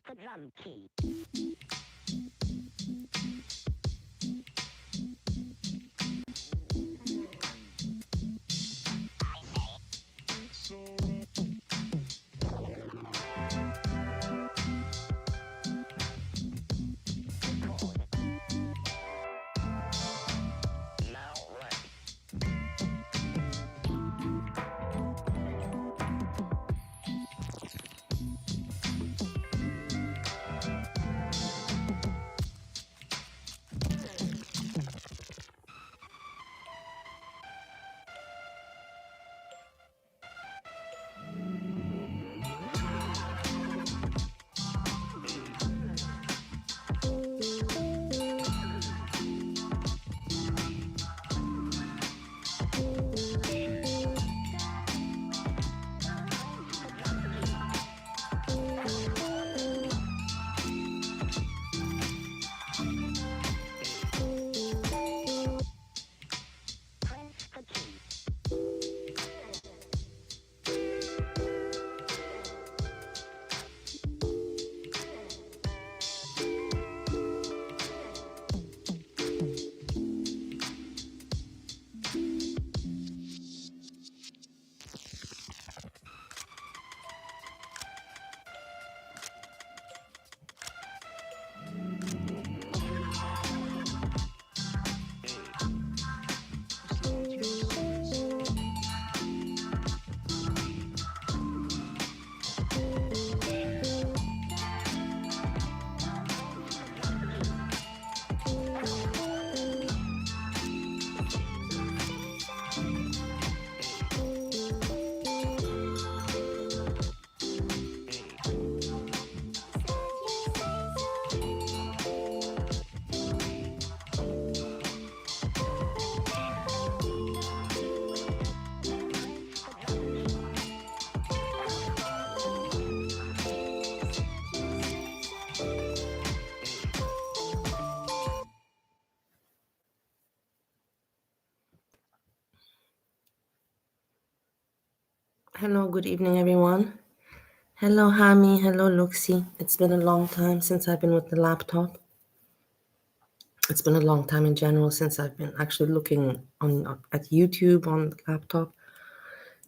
the drum key. Hello, good evening, everyone. Hello, Hami. Hello, Luxie. It's been a long time since I've been with the laptop. It's been a long time in general since I've been actually looking at YouTube on the laptop.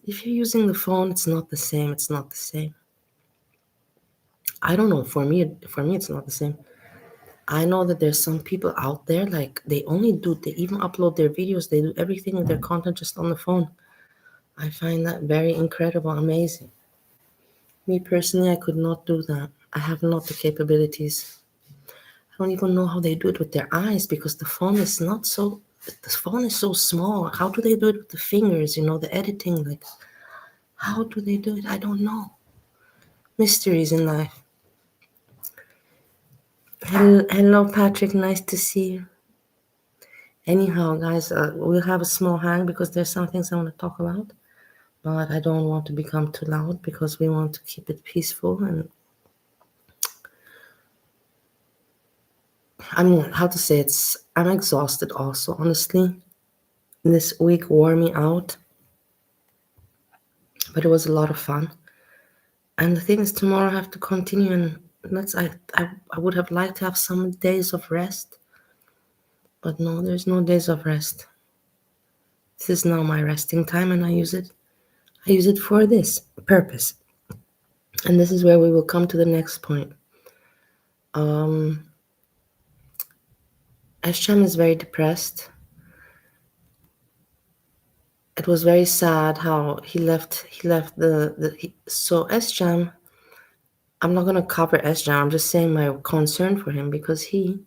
If you're using the phone, it's not the same. It's not the same. I don't know. For me, it's not the same. I know that there's some people out there like they even upload their videos. They do everything with their content just on the phone. I find that very incredible, amazing. Me personally, I could not do that. I have not the capabilities. I don't even know how they do it with their eyes because the phone is so small. How do they do it with the fingers, the editing? Like, how do they do it? I don't know. Mysteries in life. Hello, Patrick. Nice to see you. Anyhow, guys, we'll have a small hang because there's some things I want to talk about. But I don't want to become too loud because we want to keep it peaceful. And how to say I'm exhausted also, honestly. This week wore me out, but it was a lot of fun. And the thing is, tomorrow I have to continue, and I would have liked to have some days of rest, but no, there's no days of rest. This is now my resting time, and I use it. I use it for this purpose, and this is where we will come to the next point. Sjam is very depressed. It was very sad how he left. So Sjam. I'm not gonna cover Sjam. I'm just saying my concern for him because he.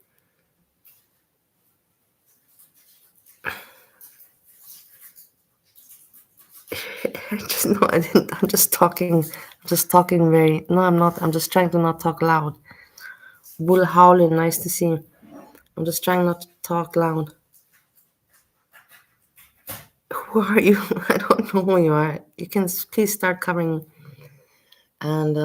I just no, I didn't. I'm just talking. I'm just talking very. No, I'm not. I'm just trying to not talk loud. Bull howling. Nice to see you. I'm just trying not to talk loud. Who are you? I don't know who you are. You can please start covering. And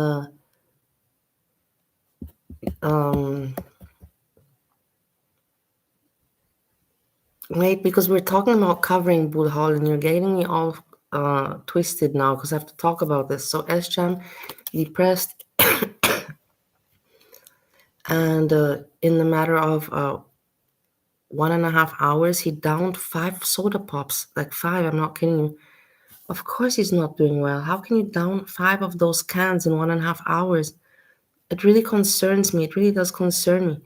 wait, because we're talking about covering Bull Hall, and you're getting me all twisted now because I have to talk about this. So Sjam, depressed. And in the matter of 1.5 hours, he downed 5 soda pops. Like 5, I'm not kidding you. Of course he's not doing well. How can you down 5 of those cans in 1.5 hours? It really concerns me. It really does concern me.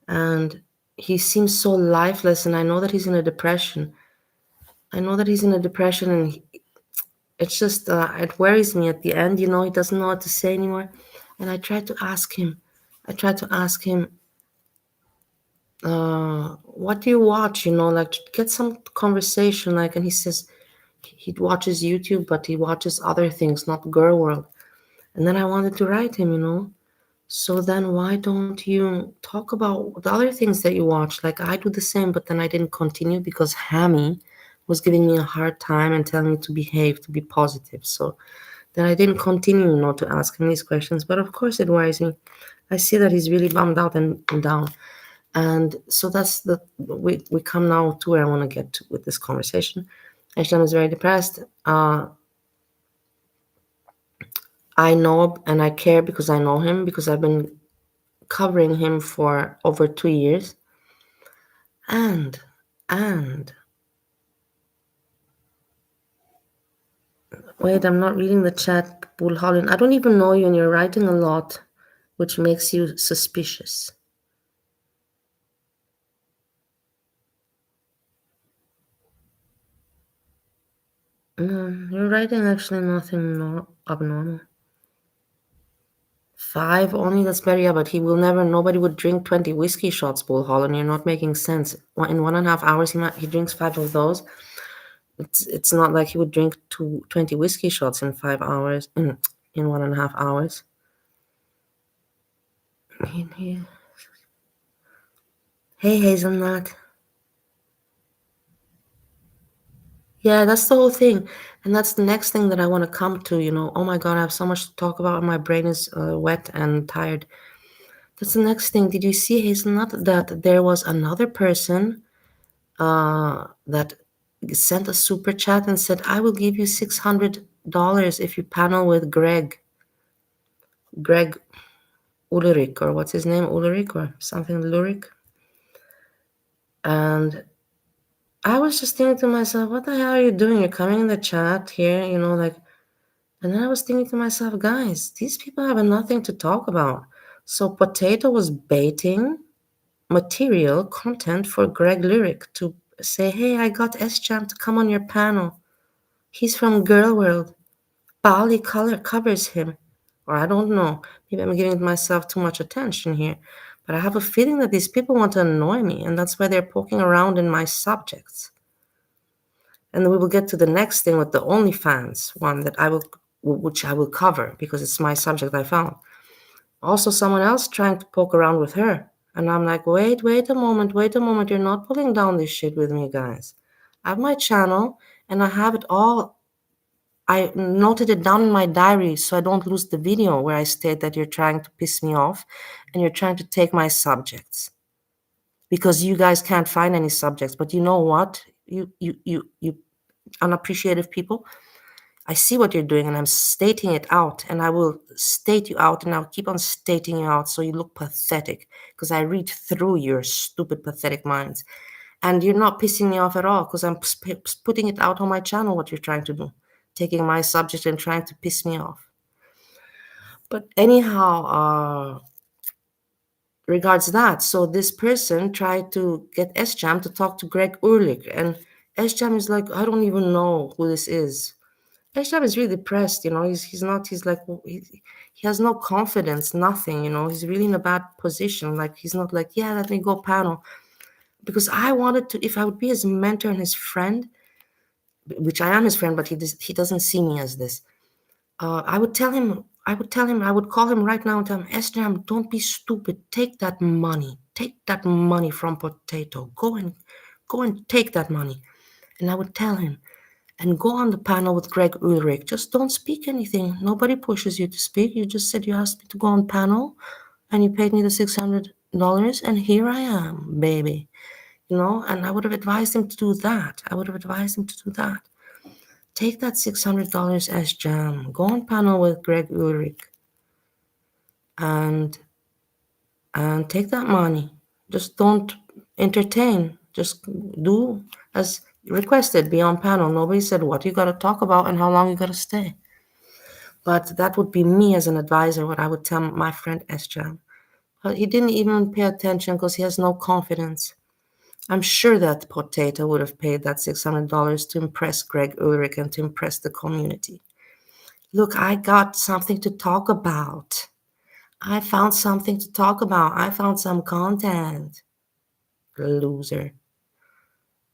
And he seems so lifeless, and I know that he's in a depression. I know that he's in a depression, and it's just, it worries me at the end. He doesn't know what to say anymore. And I tried to ask him, what do you watch? Like to get some conversation. Like, and he says he watches YouTube, but he watches other things, not Girl World. And then I wanted to write him. So then why don't you talk about the other things that you watch? Like I do the same, but then I didn't continue because Hammy was giving me a hard time and telling me to behave, to be positive. So then I didn't continue, to ask him these questions. But of course it worries me. I see that he's really bummed out and down. And so that's we come now to where I want to get to with this conversation. Sjam is very depressed. I know and I care because I know him, because I've been covering him for over 2 years. And wait, I'm not reading the chat, Bullholland. I don't even know you, and you're writing a lot, which makes you suspicious. No, you're writing actually nothing abnormal. 5 only, that's very, yeah, but nobody would drink 20 whiskey shots, Bullholland. You're not making sense. In 1.5 hours, he drinks 5 of those. It's not like he would drink 20 whiskey shots in 5 hours, in 1.5 hours. Hey, Hazelnut. Yeah, that's the whole thing. And that's the next thing that I want to come to. Oh my God, I have so much to talk about, and my brain is wet and tired. That's the next thing. Did you see, Hazelnut, that there was another person that sent a super chat and said, I will give you $600 if you panel with Greg Ulrich, or what's his name? Ulrich or something, Lurik. And I was just thinking to myself, what the hell are you doing? You're coming in the chat here, like. And then I was thinking to myself, guys, these people have nothing to talk about. So Potato was baiting material content for Greg Lyric to say, hey, I got Sjam to come on your panel. He's from Girl World. Bali color covers him. Or I don't know. Maybe I'm giving myself too much attention here. But I have a feeling that these people want to annoy me, and that's why they're poking around in my subjects. And then we will get to the next thing with the OnlyFans one which I will cover because it's my subject I found. Also, someone else trying to poke around with her. And I'm like, wait a moment. You're not pulling down this shit with me, guys. I have my channel and I have it all. I noted it down in my diary so I don't lose the video where I state that you're trying to piss me off and you're trying to take my subjects because you guys can't find any subjects. But you know what? You unappreciative people, I see what you're doing and I'm stating it out, and I will state you out and I'll keep on stating you out so you look pathetic because I read through your stupid, pathetic minds. And you're not pissing me off at all because I'm putting it out on my channel what you're trying to do, taking my subject and trying to piss me off. But anyhow, regards that, so this person tried to get Sjam to talk to Greg Urlich, and Sjam is like, I don't even know who this is. Sjam is really depressed, he's like, he has no confidence, nothing, he's really in a bad position. Like, he's not like, yeah, let me go panel. Because I wanted to, if I would be his mentor and his friend, which I am his friend, but he doesn't see me as this. I would call him right now and tell him, Sjam, don't be stupid. Take that money from Potato. Go and take that money. And I would tell him, and go on the panel with Greg Ulrich. Just don't speak anything. Nobody pushes you to speak. You just said you asked me to go on panel, and you paid me the $600, and here I am, baby. And I would have advised him to do that. Take that $600 as Sjam. Go on panel with Greg Ulrich. And and take that money. Just don't entertain. Just do as requested, be on panel. Nobody said what you got to talk about and how long you got to stay. But that would be me as an advisor, what I would tell my friend Sjam. But he didn't even pay attention because he has no confidence. I'm sure that Potato would have paid that $600 to impress Greg Ulrich and to impress the community. Look, I got something to talk about. I found something to talk about. I found some content. Loser.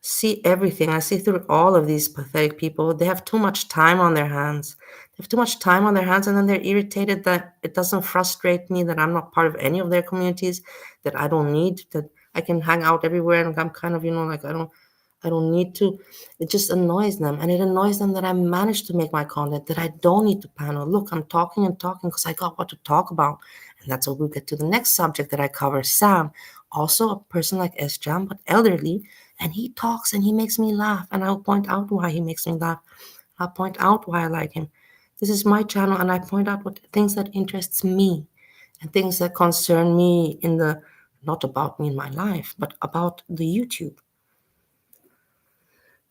See everything. I see through all of these pathetic people. They have too much time on their hands. They have too much time on their hands, and then they're irritated that it doesn't frustrate me that I'm not part of any of their communities, that I don't need, that I can hang out everywhere, and I'm kind of, like I don't need to. It just annoys them, and it annoys them that I managed to make my content, that I don't need to panel. Look, I'm talking and talking because I got what to talk about, and that's what we'll get to the next subject that I cover. Sam, also a person like Sjam, but elderly, and he talks and he makes me laugh, and I'll point out why he makes me laugh. I'll point out why I like him. This is my channel, and I point out what things that interests me, and things that concern me in the not about me in my life, but about the YouTube.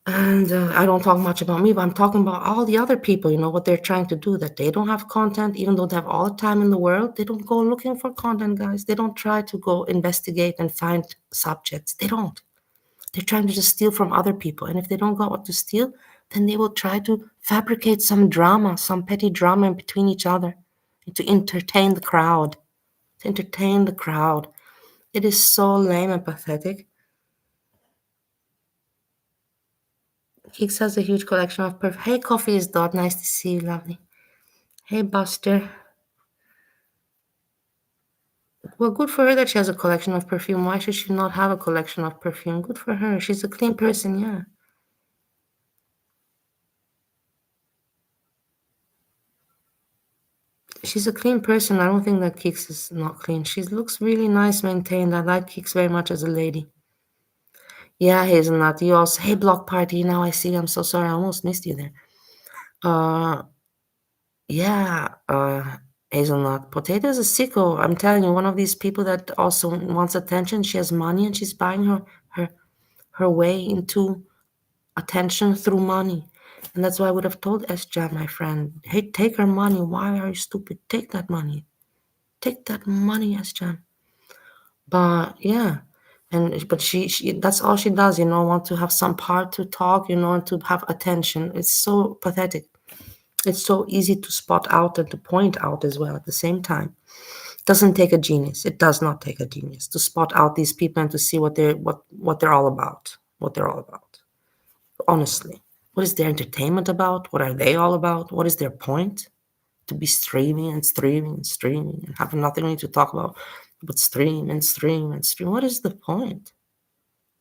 And I don't talk much about me, but I'm talking about all the other people, what they're trying to do, that they don't have content, even though they have all the time in the world. They don't go looking for content, guys. They don't try to go investigate and find subjects. They don't. They're trying to just steal from other people. And if they don't got what to steal, then they will try to fabricate some drama, some petty drama in between each other to entertain the crowd. To entertain the crowd. It is so lame and pathetic. Keeks has a huge collection of perfume. Hey, Coffee is Dot. Nice to see you, lovely. Hey, Buster. Well, good for her that she has a collection of perfume. Why should she not have a collection of perfume? Good for her. She's a clean person, yeah. She's a clean person. I don't think that Keeks is not clean. She looks really nice, maintained. I like Keeks very much as a lady. Yeah, Hazelnut. You also. Hey, Block Party. Now I see. I'm so sorry. I almost missed you there. Uh, yeah. Hazelnut. Potato is a sicko. I'm telling you, one of these people that also wants attention. She has money and she's buying her way into attention through money. And that's why I would have told Sjam, my friend, hey, take her money. Why are you stupid? Take that money. Take that money, Sjam. But yeah, but she that's all she does, want to have some part to talk, and to have attention. It's so pathetic. It's so easy to spot out and to point out as well at the same time. It doesn't take a genius. It does not take a genius to spot out these people and to see what they're all about. What they're all about. Honestly. What is their entertainment about? What are they all about? What is their point? To be streaming and streaming and streaming and have nothing to talk about but stream and stream and stream. What is the point?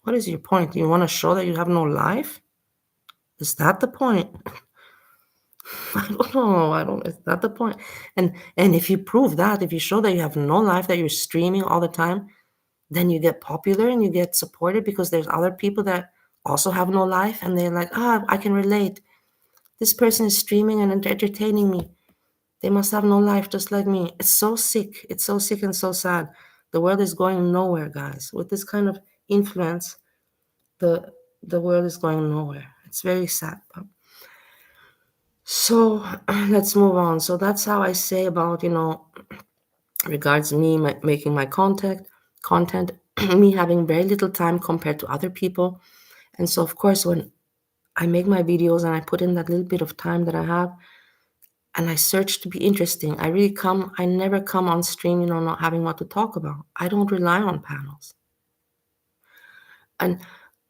What is your point? You want to show that you have no life? Is that the point? I don't know. Is that the point? And if you prove that, if you show that you have no life, that you're streaming all the time, then you get popular and you get supported because there's other people that also have no life and they're like, I can relate. This person is streaming and entertaining me. They must have no life just like me. It's so sick. It's so sick and so sad. The world is going nowhere, guys. With this kind of influence, the world is going nowhere. It's very sad. So let's move on. So that's how I say about, regards me making my content, me having very little time compared to other people. And so, of course, when I make my videos and I put in that little bit of time that I have, and I search to be interesting. I never come on stream, not having what to talk about. I don't rely on panels. And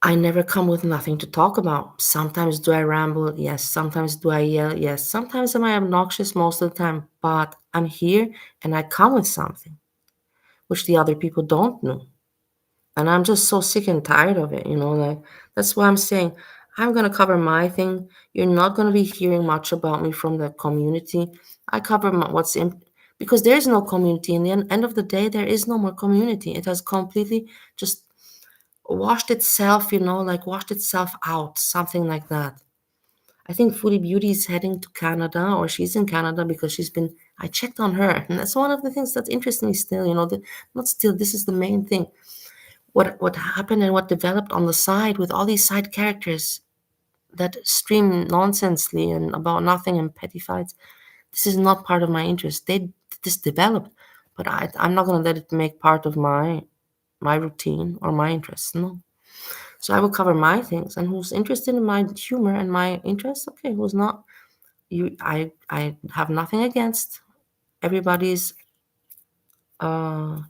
I never come with nothing to talk about. Sometimes do I ramble? Yes. Sometimes do I yell? Yes. Sometimes am I obnoxious? Most of the time. But I'm here and I come with something, which the other people don't know. And I'm just so sick and tired of it, like that's why I'm saying I'm going to cover my thing. You're not going to be hearing much about me from the community. I cover what's in, because there is no community. In the end of the day, there is no more community. It has completely just washed itself, like washed itself out, something like that. I think Foodie Beauty is heading to Canada, or she's in Canada because she's been I checked on her, and that's one of the things that interests me still. Not still. This is the main thing. What happened and what developed on the side with all these side characters that stream nonsensely and about nothing and petty fights. This is not part of my interest. This developed, but I'm not gonna let it make part of my routine or my interests. No. So I will cover my things, and who's interested in my humor and my interests, okay. Who's not, I have nothing against everybody's uh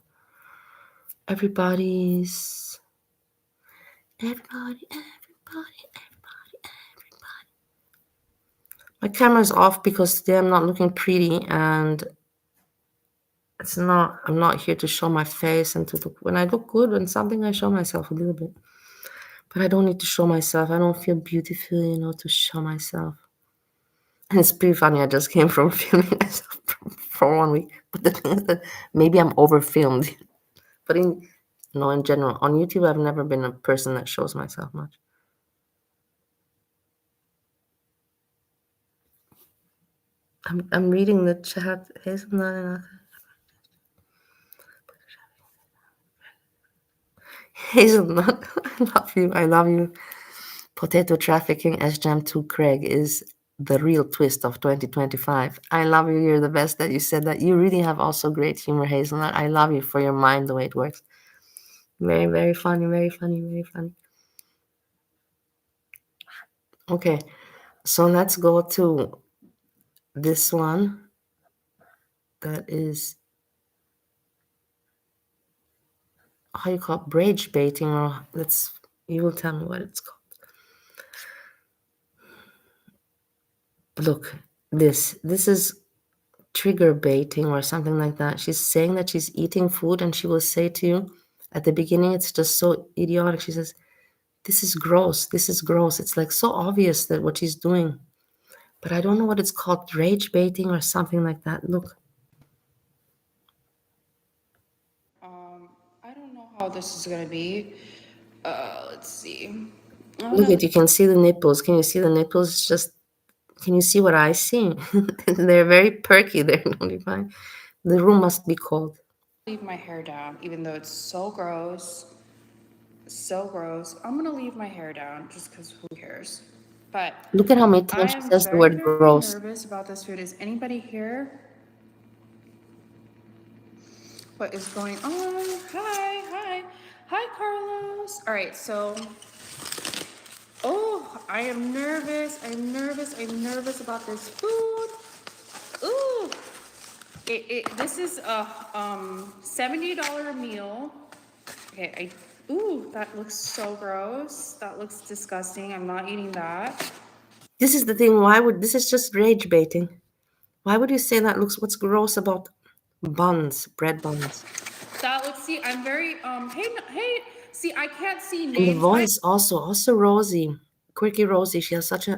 everybody's everybody. My camera's off because today I'm not looking pretty, and I'm not here to show my face and to look. When I look good and something, I show myself a little bit. But I don't need to show myself. I don't feel beautiful, to show myself. And it's pretty funny. I just came from filming myself for 1 week. But the thing is that maybe I'm over filmed. But in general, on YouTube, I've never been a person that shows myself much. I'm reading the chat. Hazelnut, I love you. I love you. Potato trafficking Sjam to Craig is the real twist of 2025. I love you. You're the best that you said that. You really have also great humor, Hazelnut. I love you for your mind, the way it works. Very, very funny, very funny, very funny. Okay, so let's go to this one that is, how you call it, Ragebaiting, or you will tell me what it's called. Look, this is trigger baiting or something like that. She's saying that she's eating food, and she will say to you at the beginning, it's just so idiotic. She says, "This is gross. This is gross." It's like so obvious that what she's doing. But I don't know what it's called, rage baiting or something like that. Look. I don't know how this is gonna be. Let's see. Look at, you can see the nipples. Can you see the nipples? It's just, can you see what I see? They're very perky. They're not fine. The room must be cold. Leave my hair down, even though it's so gross. So gross. I'm gonna leave my hair down just because who cares? But Look at how many I times she am says the very, word very gross. nervous about this food. Is anybody here? What is going on? Hi, hi, hi, Carlos. All right, so, I am nervous. I'm nervous. I'm nervous about this food. Ooh, this is a $70 meal. Okay, ooh, that looks so gross. That looks disgusting. I'm not eating that. This is the thing. This is just rage baiting. Why would you say that looks, what's gross about buns, bread buns? That looks, see, I'm very, hey, see, I can't see And the names. voice also Rosie, quirky Rosie. She has such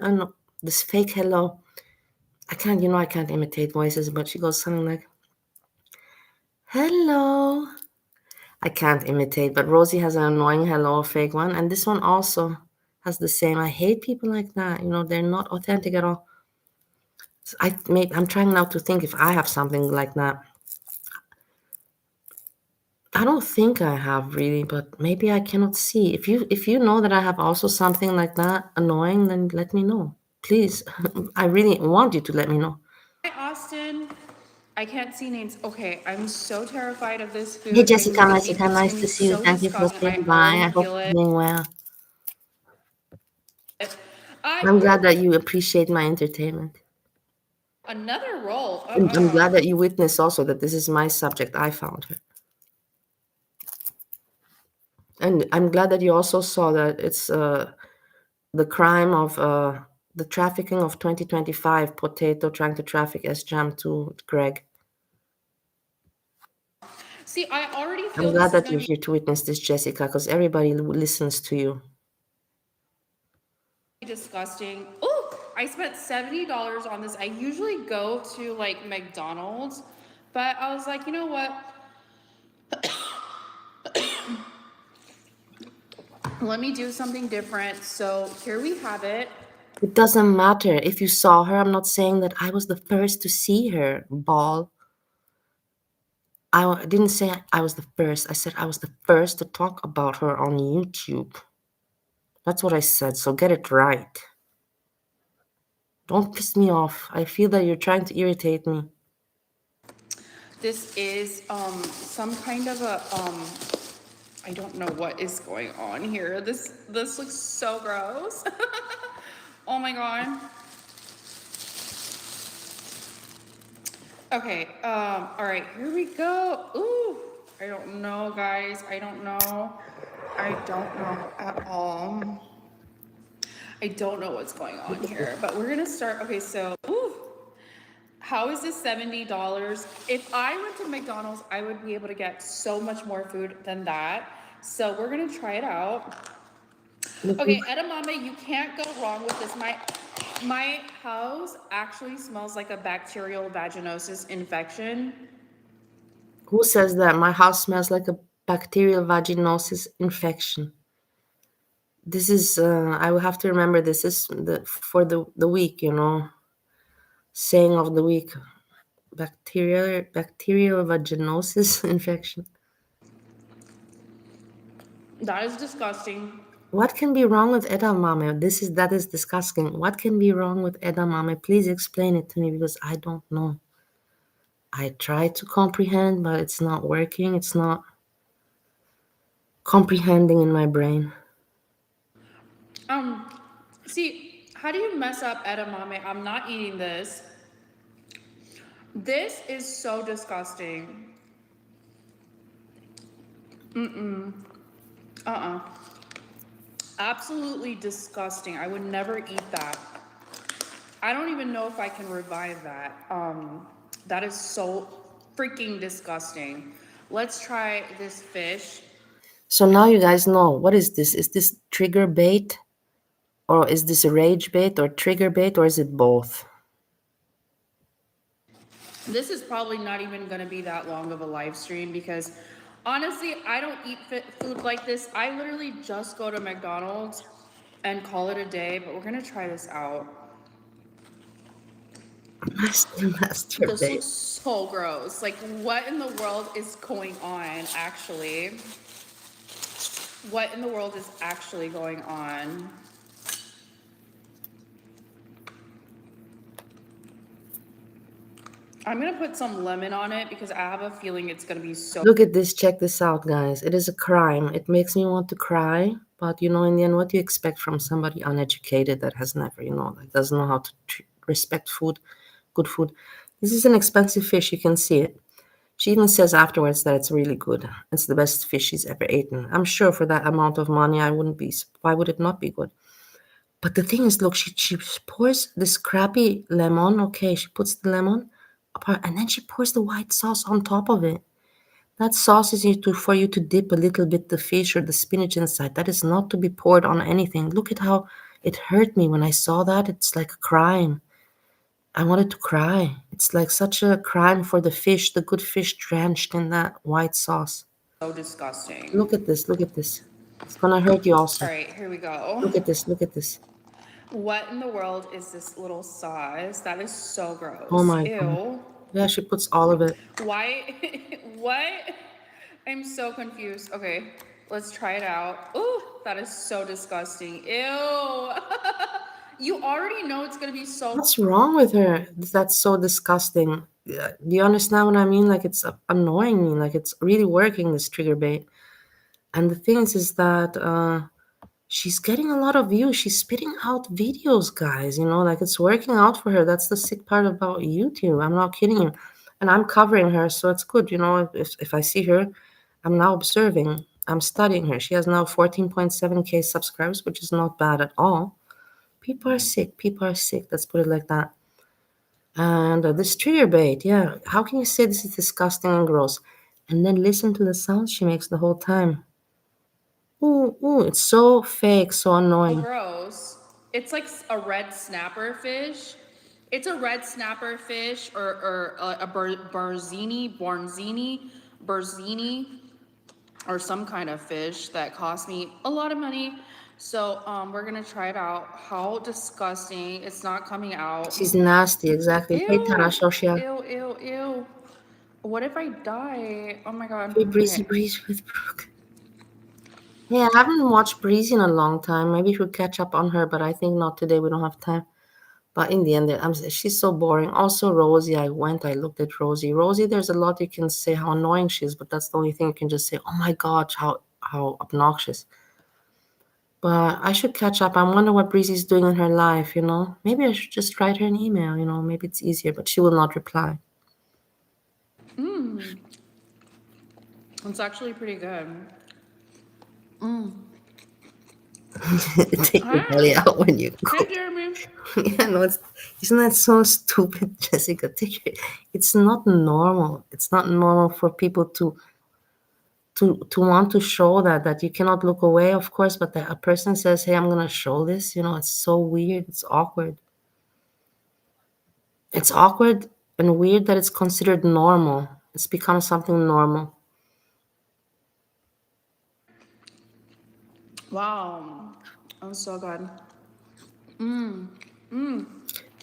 this fake hello. I can't imitate voices, but she goes something like, hello. I can't imitate, but Rosie has an annoying hello, a fake one. And this one also has the same. I hate people like that. They're not authentic at all. So I'm trying now to think if I have something like that. I don't think I have really, but maybe I cannot see. If you know that I have also something like that annoying, then let me know. Please. I really want you to let me know. Hi, Austin. I can't see names. Okay, I'm so terrified of this Hey food. Jessica, Jessica, It's nice gonna to be see you. so Thank you for disgusting. staying I by. already I hope feel it. you're doing well. I I'm glad that you appreciate my entertainment. another roll. And I'm glad that you witness also that this is my subject. I found her. And I'm glad that you also saw that it's the crime of the trafficking of 2025, Potato trying to traffic Sjam to Greg. See, I already I'm feel glad this is that gonna you're be here to witness this, Jessica, because everybody listens to you. disgusting. Oh, I spent $70 on this. I usually go to like McDonald's, but I was like, you know what? Let me do something different. So here we have it. It doesn't matter if you saw her. I'm not saying that I was the first to see her, ball. Didn't say I was the first. I said I was the first to talk about her on YouTube. That's what I said, so get it right. Don't piss me off. I feel that you're trying to irritate me. This is some kind of a I don't know what is going on here. This looks so gross. Oh my god. Okay, all right, here we go. Ooh, I don't know, guys. I don't know. I don't know at all. I don't know what's going on here, but we're gonna start. Okay, so, ooh, how is this $70? If I went to McDonald's, I would be able to get so much more food than that. So we're gonna try it out. Okay, edamame, you can't go wrong with this. My house actually smells like a bacterial vaginosis infection. Who says that? My house smells like a bacterial vaginosis infection. This is, I will have to remember this is for the week, saying of the week. Bacterial vaginosis infection. That is disgusting. What can be wrong with edamame? That is disgusting. What can be wrong with edamame? Please explain it to me because I don't know. I try to comprehend, but it's not working. It's not comprehending in my brain. Um, See, how do you mess up edamame? I'm not eating this. This is so disgusting. Uh-uh. Absolutely disgusting. I would never eat that. I don't even know if I can revive that. That is so freaking disgusting. Let's try this fish. So now you guys know, what is this? Is this trigger bait? Or is this a rage bait or trigger bait? Or is it both? This is probably not even going to be that long of a live stream because honestly, I don't eat food like this. I literally just go to McDonald's and call it a day, but we're going to try this out. This Masturbate. looks so gross. Like, what in the world is going on, actually? What in the world is actually going on? I'm gonna put some lemon on it because I have a feeling it's gonna be so. Look at this. Check this out, guys. It is a crime. It makes me want to cry. But in the end, what do you expect from somebody uneducated that has never, like doesn't know how to respect food, good food? This is an expensive fish. You can see it. She even says afterwards that it's really good. It's the best fish she's ever eaten. I'm sure for that amount of money, I wouldn't be. Why would it not be good? But the thing is, look, she pours this crappy lemon. Okay, she puts the lemon apart, and then she pours the white sauce on top of it. That sauce is for you to dip a little bit the fish or the spinach inside. That is not to be poured on anything. Look at how it hurt me when I saw that. It's like a crime. I wanted to cry. It's like such a crime for the fish, the good fish drenched in that white sauce. So disgusting. Look at this. Look at this. It's gonna hurt you All also. right, here we go. Look at this. Look at this. What in the world is this little sauce? That is so Oh gross. my god. Ew. Yeah, she puts all of it. Why? What? I'm so confused. Okay, let's try it out. Ooh, that is so disgusting. Ew. You already know it's gonna be so. What's wrong with her? That's so disgusting. Yeah, do you understand what I mean? Like it's annoying me. Like it's really working this trigger bait. And the thing is that she's getting a lot of views. She's spitting out videos, guys. Like it's working out for her. That's the sick part about YouTube. I'm not kidding you. And I'm covering her, so it's good. If I see her, I'm now observing. I'm studying her. She has now 14.7K subscribers, which is not bad at all. People are sick. People are sick. Let's put it like that. And this trigger bait, yeah. How can you say this is disgusting and gross? And then listen to the sounds she makes the whole time. Ooh, ooh, it's so fake, so annoying. gross. It's like a red snapper fish. It's a red snapper fish or a Barzini, or some kind of fish that cost me a lot of money. So we're gonna try it out. How disgusting! It's not coming out. She's nasty, exactly. Hey, Tara, Ew, Shoshia. ew, ew, ew. What if I die? Oh my god. Hey, Breezy Okay. Breeze with Brooke. Hey, I haven't watched Breezy in a long time. Maybe we should catch up on her, but I think not today. We don't have time. But in the end, she's so boring. Also, Rosie, I looked at Rosie. Rosie, there's a lot you can say how annoying she is, but that's the only thing you can just say, oh my God, how obnoxious. But I should catch up. I wonder what Breezy's doing in her life, you know? Maybe I should just write her an email, you know? Maybe it's easier, but she will not reply. It's actually pretty good. Take your belly Hi. out when you Hey, go. Jeremy. Yeah, no, isn't that so stupid, Jessica? It's not normal. It's not normal for people to want to show that you cannot look away, of course, but that a person says, "Hey, I'm gonna show this," you know, it's so weird. It's awkward. It's awkward and weird that it's considered normal. It's become something normal. Wow. That was so good.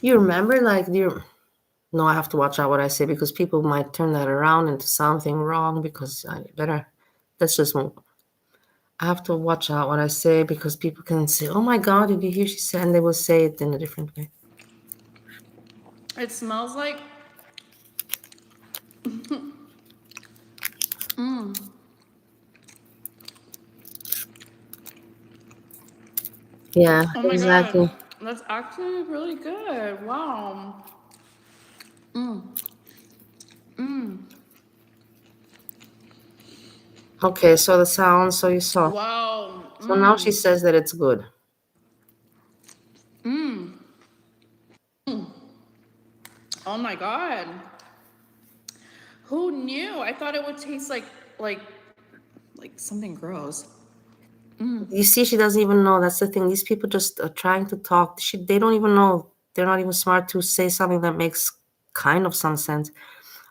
You remember, like, you no, I have to watch out what I say because people might turn that around into something wrong because I better, let's just move. I have to watch out what I say because people can say, oh my God, did you hear she said, and they will say it in a different way. It smells like. Yeah, Oh my god. exactly. That's actually really good. Wow. Okay, so the sound, so you saw. Wow. So now she says that it's good. Oh my god. Who knew? I thought it would taste like like something gross. You see, she doesn't even know. That's the thing. These people just are trying to talk. They don't even know. They're not even smart to say something that makes kind of some sense.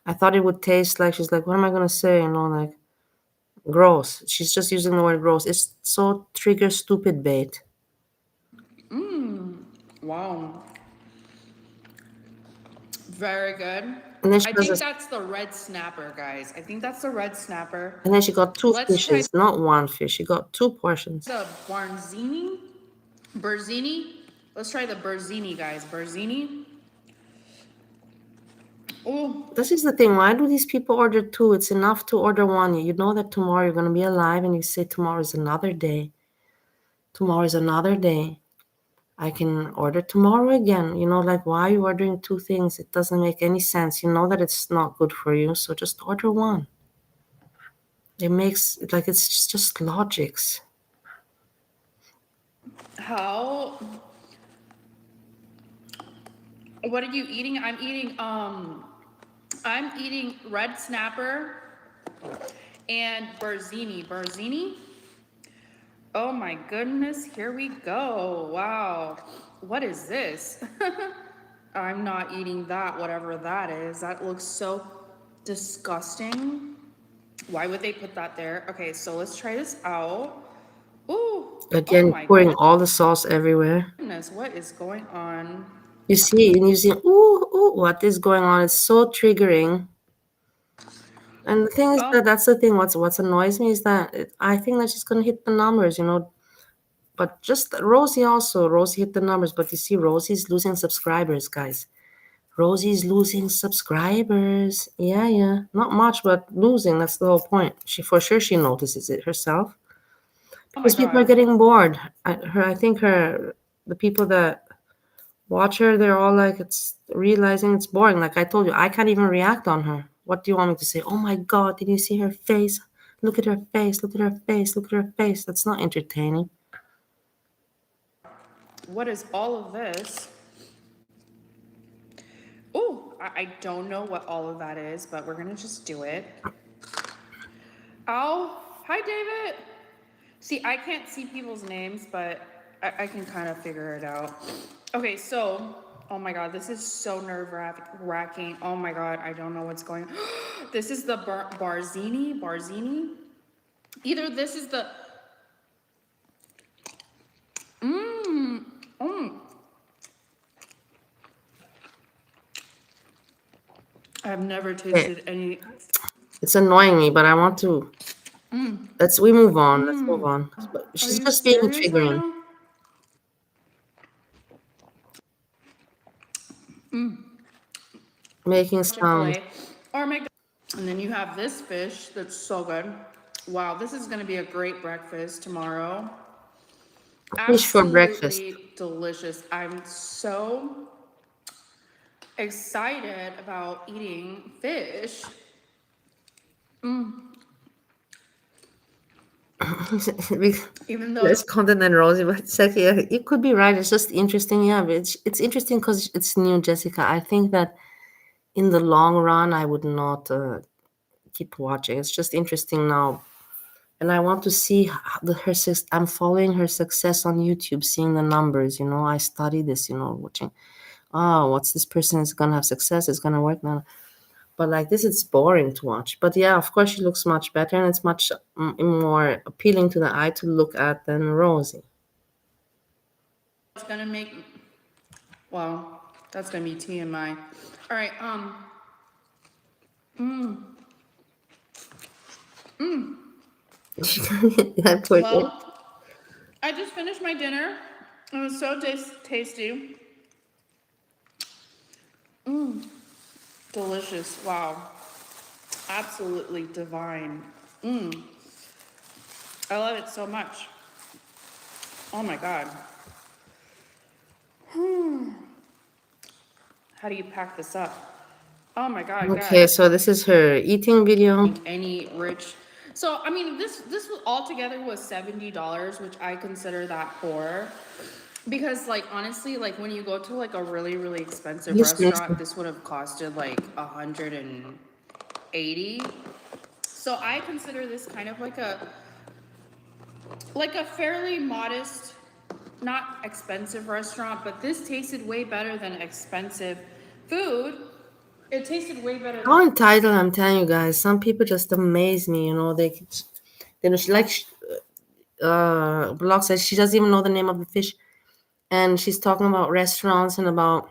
I thought it would taste like, she's like, what am I going to say? You know, like, gross. She's just using the word gross. It's so trigger stupid bait. Wow. Very good. And then she I does think this. that's the red snapper, guys. I think that's the red snapper. And then she got two Let's try fishes, not one fish. She got two portions. the Barzini. Berzini. Let's try the Berzini, guys. Berzini. Oh, This is the thing. Why do these people order two? It's enough to order one. You know that tomorrow you're going to be alive, and you say tomorrow is another day. Tomorrow is another day. I can order tomorrow again. You know, like, why are you ordering two things? It doesn't make any sense. You know that it's not good for you, so just order one. It makes, like, it's just logics. how? What are you eating? I'm eating red snapper and Berzini. Berzini? Oh my goodness, here we go. Wow. What is this? I'm not eating that, whatever that is. That looks so disgusting. Why would they put that there? Okay, so let's try this out. Ooh, oh Again, my pouring all the sauce everywhere. goodness, what is going on? You see, and you see, ooh, ooh, what is going on? It's so triggering. And the thing is Oh, that that's the thing. What's annoys me is that I think that she's gonna hit the numbers, you know. But just Rosie also, Rosie hit the numbers. But you see, Rosie's losing subscribers, guys. Rosie's losing subscribers. Yeah, yeah, not much, but losing. That's the whole point. She for sure she notices it herself oh my because people are God. getting bored. I think the people that watch her, they're all like, it's realizing it's boring. Like I told you, I can't even react on her. What do you want me to say? Oh my God, did you see her face? Look at her face. Look at her face. Look at her face. That's not entertaining. What is all of this? Ooh, I don't know what all of that is, but we're gonna just do it. Oh, hi David. See, I can't see people's names, but I can kind of figure it out. Okay, so, oh my God, this is so nerve-wracking. Oh my God, I don't know what's going on. This is the Barzini. Either this is the, I've never Okay, tasted any. it's annoying me, but I want to. We move on. Let's move on. But Are she's you just being serious right triggering, now? making sounds. Chick-fil-A or McDonald's. And then you have this fish that's so good. Wow, this is gonna be a great breakfast tomorrow. Fish for breakfast. Absolutely delicious. I'm so excited about eating fish. Even though Less content than Rosie, but it's like, yeah, you could be right. It's just interesting. Yeah, but it's interesting because it's new, Jessica. I think that in the long run, I would not keep watching. It's just interesting now, and I want to see I'm following her success on YouTube, seeing the numbers. I study this. Watching. Oh, what's this person is gonna have success? It's gonna work now. But like this, it's boring to watch. But yeah, of course, she looks much better, and it's much more appealing to the eye to look at than Rosie. it's gonna make, well, that's gonna be TMI. All right, Yeah, poor thing. well, I just finished my dinner. It was so tasty. Delicious. Wow. Absolutely divine. I love it so much. Oh my God. How do you pack this up? Oh my God, Okay, guys. so this is her eating video. Any rich. So I mean, this altogether was $70, which I consider that poor. Because like honestly, like when you go to like a really expensive Yes, please. restaurant, this would have costed like 180. So I consider this kind of like a fairly modest, not expensive restaurant, but this tasted way better than expensive food. It tasted way better How than. entitled, I'm telling you guys. Some people just amaze me. She like Block says she doesn't even know the name of the fish, and she's talking about restaurants and about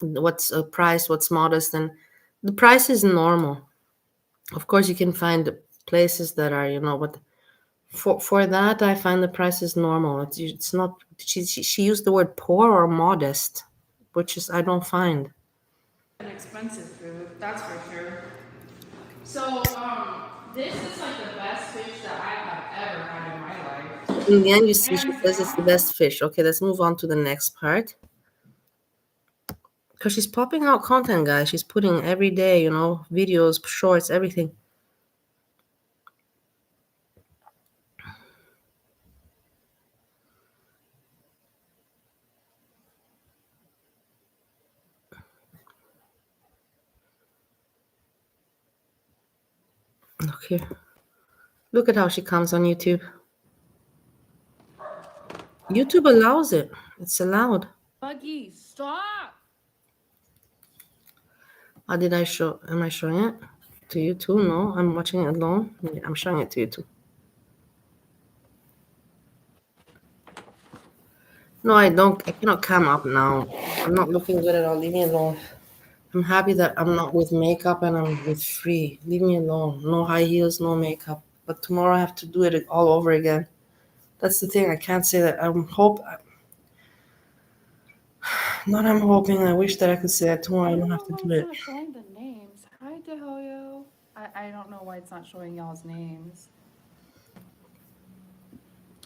what's a price, what's modest, and the price is normal. Of course, you can find places that are, but for that, I find the price is normal. It's not. She used the word poor or modest, which is I don't find. An expensive food, that's for sure. So, this is like the best fish that I have ever had in my life. In the end, you see, she Hands says it's the down. best fish. Okay, let's move on to the next part. Because she's popping out content, guys. She's putting every day, videos, shorts, everything. Look here. Look at how she comes on YouTube. YouTube allows it. It's allowed. Buggy, stop! How did I show? Am I showing it to you too? No, I'm watching it alone. Yeah, I'm showing it to you too. No, I don't. I cannot come up now. I'm not looking good at all. Leave me alone. I'm happy that I'm not with makeup and I'm with free. Leave me alone. No high heels, no makeup. But tomorrow I have to do it all over again. That's the thing. I can't say that. Not I'm hoping. I wish that I could say that tomorrow. I I don't don't have know to why do it's it. not showing the names. Hi, DeHoyo. I don't know why it's not showing y'all's names.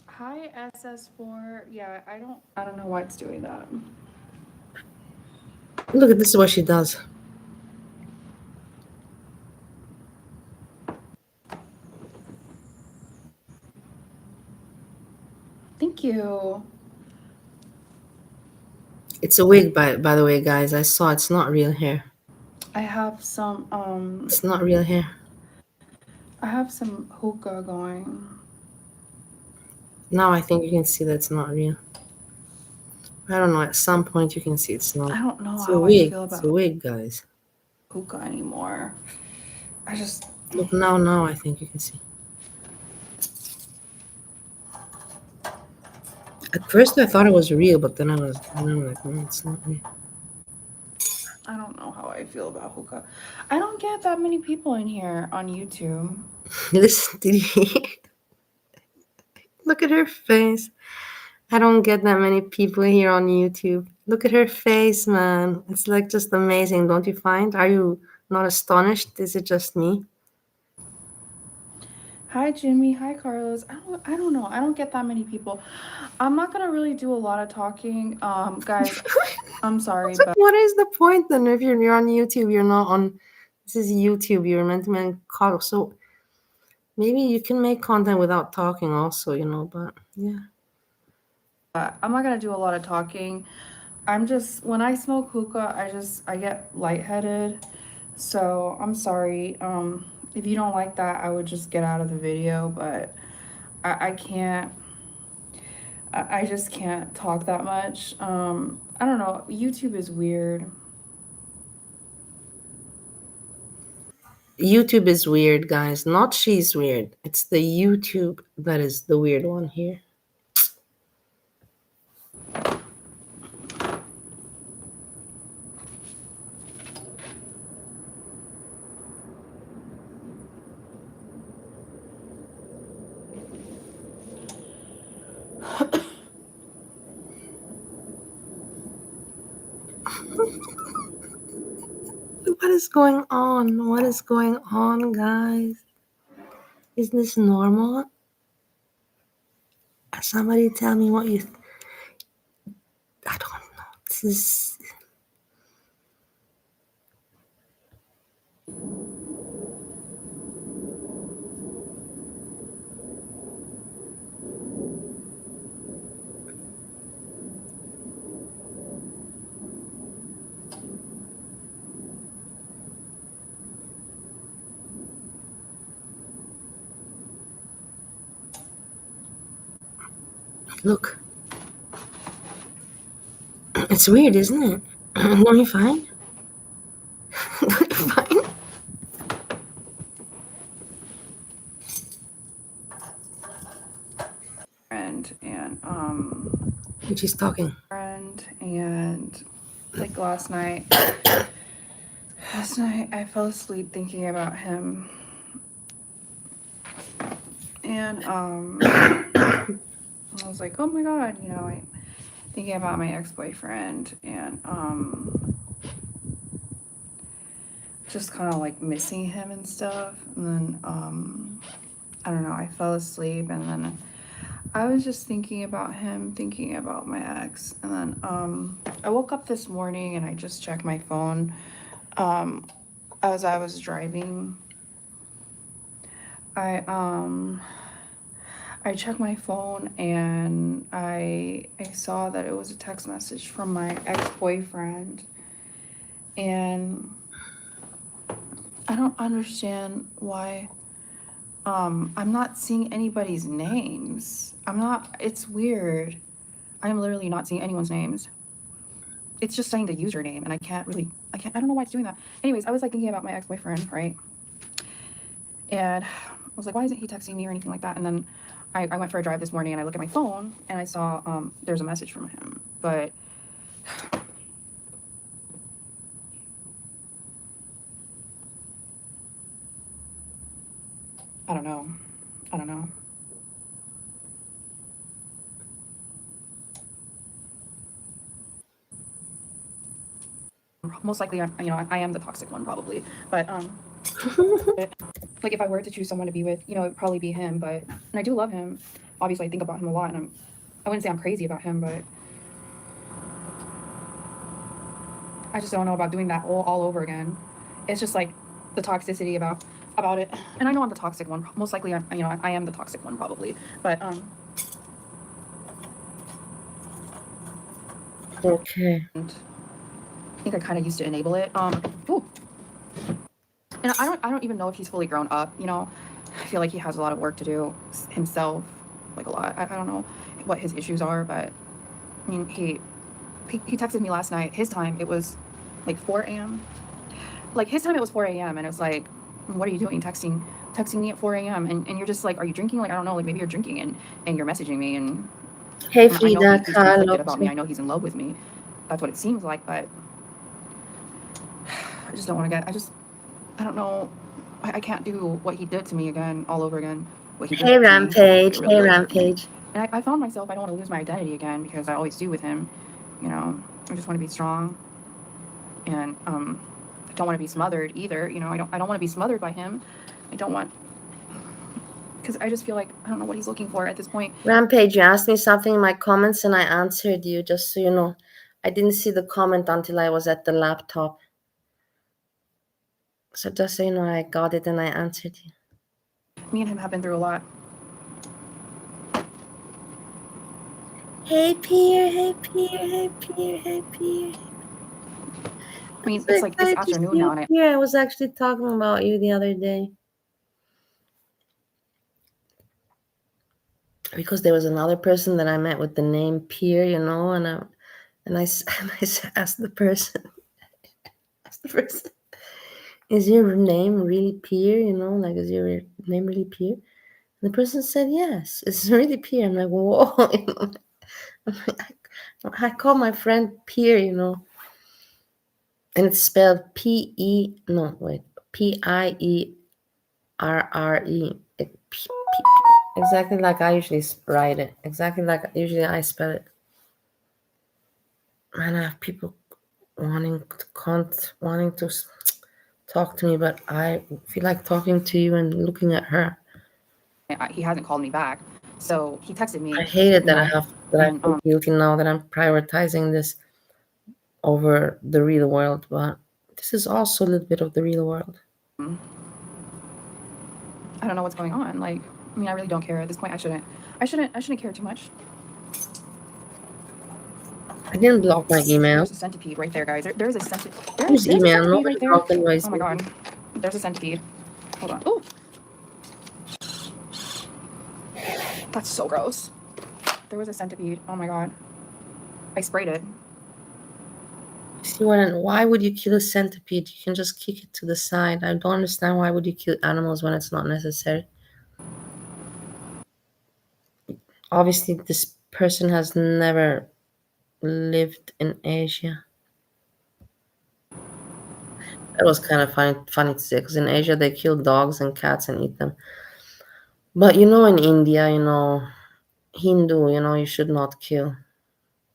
Hi, SS4. Yeah, I don't know why it's doing that. Look at this is what she does. Thank you. It's a wig, by the way, guys. I saw it's not real hair. I have some, It's not real hair. I have some hookah going. Now I think you can see that it's not real. I don't know. At some point you can see it's not. I don't know It's a how I wig. feel It's a about wig, guys. hookah anymore. I just, Look now. I think you can see. At first I thought it was real, but then I'm like, no, it's not real. I don't know how I feel about hookah. I don't get that many people in here on YouTube. Listen, did you look at her face? I don't get that many people here on YouTube. Look at her face, man. It's like just amazing, don't you find? Are you not astonished? Is it just me? Hi Jimmy, hi Carlos. I don't know. I don't get that many people. I'm not gonna really do a lot of talking. Guys, I'm sorry, but What is the point then if you're on YouTube? You're not on. This is YouTube. You're meant to make call. So maybe you can make content without talking, also. But yeah. I'm not gonna do a lot of talking. I'm just when I smoke hookah, I get lightheaded. So I'm sorry. If you don't like that, I would just get out of the video. But I can't. I just can't talk that much. I don't know. YouTube is weird. YouTube is weird, guys. Not she's weird. It's the YouTube that is the weird one here. What is going on? What is going on, guys? Is this normal? Somebody tell me what you. I don't know. This is. Look. It's weird, isn't it? Don't you find? Don't you find? And And she's talking. and like last night I fell asleep thinking about him. And I was like, oh my god, I thinking about my ex-boyfriend and just kind of like missing him and stuff. And then I don't know, I fell asleep and then I was just thinking about him, thinking about my ex. And then I woke up this morning and I just checked my phone as I was driving. I checked my phone and I saw that it was a text message from my ex-boyfriend. And I don't understand why I'm not seeing anybody's names. It's weird. I'm literally not seeing anyone's names. It's just saying the username and I don't know why it's doing that. Anyways, I was like thinking about my ex-boyfriend, right? And I was like, why isn't he texting me or anything like that? And then I went for a drive this morning and I look at my phone and I saw there's a message from him. But I don't know. Most likely, I am the toxic one probably. But like if I were to choose someone to be with, it would probably be him. And I do love him. Obviously, I think about him a lot, and I wouldn't say I'm crazy about him, but I just don't know about doing that all over again. It's just like the toxicity about it. And I know I'm the toxic one. Most likely, I am the toxic one probably. But Okay. and I think I kind of used to enable it. Ooh. And I don't even know if he's fully grown up. I feel like he has a lot of work to do himself, like a lot. I don't know what his issues are, but I mean, he texted me last night. His time it was like 4 a.m. Like his time it was 4 a.m. and it was like, what are you doing texting me at 4 a.m. and you're just like, are you drinking? Like I don't know, like maybe you're drinking and you're messaging me and Hey, I know Frida, he's conflicted about me. Carlos. I know he's in love with me. That's what it seems like, but just don't want to I don't know. I can't do what he did to me again, all over again. What he did Hey to me. Rampage, It really, hey really hurt me. Rampage. And I found myself, I don't want to lose my identity again because I always do with him. You know, I just want to be strong. And I don't want to be smothered either. You know, I don't want to be smothered by him. I don't want, because I just feel like I don't know what he's looking for at this point. Rampage, you asked me something in my comments and I answered you, just so you know. I didn't see the comment until I was at the laptop. So just so you know, I got it and I answered you. Me and him have been through a lot. Hey Pierre, hey Pierre, hey Pierre, hey Pierre. I mean, it's like this afternoon now, and I was actually talking about you the other day. Because there was another person that I met with the name Pierre, you know, and I asked the person, is your name really Pierre? You know, like, is your name really Pierre? And the person said, yes, it's really Pierre. I'm like, whoa. You know, I call my friend Pierre, you know, and it's spelled Pierre. Exactly like I usually write it. Exactly like usually I spell it. Man, I have people wanting to talk to me, but I feel like talking to you and looking at her. he hasn't called me back. So he texted me. I hate it that I and, feel guilty now that I'm prioritizing this over the real world, but this is also a little bit of the real world. I don't know what's going on. Like, I mean, I really don't care at this point. I shouldn't care too much. I didn't block my email. There's a centipede right there, guys. There's a centipede. Whose email? Right Nobody there. blocked anybody's Oh my god. There's a centipede. Hold on. Oh, that's so gross. There was a centipede. Oh my god. I sprayed it. See, why would you kill a centipede? You can just kick it to the side. I don't understand why would you kill animals when it's not necessary. Obviously, this person has never lived in Asia. That was kind of funny to say, because in Asia they kill dogs and cats and eat them. But you know, in India, you know, Hindu, you know, you should not kill.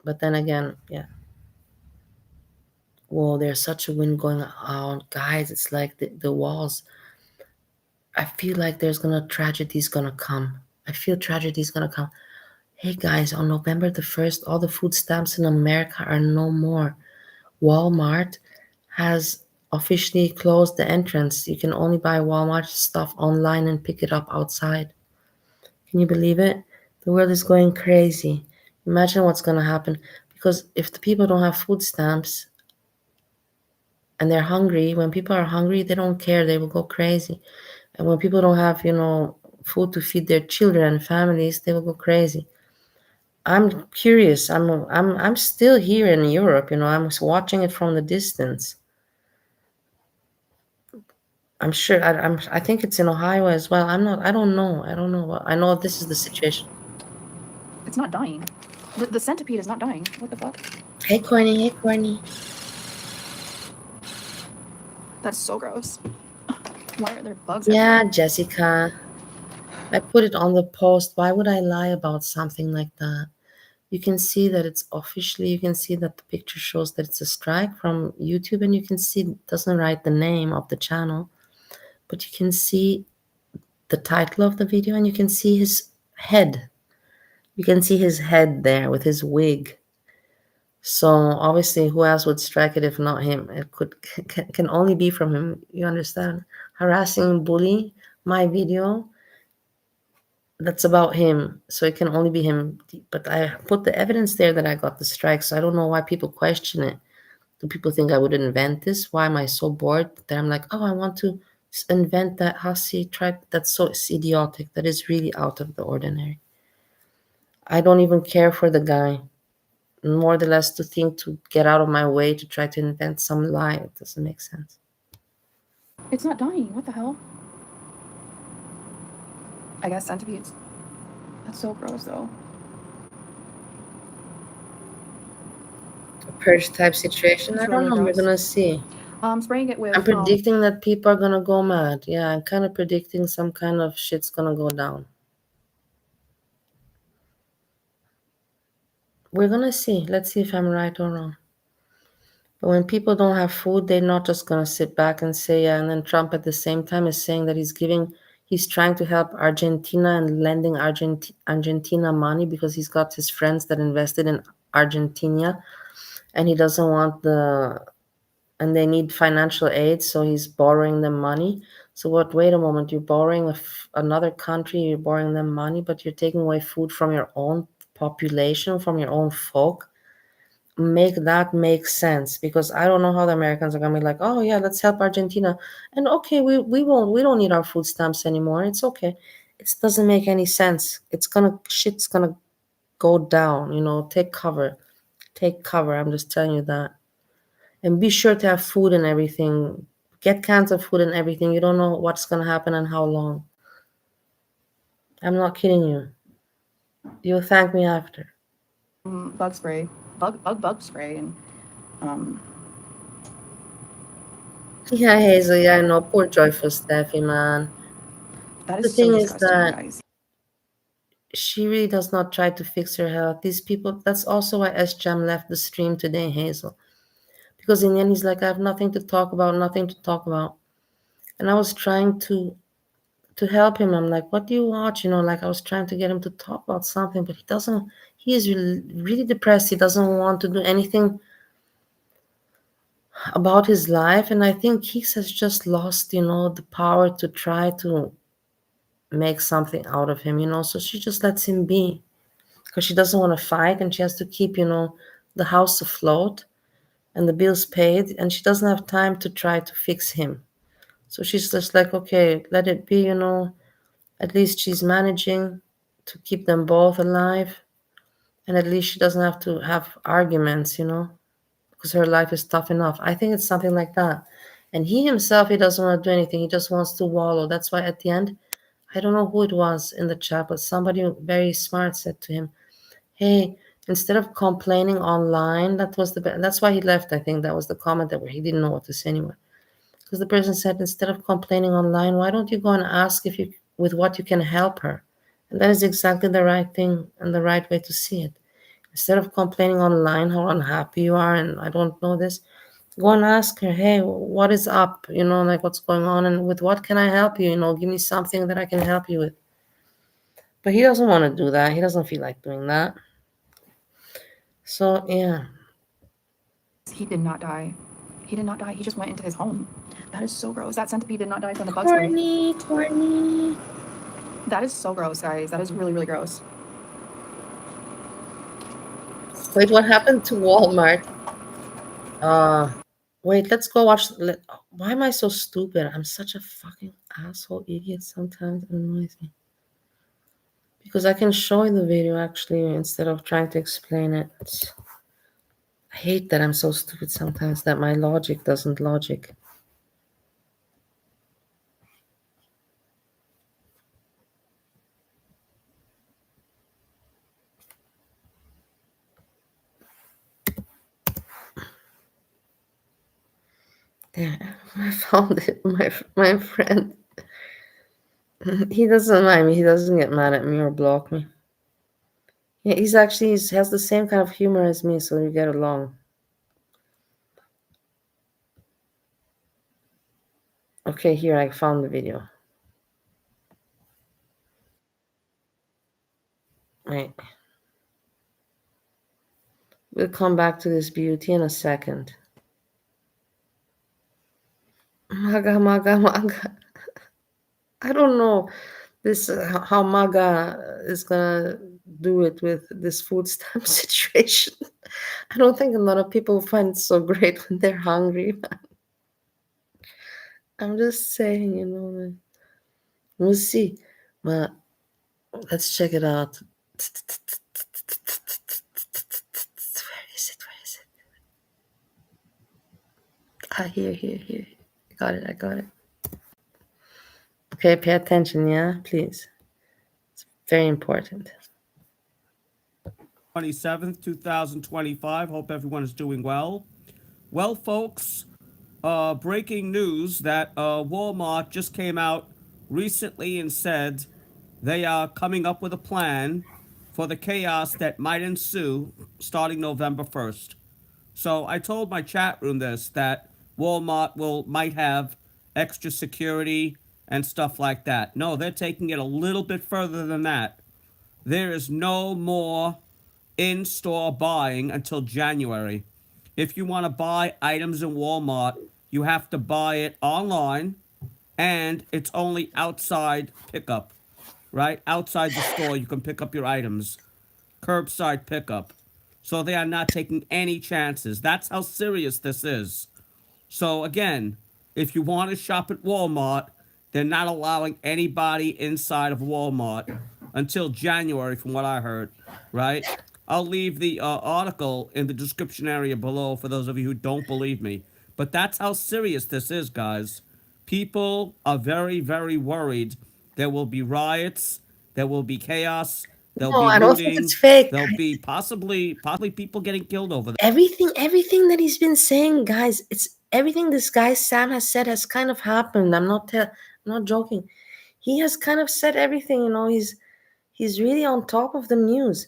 But then again, yeah. Whoa, there's such a wind going on, guys. It's like the walls. I feel like tragedy's gonna come. I feel tragedy's gonna come. Hey guys, on November the 1st, all the food stamps in America are no more. Walmart has officially closed the entrance. You can only buy Walmart stuff online and pick it up outside. Can you believe it? The world is going crazy. Imagine what's going to happen. Because if the people don't have food stamps and they're hungry, when people are hungry, they don't care. They will go crazy. And when people don't have, you know, food to feed their children and families, they will go crazy. I'm curious. I'm still here in Europe, you know. I'm watching it from the distance. I'm sure. I think it's in Ohio as well. I'm not. I don't know. I don't know. I know this is the situation. It's not dying. The centipede is not dying. What the fuck? Hey, Corny. Hey, Corny. That's so gross. Why are there bugs? Yeah, Jessica. I put it on the post. Why would I lie about something like that? You can see that it's officially. You can see that the picture shows that it's a strike from YouTube, and you can see it doesn't write the name of the channel, but you can see the title of the video, and you can see his head. You can see his head there with his wig. So obviously, who else would strike it if not him? It can only be from him. You understand? Harassing, bully, my video. That's about him. So it can only be him. But I put the evidence there that I got the strike. So I don't know why people question it. Do people think I would invent this? Why am I so bored that I'm like, oh, I want to invent that hussy tribe? That's so idiotic. That is really out of the ordinary. I don't even care for the guy. More or less to think to get out of my way to try to invent some lie. It doesn't make sense. It's not dying. What the hell? I guess centipedes. That's so gross, though. A purge type situation. I don't know. We're gonna see. Spraying it with I'm predicting that people are gonna go mad. Yeah, I'm kind of predicting some kind of shit's gonna go down. We're gonna see. Let's see if I'm right or wrong. But when people don't have food, they're not just gonna sit back and say, yeah. And then Trump at the same time is saying that he's trying to help Argentina and lending Argentina money because he's got his friends that invested in Argentina, and he doesn't want and they need financial aid, so he's borrowing them money. So what? Wait a moment, you're borrowing another country, you're borrowing them money, but you're taking away food from your own population, from your own folk. Make that make sense, because I don't know how the Americans are gonna be like, oh yeah, let's help Argentina, and okay, we don't need our food stamps anymore. It's okay. It doesn't make any sense. Shit's gonna go down. Take cover, take cover. I'm just telling you that. And be sure to have food and everything. Get cans of food and everything. You don't know what's gonna happen and how long. I'm not kidding you. You'll thank me after. bug spray, bug spray, and um, Yeah, Hazel. Yeah, I know. Poor joyful Steffi, man. that The is so thing is disgusting, you that guys. she really does not try to fix her health. These people. That's also why Sjam left the stream today, Hazel. Because in the end, he's like, I have nothing to talk about. Nothing to talk about. And I was trying to help him. I'm like, what do you watch? Like I was trying to get him to talk about something, but he doesn't. He is really, really depressed. He doesn't want to do anything about his life. And I think Keeks has just lost, the power to try to make something out of him. So she just lets him be because she doesn't want to fight and she has to keep, the house afloat and the bills paid. And she doesn't have time to try to fix him. So she's just like, okay, let it be. At least she's managing to keep them both alive. And at least she doesn't have to have arguments, because her life is tough enough. I think it's something like that. And he himself, he doesn't want to do anything. He just wants to wallow. That's why at the end, I don't know who it was in the chat, but somebody very smart said to him, hey, instead of complaining online, that's why he left. I think that was the comment that where he didn't know what to say anymore. Because the person said, instead of complaining online, why don't you go and ask if you with what you can help her? And that is exactly the right thing and the right way to see it. Instead of complaining online how unhappy you are and I don't know this, go and ask her, hey, what is up? Like what's going on and with what can I help you? Give me something that I can help you with. But he doesn't want to do that. He doesn't feel like doing that. So yeah. He did not die. He did not die. He just went into his home. That is so gross. That centipede did not die from the bug spray. Corny. That is so gross, guys. That is really, really gross. Wait, what happened to Walmart? Wait, let's go watch. Why am I so stupid? I'm such a fucking asshole idiot sometimes. It annoys me. Because I can show you the video actually instead of trying to explain it. I hate that I'm so stupid sometimes that my logic doesn't logic. There, I found it. My friend. He doesn't mind me. He doesn't get mad at me or block me. Yeah, he has the same kind of humor as me, so we get along. Okay, here I found the video. Wait. We'll come back to this beauty in a second. Maga, maga, maga. I don't know how MAGA is gonna do it with this food stamp situation. I don't think a lot of people find it so great when they're hungry. I'm just saying, we'll see. But let's check it out. Where is it? Where is it? Here. I got it. Okay, pay attention, yeah, please. It's very important. 27th, 2025. Hope everyone is doing well. Well, folks, breaking news that Walmart just came out recently and said they are coming up with a plan for the chaos that might ensue starting November 1st. So I told my chat room this, that Walmart might have extra security and stuff like that. No, they're taking it a little bit further than that. There is no more in store buying until January. If you want to buy items in Walmart, you have to buy it online, and it's only outside pickup, right? Outside the store, you can pick up your items. Curbside pickup. So they are not taking any chances. That's how serious this is. So again, if you want to shop at Walmart, they're not allowing anybody inside of Walmart until January, from what I heard, right? I'll leave the article in the description area below for those of you who don't believe me. But that's how serious this is, guys. People are very, very worried. There will be riots, there will be chaos, there'll No, be I don't think it's looting, fake. there'll be possibly people getting killed over Everything that he's been saying, guys, it's everything this guy Sam has said has kind of happened. I'm not joking. He has kind of said everything, he's really on top of the news.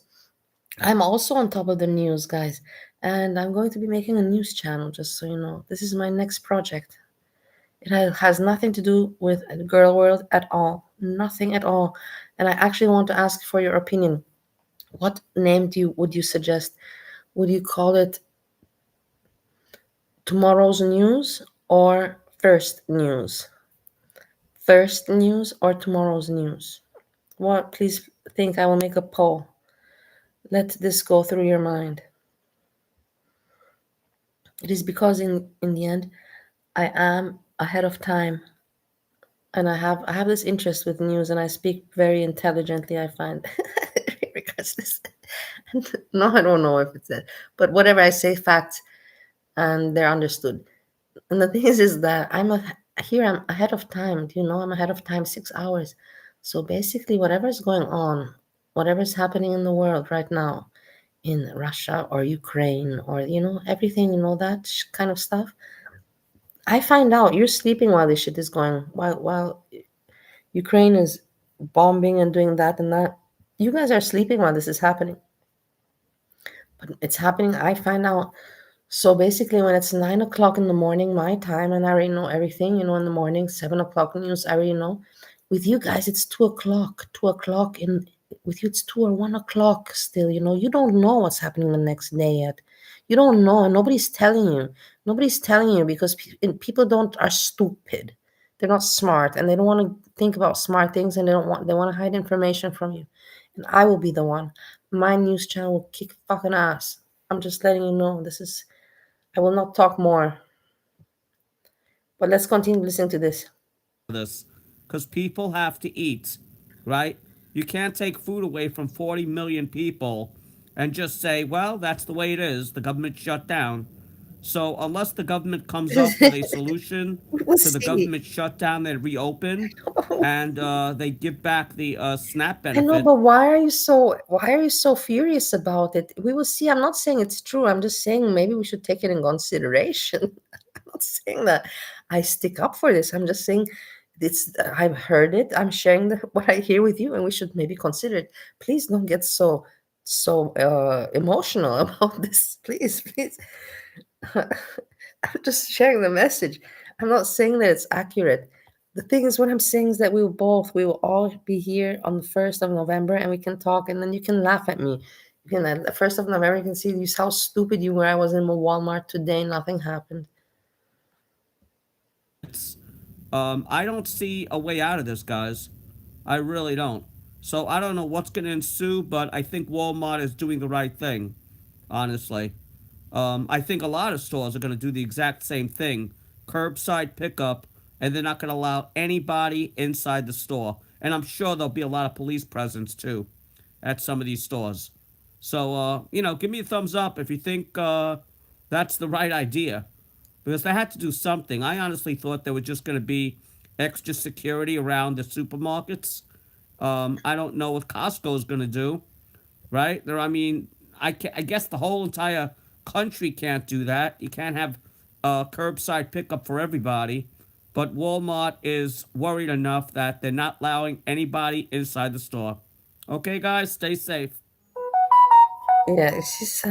I'm also on top of the news, guys. And I'm going to be making a news channel, just so you know. This is my next project. Has nothing to do with girl world at all. Nothing at all. And I actually want to ask for your opinion. What name would you suggest? Would you call it tomorrow's news or first news? First news or tomorrow's news? What? Please think. I will make a poll. Let this go through your mind. It is because in the end, I am ahead of time, and I have this interest with news, and I speak very intelligently. I find regards this. No, I don't know if it's that, but whatever I say, facts, and they're understood. And the thing is that here. I'm ahead of time. Do you know I'm ahead of time 6 hours? So basically, whatever's going on, whatever's happening in the world right now, in Russia or Ukraine or everything, that kind of stuff. I find out you're sleeping while this shit is going. While Ukraine is bombing and doing that and that, you guys are sleeping while this is happening. But it's happening. I find out. So basically, when it's 9 o'clock in the morning, my time, and I already know everything, in the morning, 7 o'clock news, I already know. With you guys, it's 2 o'clock. 2 o'clock with you, it's 2 or 1 o'clock still. You don't know what's happening the next day yet. You don't know, and nobody's telling you. Nobody's telling you because people don't are stupid. They're not smart, and they don't want to think about smart things, and they want to hide information from you. And I will be the one. My news channel will kick fucking ass. I'm just letting you know. I will not talk more, but let's continue listening to this. this, because people have to eat, right? You can't take food away from 40 million people and just say, well, that's the way it is. The government shut down. So, unless the government comes up with a solution We'll to the see. government shutdown, they reopen and they give back the SNAP I know, benefit. but why are you so furious about it? We will see. I'm not saying it's true. I'm just saying maybe we should take it in consideration. I'm not saying that I stick up for this. I'm just saying I've heard it. I'm sharing what I hear with you, and we should maybe consider it. Please don't get so emotional about this. Please, please. I'm just sharing the message. I'm not saying that it's accurate. The thing is, what I'm saying is that we will all be here on the 1st of November, and we can talk, and then you can laugh at me. You can, at the 1st of November, you can see how stupid you were. I was in a Walmart today, nothing happened. I don't see a way out of this, guys. I really don't. So I don't know what's going to ensue, but I think Walmart is doing the right thing, honestly. I think a lot of stores are going to do the exact same thing, curbside pickup, and they're not going to allow anybody inside the store. And I'm sure there'll be a lot of police presence too at some of these stores. So, give me a thumbs up if you think that's the right idea. Because they had to do something. I honestly thought there was just going to be extra security around the supermarkets. I don't know what Costco is going to do, right? I mean, I guess the whole entire country can't do that. You can't have curbside pickup for everybody, but Walmart is worried enough that they're not allowing anybody inside the store. Okay, guys, stay safe. Yeah, it's just.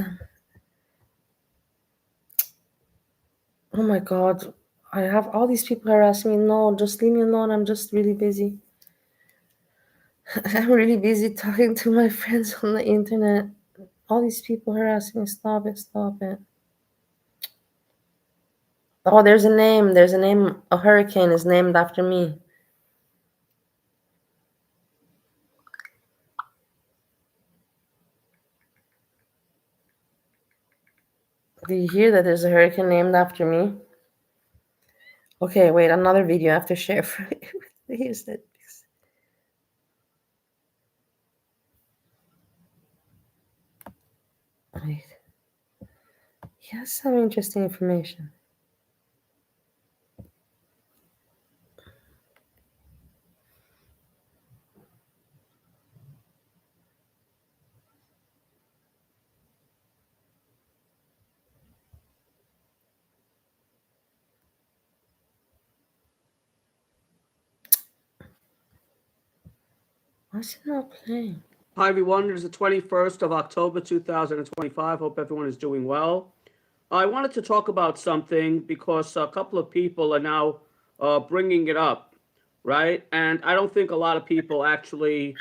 Oh my God, I have all these people harassing me. No, just leave me alone. I'm just really busy. I'm really busy talking to my friends on the internet. All these people harassing me. Stop it, stop it. Oh, there's a name. There's a name. A hurricane is named after me. Do you hear that there's a hurricane named after me? Okay, wait, another video I have to share for you. Here's that. Wait. He has some interesting information. Why is it not playing? Hi, everyone. It is the 21st of October, 2025. Hope everyone is doing well. I wanted to talk about something because a couple of people are now bringing it up, right? And I don't think a lot of people actually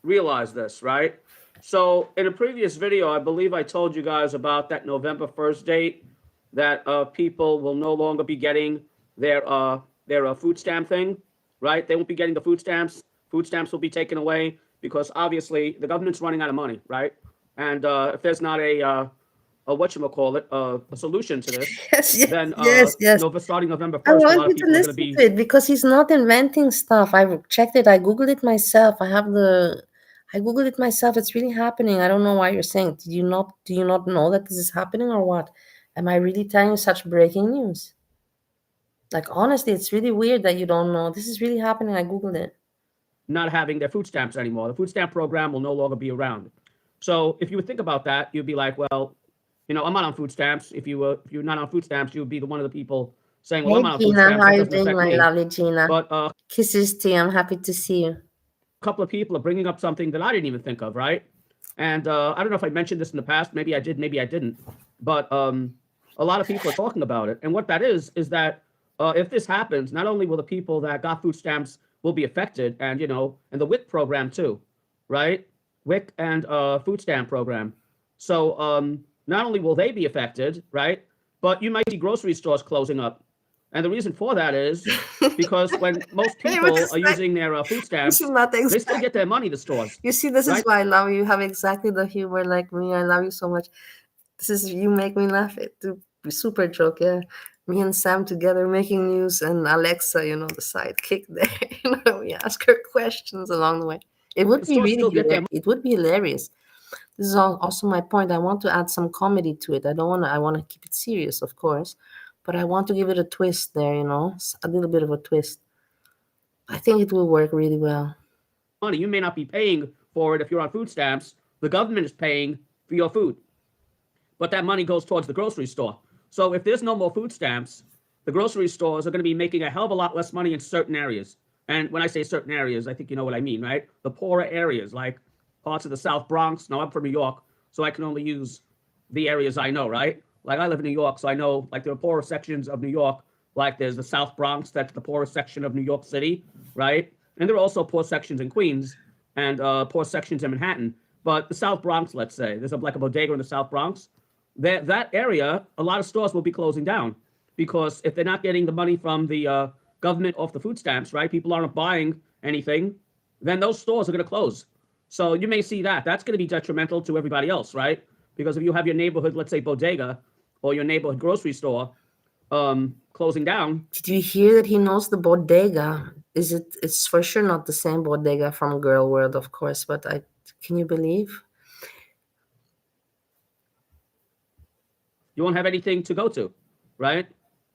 realize this, right? So in a previous video, I believe I told you guys about that November 1st date that people will no longer be getting their food stamp thing, right? They won't be getting the food stamps. Food stamps will be taken away because obviously the government's running out of money, right? And if there's not a whatchamacallit, a solution to this, Yes, then yes. starting November I 1st, a want lot you of to people are going to listen be. to it because he's not inventing stuff. I've checked it. I Googled it myself. I Googled it myself. It's really happening. I don't know why you're saying. Do you not know that this is happening or what? Am I really telling you such breaking news? Like, honestly, it's really weird that you don't know. This is really happening. I Googled it. Not having their food stamps anymore. The food stamp program will no longer be around. So if you would think about that, you'd be like, well, I'm not on food stamps. If you're not on food stamps, you would be one of the people saying, well, Hey, I'm not on food Gina. stamps. How are That you doesn't doing, affect my me. lovely Gina? But Kisses to you. I'm happy to see you. couple of people are bringing up something that I didn't even think of, right? And I don't know if I mentioned this in the past. Maybe I did, maybe I didn't. But a lot of people are talking about it. And what that is that if this happens, not only will the people that got food stamps will be affected, and and the WIC program too, right? WIC and food stamp program. So not only will they be affected, right? But you might see grocery stores closing up. And the reason for that is because when most people are using their food This stamps, is not they still get their money, the stores. You see, this is Right? why I love you. You have exactly the humor like me. I love you so much. You make me laugh. It's a super joke, yeah. Me and Sam together making news, and Alexa, the sidekick there. We ask her questions along the way. It would The be stores really still get their It would be hilarious. This is also my point. I want to add some comedy to it. I want to keep it serious, of course, but I want to give it a twist there, a little bit of a twist. I think it will work really well. money. You may not be paying for it if you're on food stamps. The government is paying for your food. But that money goes towards the grocery store. So if there's no more food stamps, the grocery stores are going to be making a hell of a lot less money in certain areas. And when I say certain areas, I think you know what I mean, right? The poorer areas, like parts of the South Bronx. Now, I'm from New York, so I can only use the areas I know, right? Like I live in New York, so I know like there are poorer sections of New York. Like there's the South Bronx, that's the poorest section of New York City, right? And there are also poor sections in Queens and poor sections in Manhattan. But the South Bronx, let's say, there's like a bodega in the South Bronx. That area, a lot of stores will be closing down because if they're not getting the money from the government off the food stamps, right? People aren't buying anything, then those stores are going to close. So you may see that. That's going to be detrimental to everybody else, right? Because if you have your neighborhood, let's say bodega, or your neighborhood grocery store closing down. Did you hear that he knows the bodega? It's for sure not the same bodega from Girl World, of course, but can you believe? You won't have anything to go to, right?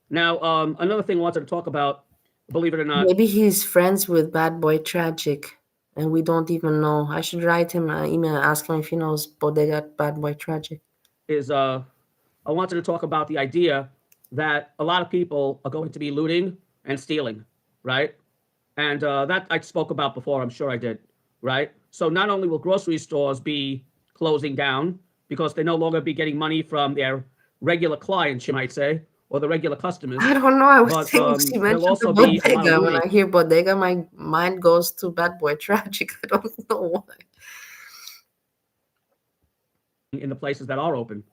Now, another thing I wanted to talk about, believe it or not. Maybe he's friends with Bad Boy Tragic, and we don't even know. I should write him an email and ask him if he knows bodega Bad Boy Tragic. Is I wanted to talk about the idea that a lot of people are going to be looting and stealing, right? And that I spoke about before, I'm sure I did, right? So not only will grocery stores be closing down because they no longer be getting money from their regular clients, you might say, or the regular customers, I don't know. I was but thinking she there'll mentioned the also be a lot of bodega. When looting I hear bodega, my mind goes to Bad Boy Tragic. I don't know why. in the places that are open.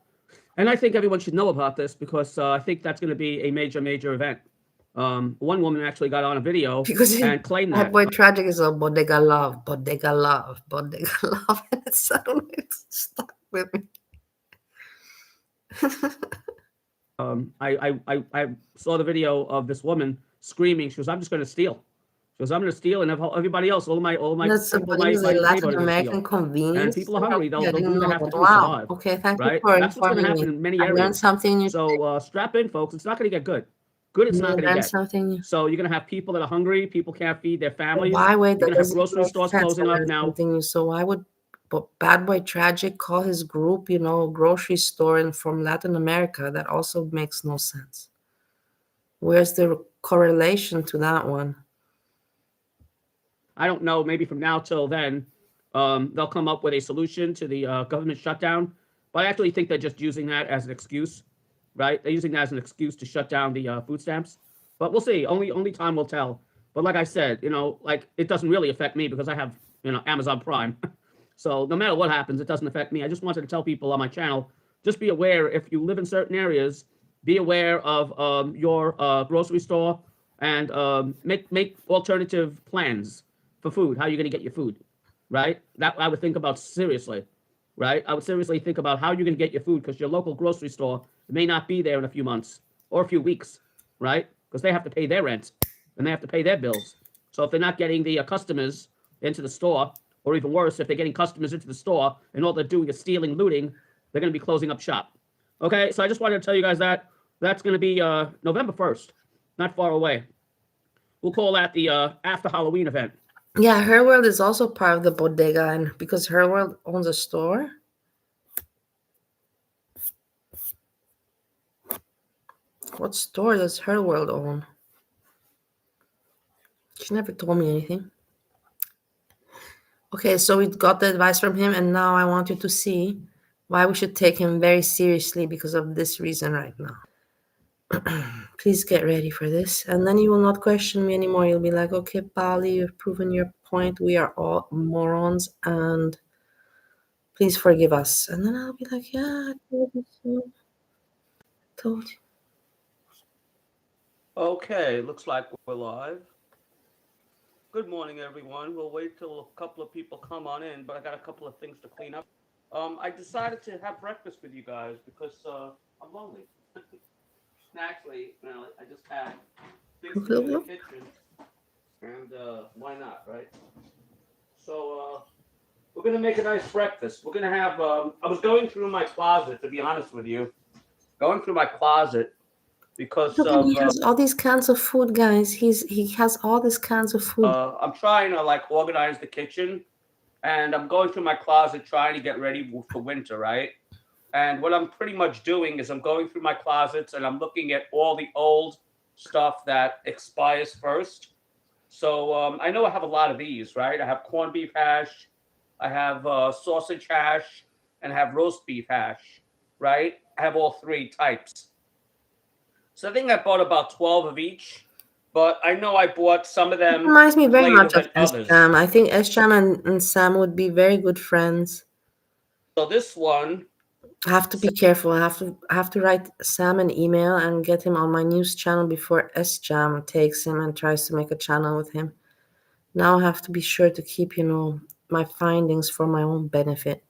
And I think everyone should know about this because I think that's going to be a major, major event. One woman actually got on a video Because and claimed Bad that. Boy Tragic is a bodega love, bodega love, bodega love. And it's, I don't know, it's stuck with me. I saw the video of this woman screaming. She goes, "I'm just going to steal." She goes, "I'm going to steal, and everybody else, all my That's a, people, what is my it, Latin neighborhood are going to steal." American And convenience people are store? hungry. Okay, I They'll didn't do what they know have to that. do to Wow. survive. Okay, thank you Right? for That's what's going to informing happen me. in many I learned areas. something new today. So strap in, folks. It's not going to get good. Good, it's not You going to learned get. something new. So you're going to have people that are hungry. People can't feed their families. Why? Wait, You're that going to have doesn't grocery make stores sense. closing I up learned now. something new. So why would Bad Boy Tragic call his group, grocery store and from Latin America? That also makes no sense. Where's the correlation to that one? I don't know. Maybe from now till then, they'll come up with a solution to the government shutdown. But I actually think they're just using that as an excuse, right? They're using that as an excuse to shut down the food stamps. But we'll see. Only time will tell. But like I said, like it doesn't really affect me because I have Amazon Prime. So no matter what happens, it doesn't affect me. I just wanted to tell people on my channel, just be aware if you live in certain areas, be aware of your grocery store and make alternative plans for food. How you're going to get your food, right? That I would think about seriously, right? I would seriously think about how you're going to get your food because your local grocery store may not be there in a few months or a few weeks, right? Because they have to pay their rent and they have to pay their bills. So if they're not getting the customers into the store, or even worse, if they're getting customers into the store and all they're doing is stealing, looting, they're going to be closing up shop. Okay, so I just wanted to tell you guys that that's going to be November 1st, not far away. We'll call that the after Halloween event. Yeah, Her World is also part of the bodega, and because Her World owns a store. What store does Her World own? She never told me anything. Okay, so we got the advice from him, and now I want you to see why we should take him very seriously because of this reason right now. Please get ready for this, and then you will not question me anymore. You'll be like, okay, Pali, you've proven your point. We are all morons, and please forgive us. And then I'll be like, yeah, I told you so. Told you. Okay, looks like we're live. Good morning, everyone. We'll wait till a couple of people come on in, but I got a couple of things to clean up. I decided to have breakfast with you guys because I'm lonely. Actually, I just had things to do in the kitchen, and why not, right? So we're gonna make a nice breakfast. We're gonna have. I was going through my closet, to be honest with you, going through my closet because Look, and of he has all these cans of food, guys. He has all these cans of food. I'm trying to like organize the kitchen, and I'm going through my closet trying to get ready for winter, right? And what I'm pretty much doing is I'm going through my closets and I'm looking at all the old stuff that expires first. So I know I have a lot of these, right? I have corned beef hash, I have sausage hash, and I have roast beef hash, right? I have all three types. So I think I bought about 12 of each, but I know I bought some of It them reminds me very later much of than others. Sjam. I think Sjam and Sam would be very good friends. So this one, I have to be careful. I have to write Sam an email and get him on my news channel before Sjam takes him and tries to make a channel with him. Now I have to be sure to keep, my findings for my own benefit.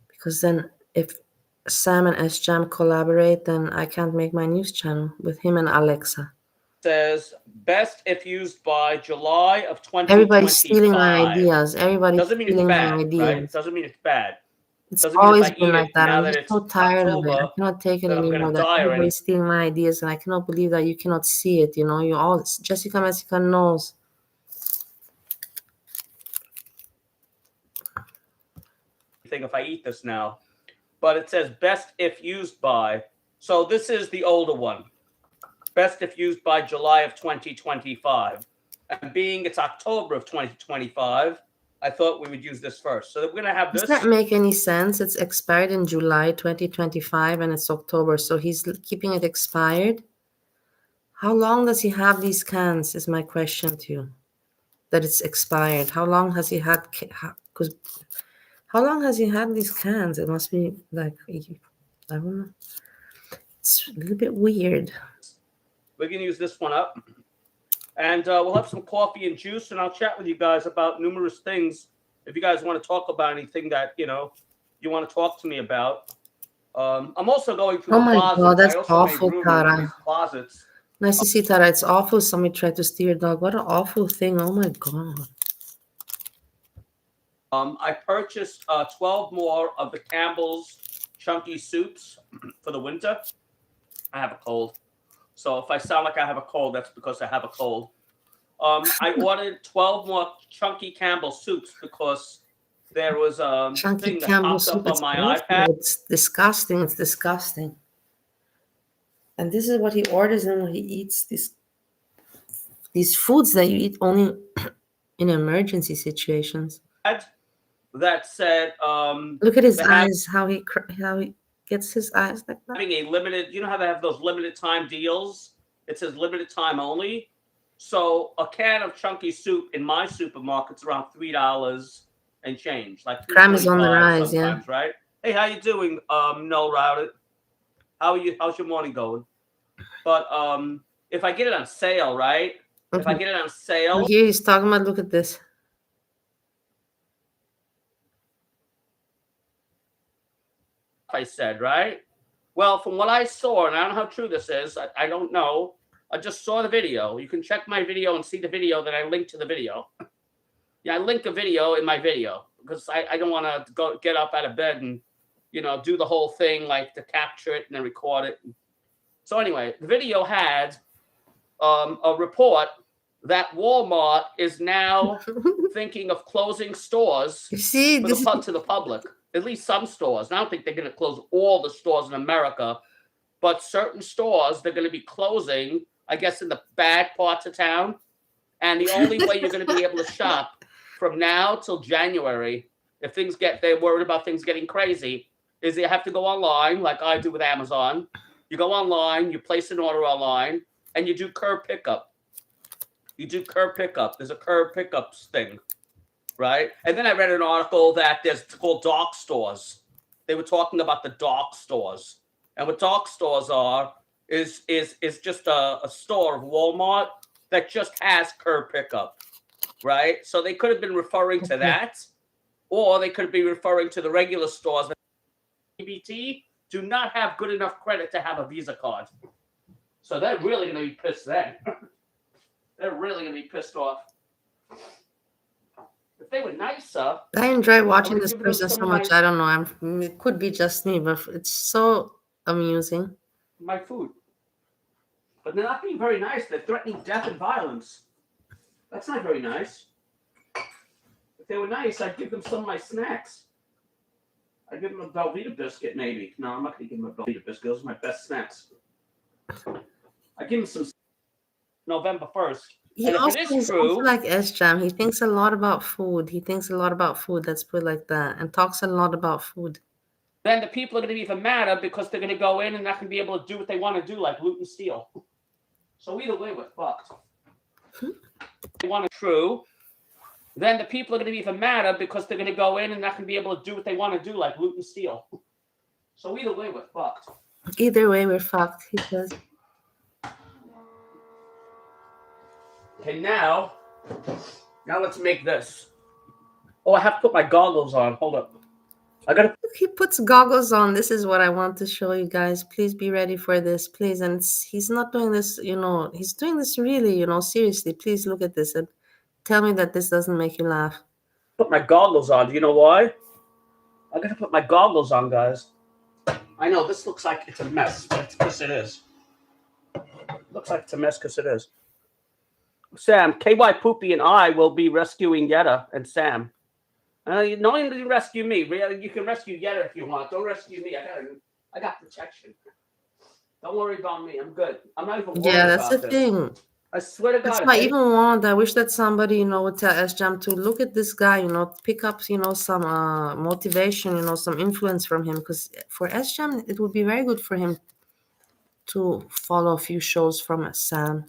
Because then if Sam and Sjam collaborate, then I can't make my news channel with him and Alexa. says best if used by July of 2025. Everybody's stealing my ideas. Everybody's Doesn't mean it's stealing my bad, right? ideas. Doesn't mean it's bad. It's Doesn't mean if always I been eat like it that. now I'm that just it's so tired of it. I October cannot take it that I'm anymore gonna that die already. everybody's stealing my ideas, and I cannot believe that you cannot see it. You all, Jessica Messica knows. Thing if I eat this now, but it says best if used by. So this is the older one. best if used by July of 2025. And being it's October of 2025, I thought we would use this first. So we're going to have Does this. that make any sense? It's expired in July 2025 and it's October, so he's keeping it expired. How long does he have these cans is my question to you. That it's expired. How long has he had, because how long has he had these cans? It must be like, I don't know. It's a little bit weird. We're going to use this one up. And we'll have some coffee and juice, and I'll chat with you guys about numerous things. If you guys want to talk about anything that, you want to talk to me about. I'm also going through the closet. God, that's I also awful, made room Tara. in these closets. Nice to see, Tara. It's awful somebody tried to steal your dog. What an awful thing. Oh, my God. I purchased 12 more of the Campbell's chunky soups for the winter. I have a cold. So if I sound like I have a cold, that's because I have a cold. I ordered 12 more chunky Campbell soups because there was a Chunky thing that Campbell popped soup. up It's on my awful. iPad. It's disgusting. It's disgusting. And this is what he orders and what he eats. These foods that you eat only in emergency situations. That said, look at his eyes. How he gets his eyes like that. Having a limited, you know how they have those limited time deals? It says limited time only. So a can of chunky soup in my supermarket's around $3 and change, like crime is on the rise, sometimes, yeah. Right? Hey, how you doing? No routed. How are you? How's your morning going? But if I get it on sale, right? Okay. If I get it on sale, here he's talking about. Look at this. I said, right? Well, from what I saw, and I don't know how true this is, I don't know. I just saw the video. You can check my video and see the video that I linked to the video. Yeah, I link a video in my video because I don't want to go get up out of bed and, do the whole thing, like to capture it and then record it. So anyway, the video had a report that Walmart is now thinking of closing stores to the public. At least some stores. And I don't think they're going to close all the stores in America, but certain stores they're going to be closing, I guess, in the bad parts of town. And the only way you're going to be able to shop from now till January, if they're worried about things getting crazy, is you have to go online, like I do with Amazon. You go online, you place an order online, and you do curb pickup. There's a curb pickup thing. Right. And then I read an article that it's called dark stores. They were talking about the dark stores. And what dark stores are is just a store of Walmart that just has curb pickup. Right. So they could have been referring to that, or they could be referring to the regular stores that EBT do not have good enough credit to have a Visa card. So they're really going to be pissed then. They're really going to be pissed off. If they were nicer, I enjoy watching this person so much. I don't know. It could be just me, but it's so amusing. My food. But they're not being very nice. They're threatening death and violence. That's not very nice. If they were nice, I'd give them some of my snacks. I'd give them a Velveeta biscuit, maybe. No, I'm not going to give them a Velveeta biscuit. Those are my best snacks. I'd give them some November 1st. He also like Sjam. He thinks a lot about food. Let's put it like that. And talks a lot about food. Then the people are going to be even madder because they're going to go in and not going to be able to do what they want to do, like loot and steal. So either way, we're fucked. They want to true. Then the people are going to be even madder because they're going to go in and not going to be able to do what they want to do, like loot and steal. So either way, we're fucked. Either way, we're fucked, he says. Okay, now let's make this. Oh, I have to put my goggles on. Hold up. He puts goggles on. This is what I want to show you guys. Please be ready for this, please. And he's not doing this, he's doing this really, seriously. Please look at this and tell me that this doesn't make you laugh. Put my goggles on. Do you know why? I gotta put my goggles on, guys. I know this looks like it's a mess, but it's because it is. Looks like it's a mess because it is. Sam, KY Poopy and I will be rescuing Yetta and Sam. No one can rescue me. You can rescue Yetta if you want. Don't rescue me. I got protection. Don't worry about me. I'm good. I'm not even worried Yeah, that's the about this. thing. I swear to That's God. why I wish that somebody, would tell Sjam to look at this guy, pick up, some motivation, some influence from him. Because for Sjam, it would be very good for him to follow a few shows from Sam.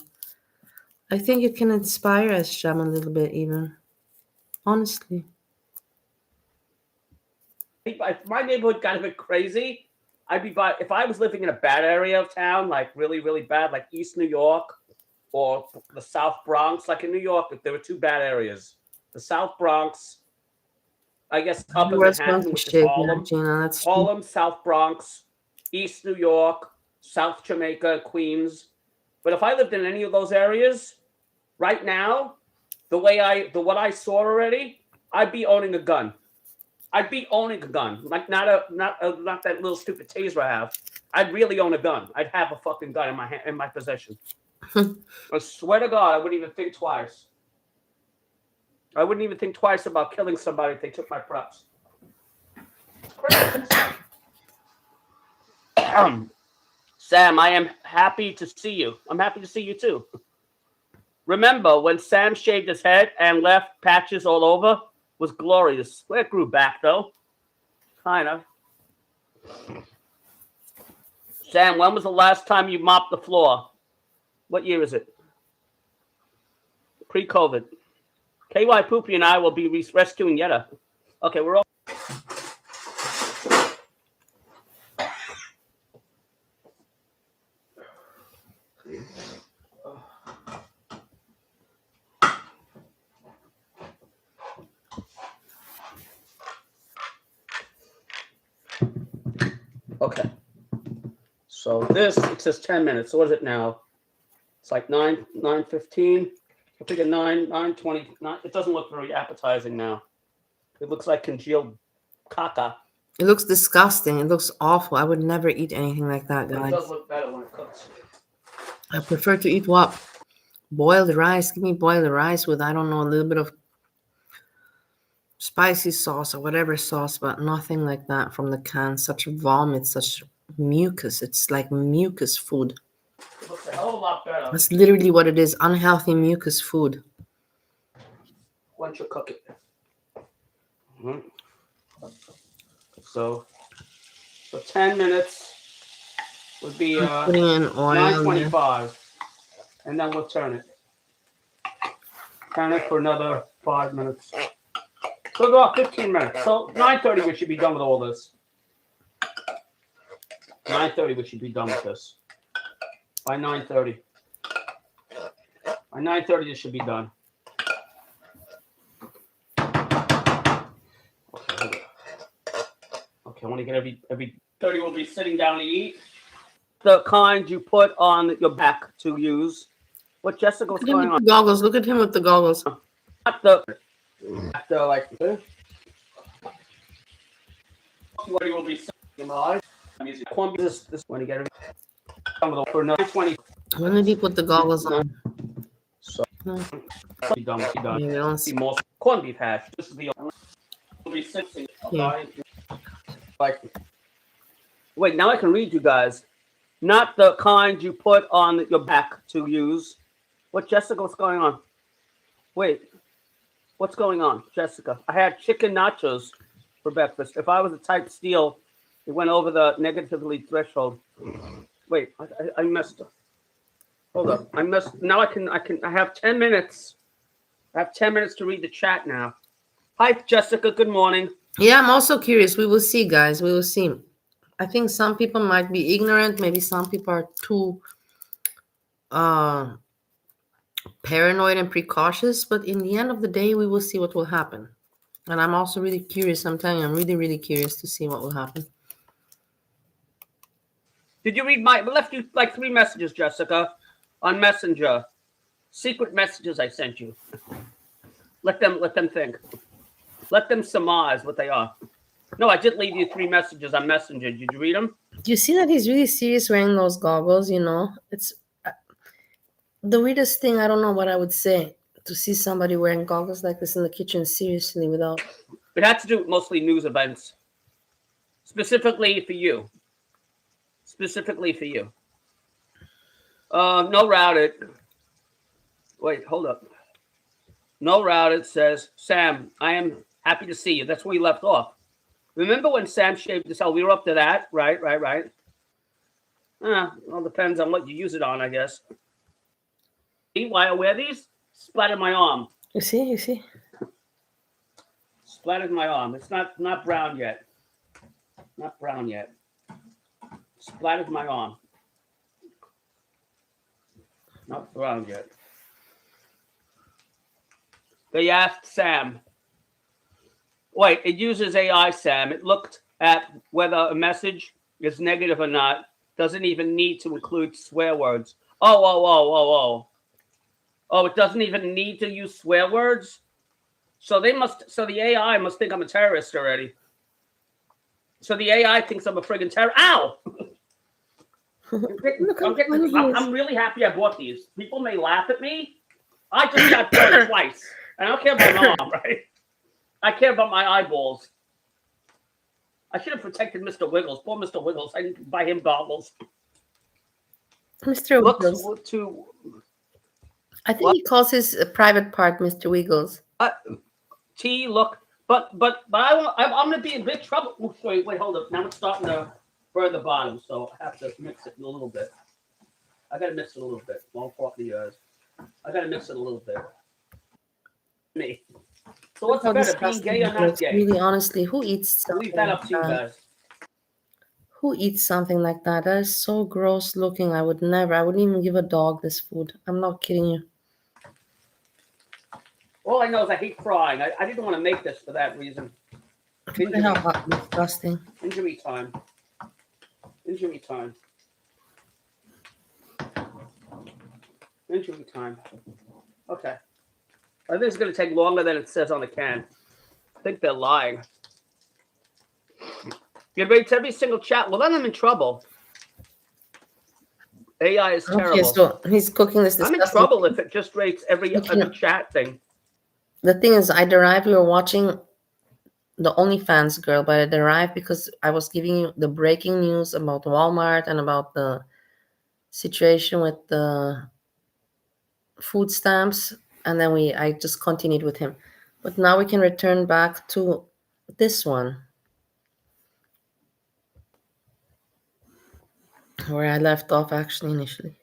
I think it can inspire Sjam a little bit, even. Honestly. If my neighborhood got a bit crazy, I'd be if I was living in a bad area of town, like really, really bad, like East New York or the South Bronx, like in New York, there were two bad areas. The South Bronx, I guess Upper Manhattan, which is Harlem. That's Harlem, South Bronx, East New York, South Jamaica, Queens. But if I lived in any of those areas, right now, what I saw already, I'd be owning a gun. I'd be owning a gun, like not that little stupid taser I have. I'd really own a gun. I'd have a fucking gun in my possession. I swear to God, I wouldn't even think twice. I wouldn't even think twice about killing somebody if they took my preps. It's crazy. Sam, I am happy to see you. I'm happy to see you too. Remember when Sam shaved his head and left patches all over? Was glorious. It grew back though. Kind of. Sam, when was the last time you mopped the floor? What year is it? Pre-COVID. KY Poopy and I will be rescuing Yetta. Okay, we're all. Okay. So it says 10 minutes. So what is it now? It's like 9:15. I think at 9:20. It doesn't look very appetizing now. It looks like congealed caca. It looks disgusting. It looks awful. I would never eat anything like that, guys. But it does look better when it cooks. I prefer to eat what? Boiled rice. Give me boiled rice with, I don't know, a little bit of spicy sauce or whatever sauce, but nothing like that from the can. Such vomit, such mucus. It's like mucus food. It looks a hell of a lot better. That's literally what it is. Unhealthy mucus food. Once you cook it. So 10 minutes would be putting in oil. 9:25, and then we'll turn it. Turn it for another 5 minutes. So about 15 minutes. So 9:30 we should be done with all this. 9:30 we should be done with this. By 9:30. By 9:30 this should be done. Okay, I want to get every 30 will be sitting down to eat. The kind you put on your back to use. What Jessica was going on? Goggles. Look at him with the goggles. Not the like this. What will be sitting in my eyes. I'm using this one to get it for 9:20. When did he put the goggles on? So be done. Maybe I'll see. More corned beef hash. This is the will be sitting. Yeah. Like, wait, now I can read you guys. Not the kind you put on your back to use. What, Jessica? What's going on? Wait, what's going on, Jessica? I had chicken nachos for breakfast. If I was a type steel, it went over the negatively threshold. Wait, I messed up. Hold up, I messed. Now I have 10 minutes. I have 10 minutes to read the chat now. Hi, Jessica. Good morning. Yeah, I'm also curious. We will see, guys. We will see. I think some people might be ignorant. Maybe some people are too paranoid and precautious. But in the end of the day, we will see what will happen. And I'm also really curious. I'm telling you, I'm really, really curious to see what will happen. Did you read I left you like 3 messages, Jessica, on Messenger. Secret messages I sent you. Let them think. Let them surmise what they are. No, I did leave you 3 messages on Messenger. Did you read them? Do you see that he's really serious wearing those goggles? It's the weirdest thing. I don't know what I would say to see somebody wearing goggles like this in the kitchen seriously without. It had to do with mostly news events. Specifically for you. No routed. Wait, hold up. No routed says, Sam, I am happy to see you. That's where we left off. Remember when Sam shaved his head? We were up to that. Right. Well, depends on what you use it on, I guess. See why I wear these? Splattered my arm. You see? Splattered my arm. It's not brown yet. Not brown yet. Splattered my arm. Not brown yet. They asked Sam. Wait, it uses AI, Sam. It looked at whether a message is negative or not. Doesn't even need to include swear words. Oh, it doesn't even need to use swear words? So the AI must think I'm a terrorist already. So the AI thinks I'm a friggin' terrorist. Ow! I'm really happy I bought these. People may laugh at me. I just got burned twice. I don't care about my arm, right? I care about my eyeballs. I should have protected Mr. Wiggles. Poor Mr. Wiggles. I didn't buy him goggles. Mr. Wiggles. I think what? He calls his private part Mr. Wiggles. Look. But I'm going to be in big trouble. Wait, hold up. Now it's starting to burn the bottom, so I have to mix it a little bit. I got to mix it a little bit. Long part of the yours. I got to mix it a little bit. Me. So what's better, being gay or not gay? Really, honestly, who eats something leave that up to you guys. Who eats something like that? That is so gross looking. I wouldn't even give a dog this food. I'm not kidding you. All I know is I hate frying. I didn't want to make this for that reason. Disgusting. Injury time. Okay. I think it's going to take longer than it says on the can. I think they're lying. You rates every single chat. Well, then I'm in trouble. AI is terrible. Okay, so he's cooking this. I'm in trouble if it just rates every chat thing. The thing is, I derived we were watching the OnlyFans girl, but I derived because I was giving you the breaking news about Walmart and about the situation with the food stamps. And then I just continued with him. But now we can return back to this one, where I left off actually initially.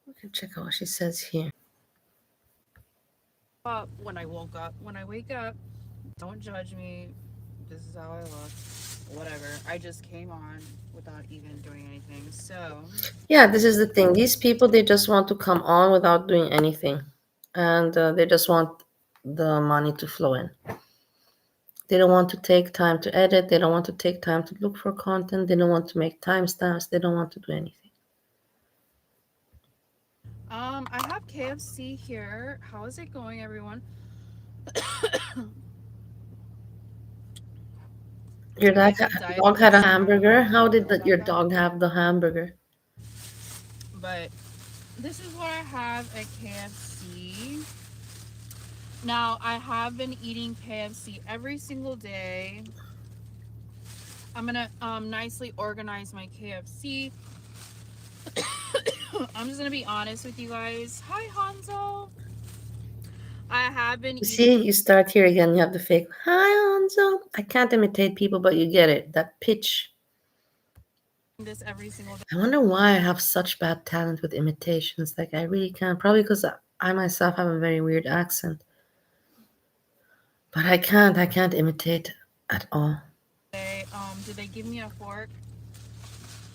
We can check out what she says here. When I wake up, don't judge me. This is how I look. Whatever. I just came on without even doing anything. So yeah, this is the thing. These people, they just want to come on without doing anything. And they just want the money to flow in. They don't want to take time to edit. They don't want to take time to look for content. They don't want to make timestamps. They don't want to do anything. I have KFC here. How is it going, everyone? Your dog had a hamburger? How did your dog have the hamburger? But this is what I have at KFC. Now, I have been eating KFC every single day. I'm going to nicely organize my KFC. I'm just going to be honest with you guys. Hi, Hanzo. I have been eating. See, you start here again. You have the fake. Hi, Hanzo. I can't imitate people, but you get it. That pitch. This every single day. I wonder why I have such bad talent with imitations. Like, I really can't. Probably because I myself have a very weird accent. But I can't imitate at all. Did they give me a fork?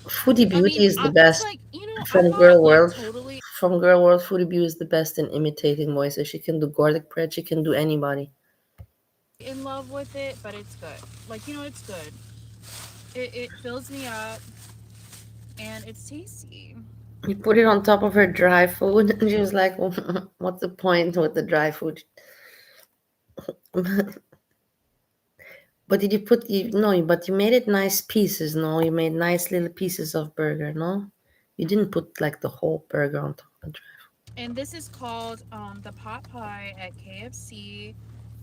Foodie Beauty is the best. Like, from Girl World. Totally... From Girl World, Foodie Beauty is the best in imitating voices. She can do garlic bread. She can do anybody. In love with it, but it's good. Like, it's good. It fills me up, and it's tasty. You put it on top of her dry food, and she was like, well, what's the point with the dry food? But did you put but you made it nice pieces, no? You made nice little pieces of burger, no? You didn't put like the whole burger on top of the dry food. And this is called the pot pie at KFC.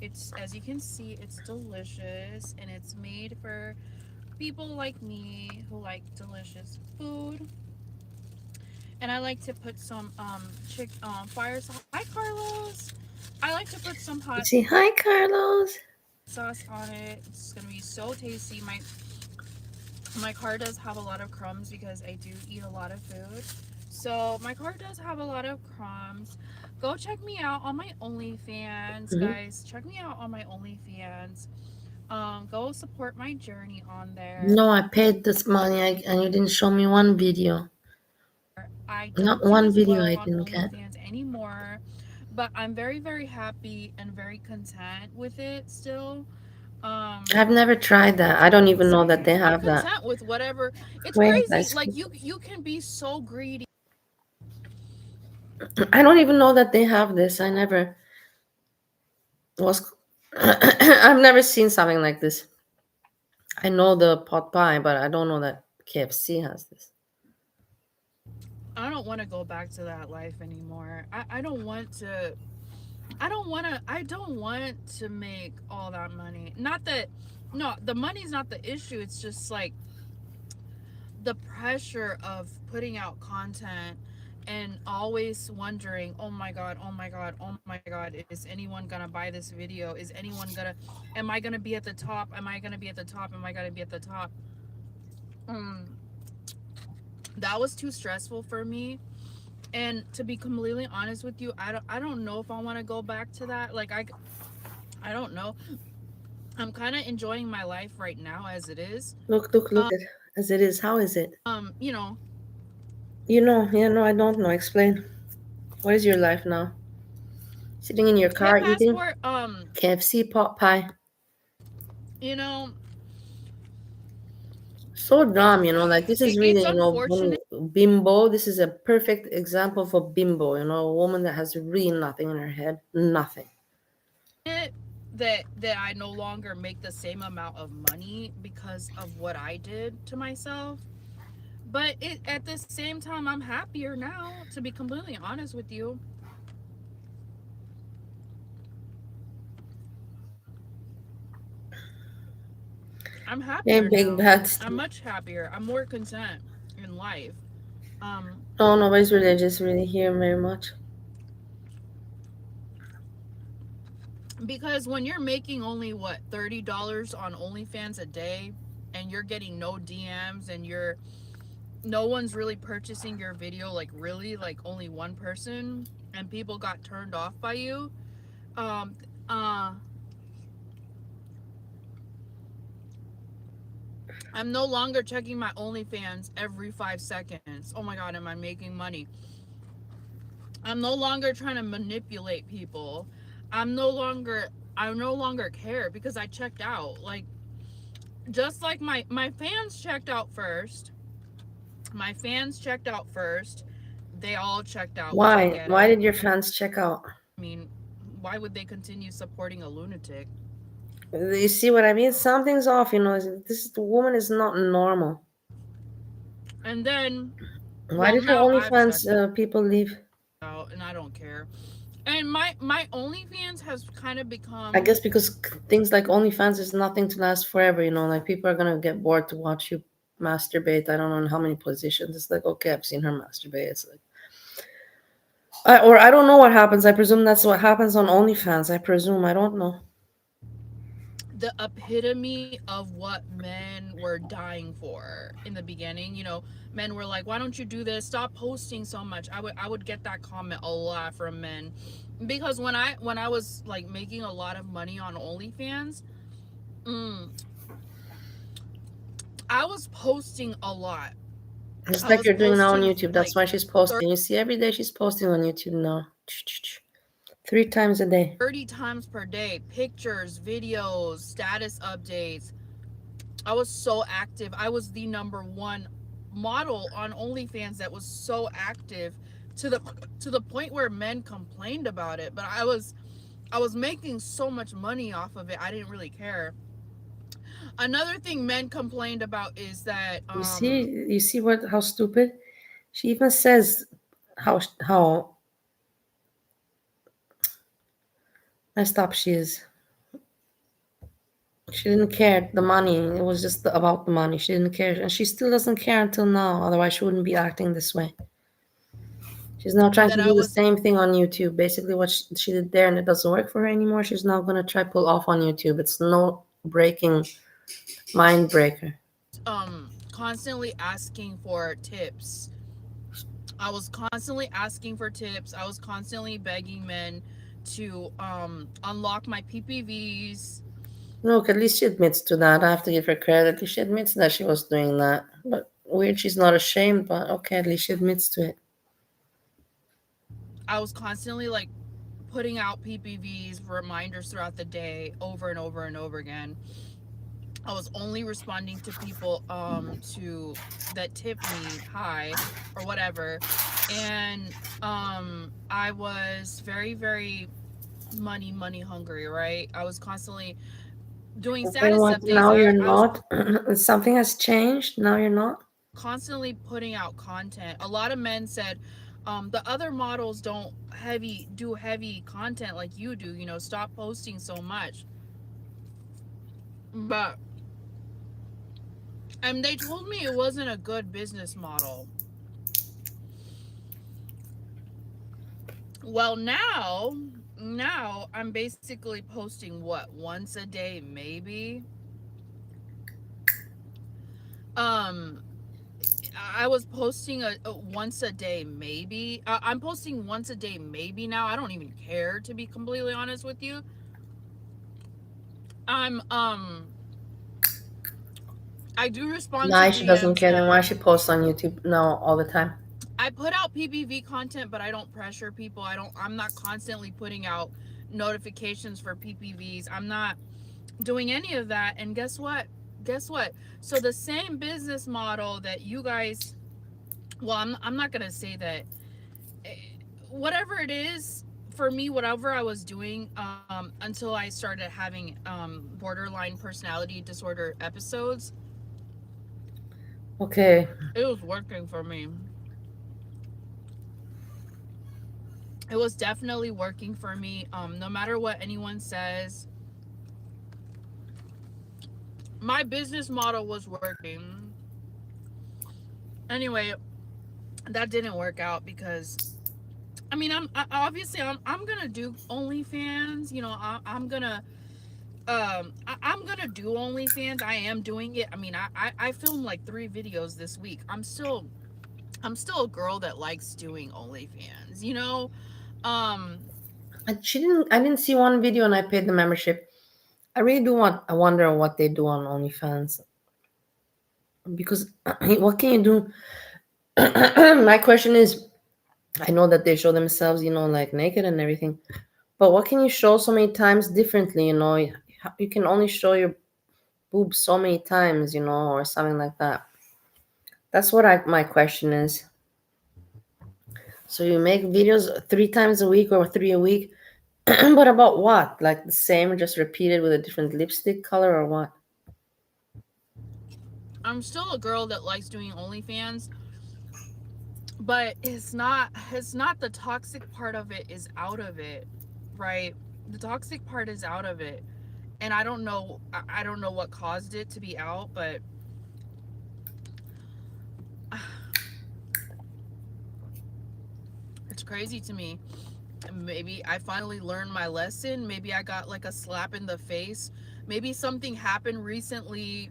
It's, as you can see, it's delicious, and it's made for people like me who like delicious food. and I like to put some fire sauce. Hi, Carlos. I like to put some hot Say hi, Carlos. sauce on it. It's gonna be so tasty. My car does have a lot of crumbs because I do eat a lot of food. So my car does have a lot of crumbs. Go check me out on my OnlyFans, Hmm. guys. Check me out on my OnlyFans. Go support my journey on there. No, I paid this money and you didn't show me one video. I Not don't do one as video well I on didn't get. OnlyFans anymore, but I'm very, very happy and very content with it still. I've Um, never tried that. I don't even know that they I'm have that. content with whatever. It's Wait, crazy. Like you can be so greedy. I don't even know that they have this. I never was. I've never seen something like this. I know the pot pie, but I don't know that KFC has this. I don't want to go back to that life anymore. I don't want to. I don't want to make all that money. Not that. No, the money's not the issue. It's just like the pressure of putting out content and always wondering, oh my god, oh my god, oh my god, is anyone gonna buy this video? Is anyone gonna, am I gonna be at the top? Am I gonna be at the top? Am I gonna be at the top? um that was too stressful for me. And to be completely honest with you, I don't know if I want to go back to that. Like I don't know. I'm kind of enjoying my life right now as it is. Look at as it is. How is it? You know, I don't know. Explain. What is your life now? Sitting in your hey car eating passport, KFC pot pie. you know, So dumb, like this is really, it's unfortunate bimbo. This is a perfect example for bimbo, a woman that has really nothing in her head. Nothing. that I no longer make the same amount of money because of what I did to myself. But at the same time, I'm happier now, to be completely honest with you. I'm Hey, happier big now. bad I'm Steve. much happier. I'm more content in life. Um, No, nobody's religious really here very much. because when you're making only what $30 on OnlyFans a day, and you're getting no DMs, and no one's really purchasing your video, like really, like only one person, and people got turned off by you. Um, uh, I'm no longer checking my OnlyFans every 5 seconds. Oh my god, am I making money? I'm no longer trying to manipulate people. I'm no longer I no longer care because I checked out. Like, just like my fans checked out first. My fans checked out first. They all checked out, which I Why? get Why it. did your fans check out? I mean, why would they continue supporting a lunatic? You see what I mean? Something's off. This woman is not normal. And then, Why well, did her now I've OnlyFans checked people leave? out and I don't care. And my OnlyFans has kind of I become guess because things like OnlyFans is nothing to last forever. Like people are gonna get bored to watch you masturbate. I don't know in how many positions. It's like, okay, I've seen her masturbate. It's like, or I don't know what happens. I presume that's what happens on OnlyFans. I presume. I don't know. the epitome of what men were dying for in the beginning. Men were like, "Why don't you do this? Stop posting so much." I would get that comment a lot from men, because when I was like making a lot of money on OnlyFans, mm, I was posting a lot. Just I like was you're doing now on posting YouTube. That's like why she's posting. You see, every day she's posting on YouTube now. 3 times a day. 30 times per day, pictures, videos, status updates. I was so active. I was the number one model on OnlyFans that was so active, to the point where men complained about it. But I was making so much money off of it. I didn't really care. Another thing men complained about is that You see how stupid? She even says how messed up she is. She didn't care the money. It was just about the money. She didn't care, and she still doesn't care until now. Otherwise, she wouldn't be acting this way. She's now trying that to I do the was same thing on YouTube. Basically, what she did there and it doesn't work for her anymore. She's now gonna try pull off on YouTube. It's no breaking mind breaker. constantly asking for tips. I was constantly asking for tips. I was constantly begging men to unlock my PPVs. Look, at least she admits to that. I have to give her credit. At least she admits that she was doing that. But weird, she's not ashamed. But okay, at least she admits to it. I was constantly like putting out PPVs, reminders throughout the day, over and over and over again. I was only responding to people to that tipped me high or whatever. And I was very money hungry, right? I was constantly doing Okay, status what? updates. Now you're I was not. Something has changed. Now you're not. constantly putting out content. A lot of men said the other models don't heavy content like you do, you know, stop posting so much. But and they told me it wasn't a good business model. Well, now I'm basically posting what, once a day maybe. Um I was posting a once a day maybe. I'm posting once a day maybe now. I don't even care, to be completely honest with you. I'm I do respond to Now she doesn't DMs care. Then why now. she posts on YouTube now all the time? I put out PPV content, but I don't pressure people. I'm not constantly putting out notifications for PPVs. I'm not doing any of that. And guess what? Guess what? So the same business model that you guys, well, I'm not going to say that, whatever it is for me, whatever I was doing until I started having borderline personality disorder episodes, Okay. it was working for me. It was definitely working for me. No matter what anyone says, my business model was working. Anyway, that didn't work out because I mean, obviously I'm gonna do OnlyFans. You know, I'm gonna I'm gonna do OnlyFans. I am doing it. I mean, I filmed like 3 videos this week. I'm still a girl that likes doing OnlyFans. You know, um, And she didn't. I didn't see one video, and I paid the membership. I really do want. I wonder what they do on OnlyFans because what can you do? My question is, I know that they show themselves, like naked and everything, but what can you show so many times differently? You can only show your boobs so many times, or something like that. That's what my question is. So you make videos 3 times a week or 3 a week, but about what? Like the same, just repeated with a different lipstick color or what? I'm still a girl that likes doing OnlyFans, but it's not the toxic part of it is out of it, right? The toxic part is out of it, and I don't know what caused it to be out, but it's crazy to me. Maybe I finally learned my lesson. Maybe I got like a slap in the face. Maybe something happened recently.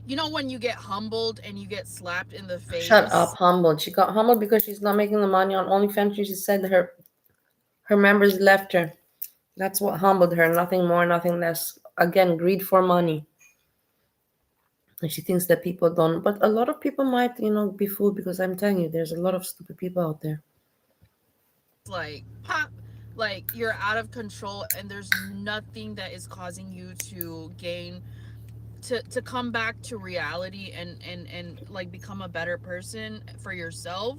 You know when you get humbled and you get slapped in the Shut up, face? humbled. She got humbled because she's not making the money on OnlyFans. She said that her members left her. That's what humbled her. Nothing more, nothing less. Again, greed for money. And she thinks that people don't. But a lot of people might, be fooled because I'm telling you, there's a lot of stupid people out there. Like pop, like you're out of control and there's nothing that is causing you to gain to come back to reality and like become a better person for yourself,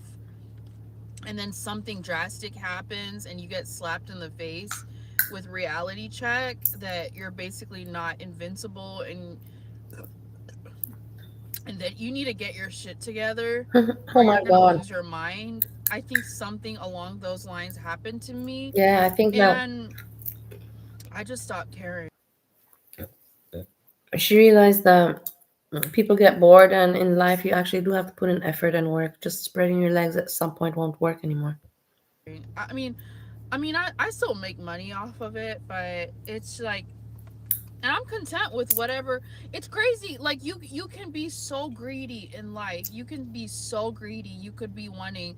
and then something drastic happens and you get slapped in the face with reality check that you're basically not invincible and that you need to get your shit together or Oh my you're gonna God. lose your mind. I think something along those lines happened to me, Yeah, I think that and I just stopped caring. she realized that People get bored, and in life, you actually do have to put in effort and work. Just spreading your legs at some point won't work anymore. I mean, I still make money off of it, but it's like, and I'm content with whatever. It's crazy. Like you can be so greedy in life. You can be so greedy. You could be wanting,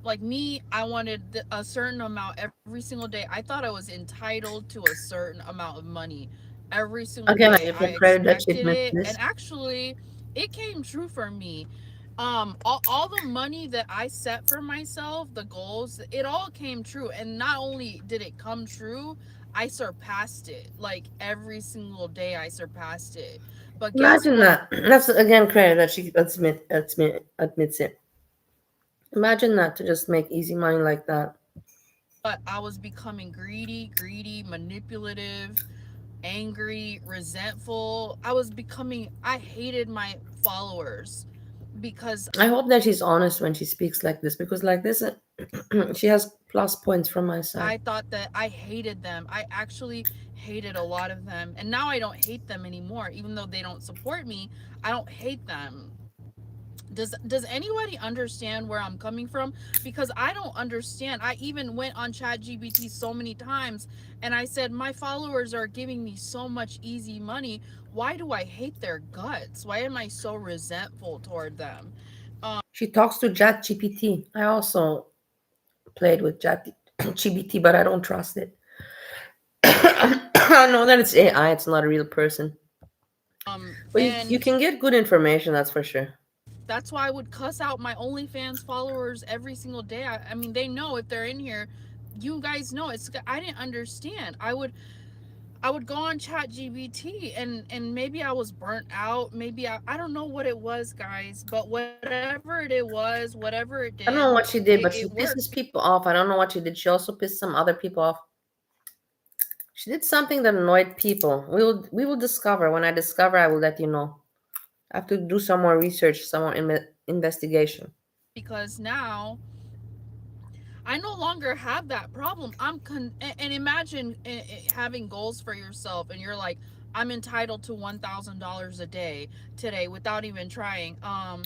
like me. I wanted a certain amount every single day. I thought I was entitled to a certain amount of money every single Again, I day. give I her credit that she expected admits it, and this. actually, it came true for me. All the money that I set for myself, the goals, it all came true. And not only did it come true, I surpassed it. Like every single day I surpassed it. But guess Imagine what? that. That's again credit that she admits it. Imagine that to just make easy money like that. I was becoming greedy, manipulative, angry, resentful. I hated my followers because I hope that she's honest when she speaks like this, because like this, she has plus points from my side. I thought that I hated them. I actually hated a lot of them. And now I don't hate them anymore. Even though they don't support me, I don't hate them. Does anybody understand where I'm coming from? Because I don't understand. I even went on ChatGPT so many times and I said my followers are giving me so much easy money. Why do I hate their guts? Why am I so resentful toward them? She talks to Chat GPT. I also played with Chat GPT, but I don't trust it. I know that it's AI, it's not a real person. But you And can get good information, that's for sure. that's why I would cuss out my OnlyFans followers every single day. I mean, they know if they're in here, you guys know it's. I didn't understand. I would go on ChatGPT and maybe I was burnt out. Maybe I don't know what it was, guys. But whatever whatever it did, I don't know what she it did, but she worked. pisses people off. I don't know what she did. She also pissed some other people off. She did something that annoyed people. We will discover. When I discover, I will let you know. I have to do some more research, some more investigation. Because now I no longer have that problem. And imagine having goals for yourself, and you're like, I'm entitled to $1,000 a day today without even trying. Um,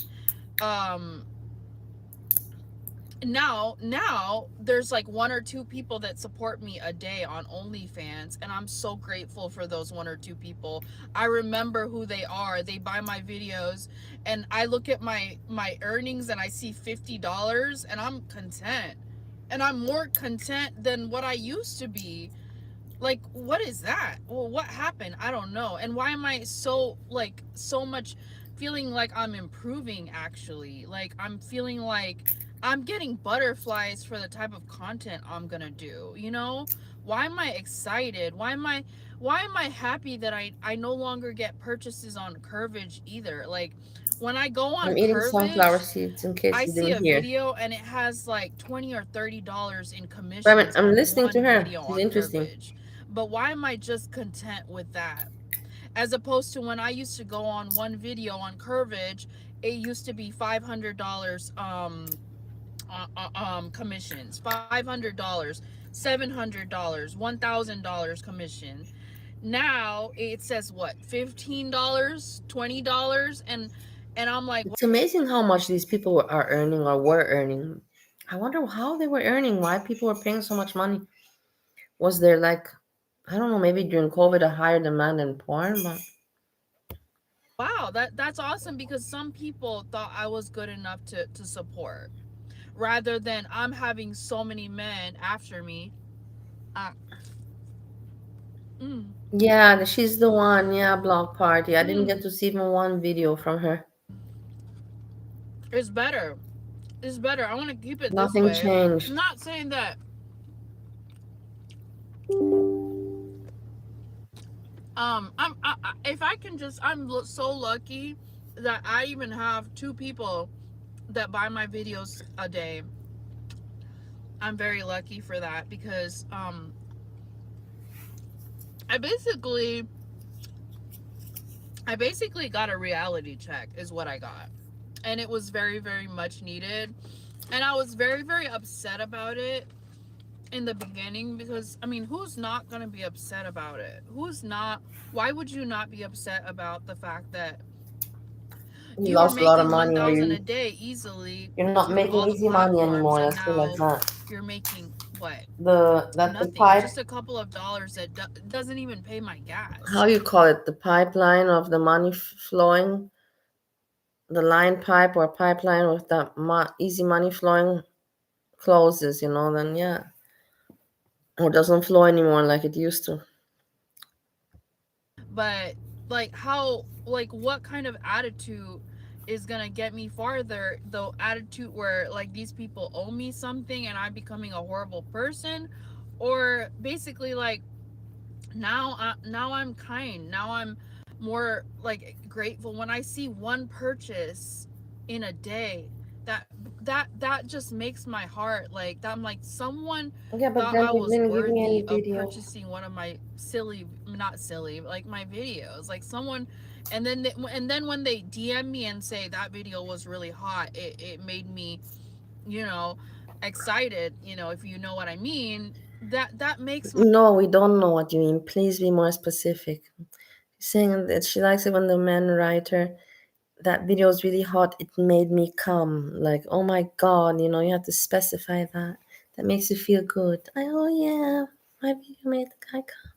now there's like one or two people that support me a day on OnlyFans, and I'm so grateful for those one or two people. I remember who they are. They buy my videos, and I look at my earnings and I see $50, and I'm content. And I'm more content than what I used to be. Like, what is that? Well, what happened? I don't know. And why am I so, like, so much feeling like I'm improving, actually? Like, I'm feeling like I'm getting butterflies for the type of content I'm gonna do, you know? Why am I excited? Why am I happy that I no longer get purchases on Curvage either? Like, when I go on I'm eating sunflower Curvage, seeds in case I you see didn't a hear. video and it has like $20 or $30 in But I mean, commissions I'm on listening to one her. video She's on interesting. Curvage. But why am I just content with that? As opposed to when I used to go on one video on Curvage, it used to be $500 commissions, $500, $700, $1,000 commission. Now it says what, $15, $20, and I'm like, It's amazing how much these people are earning or were earning. I wonder how they were earning, why people were paying so much money. Was there like, I don't know, maybe during COVID a higher demand in porn, but wow, that's awesome, because some people thought I was good enough to support, rather than I'm having so many men after me. uh, mm, yeah, she's the one. Yeah, block party. I didn't get mm, to see even one video from her. it's better. It's better. I want to keep it this Nothing way. I'm changed. not saying that. If I can just, so lucky that I even have two people that buy my videos a day. I'm very lucky for that, because I basically I basically got a reality check is what I got. And it was very, very much needed. And I was very, very upset about it in the beginning, because I mean, who's not going to be upset about it? Why would you not be upset about the fact that You You were lost a lot of making money, or 1,000 a day easily you're not through making all the easy money platforms, anymore. and Let's say like now that. you're making what? The Nothing, pipe, just a couple of dollars that doesn't even pay my how gas. you call it, the pipeline of the money flowing, the line pipe or pipeline with that easy money flowing closes, then yeah, or doesn't flow anymore like it used to. But like how, like what kind of attitude is gonna get me farther? The attitude where like these people owe me something and I'm becoming a horrible person, or basically like now I'm kind. Now I'm more like grateful when I see one purchase in a day. That that just makes my heart like that. I'm like, someone Yeah, but thought then I you was didn't give me any worthy of videos. purchasing one of my silly, not silly, like my videos. Like someone, and then when they DM me and say that video was really hot, it made me, you know, excited. If you know what I mean. That makes my No, we don't know what you mean. Please be more specific. Saying that she likes it when the men write her, that video is really hot. It made me come. Like, oh my God, you have to specify that. That makes you feel good. Oh yeah, my video made the guy come.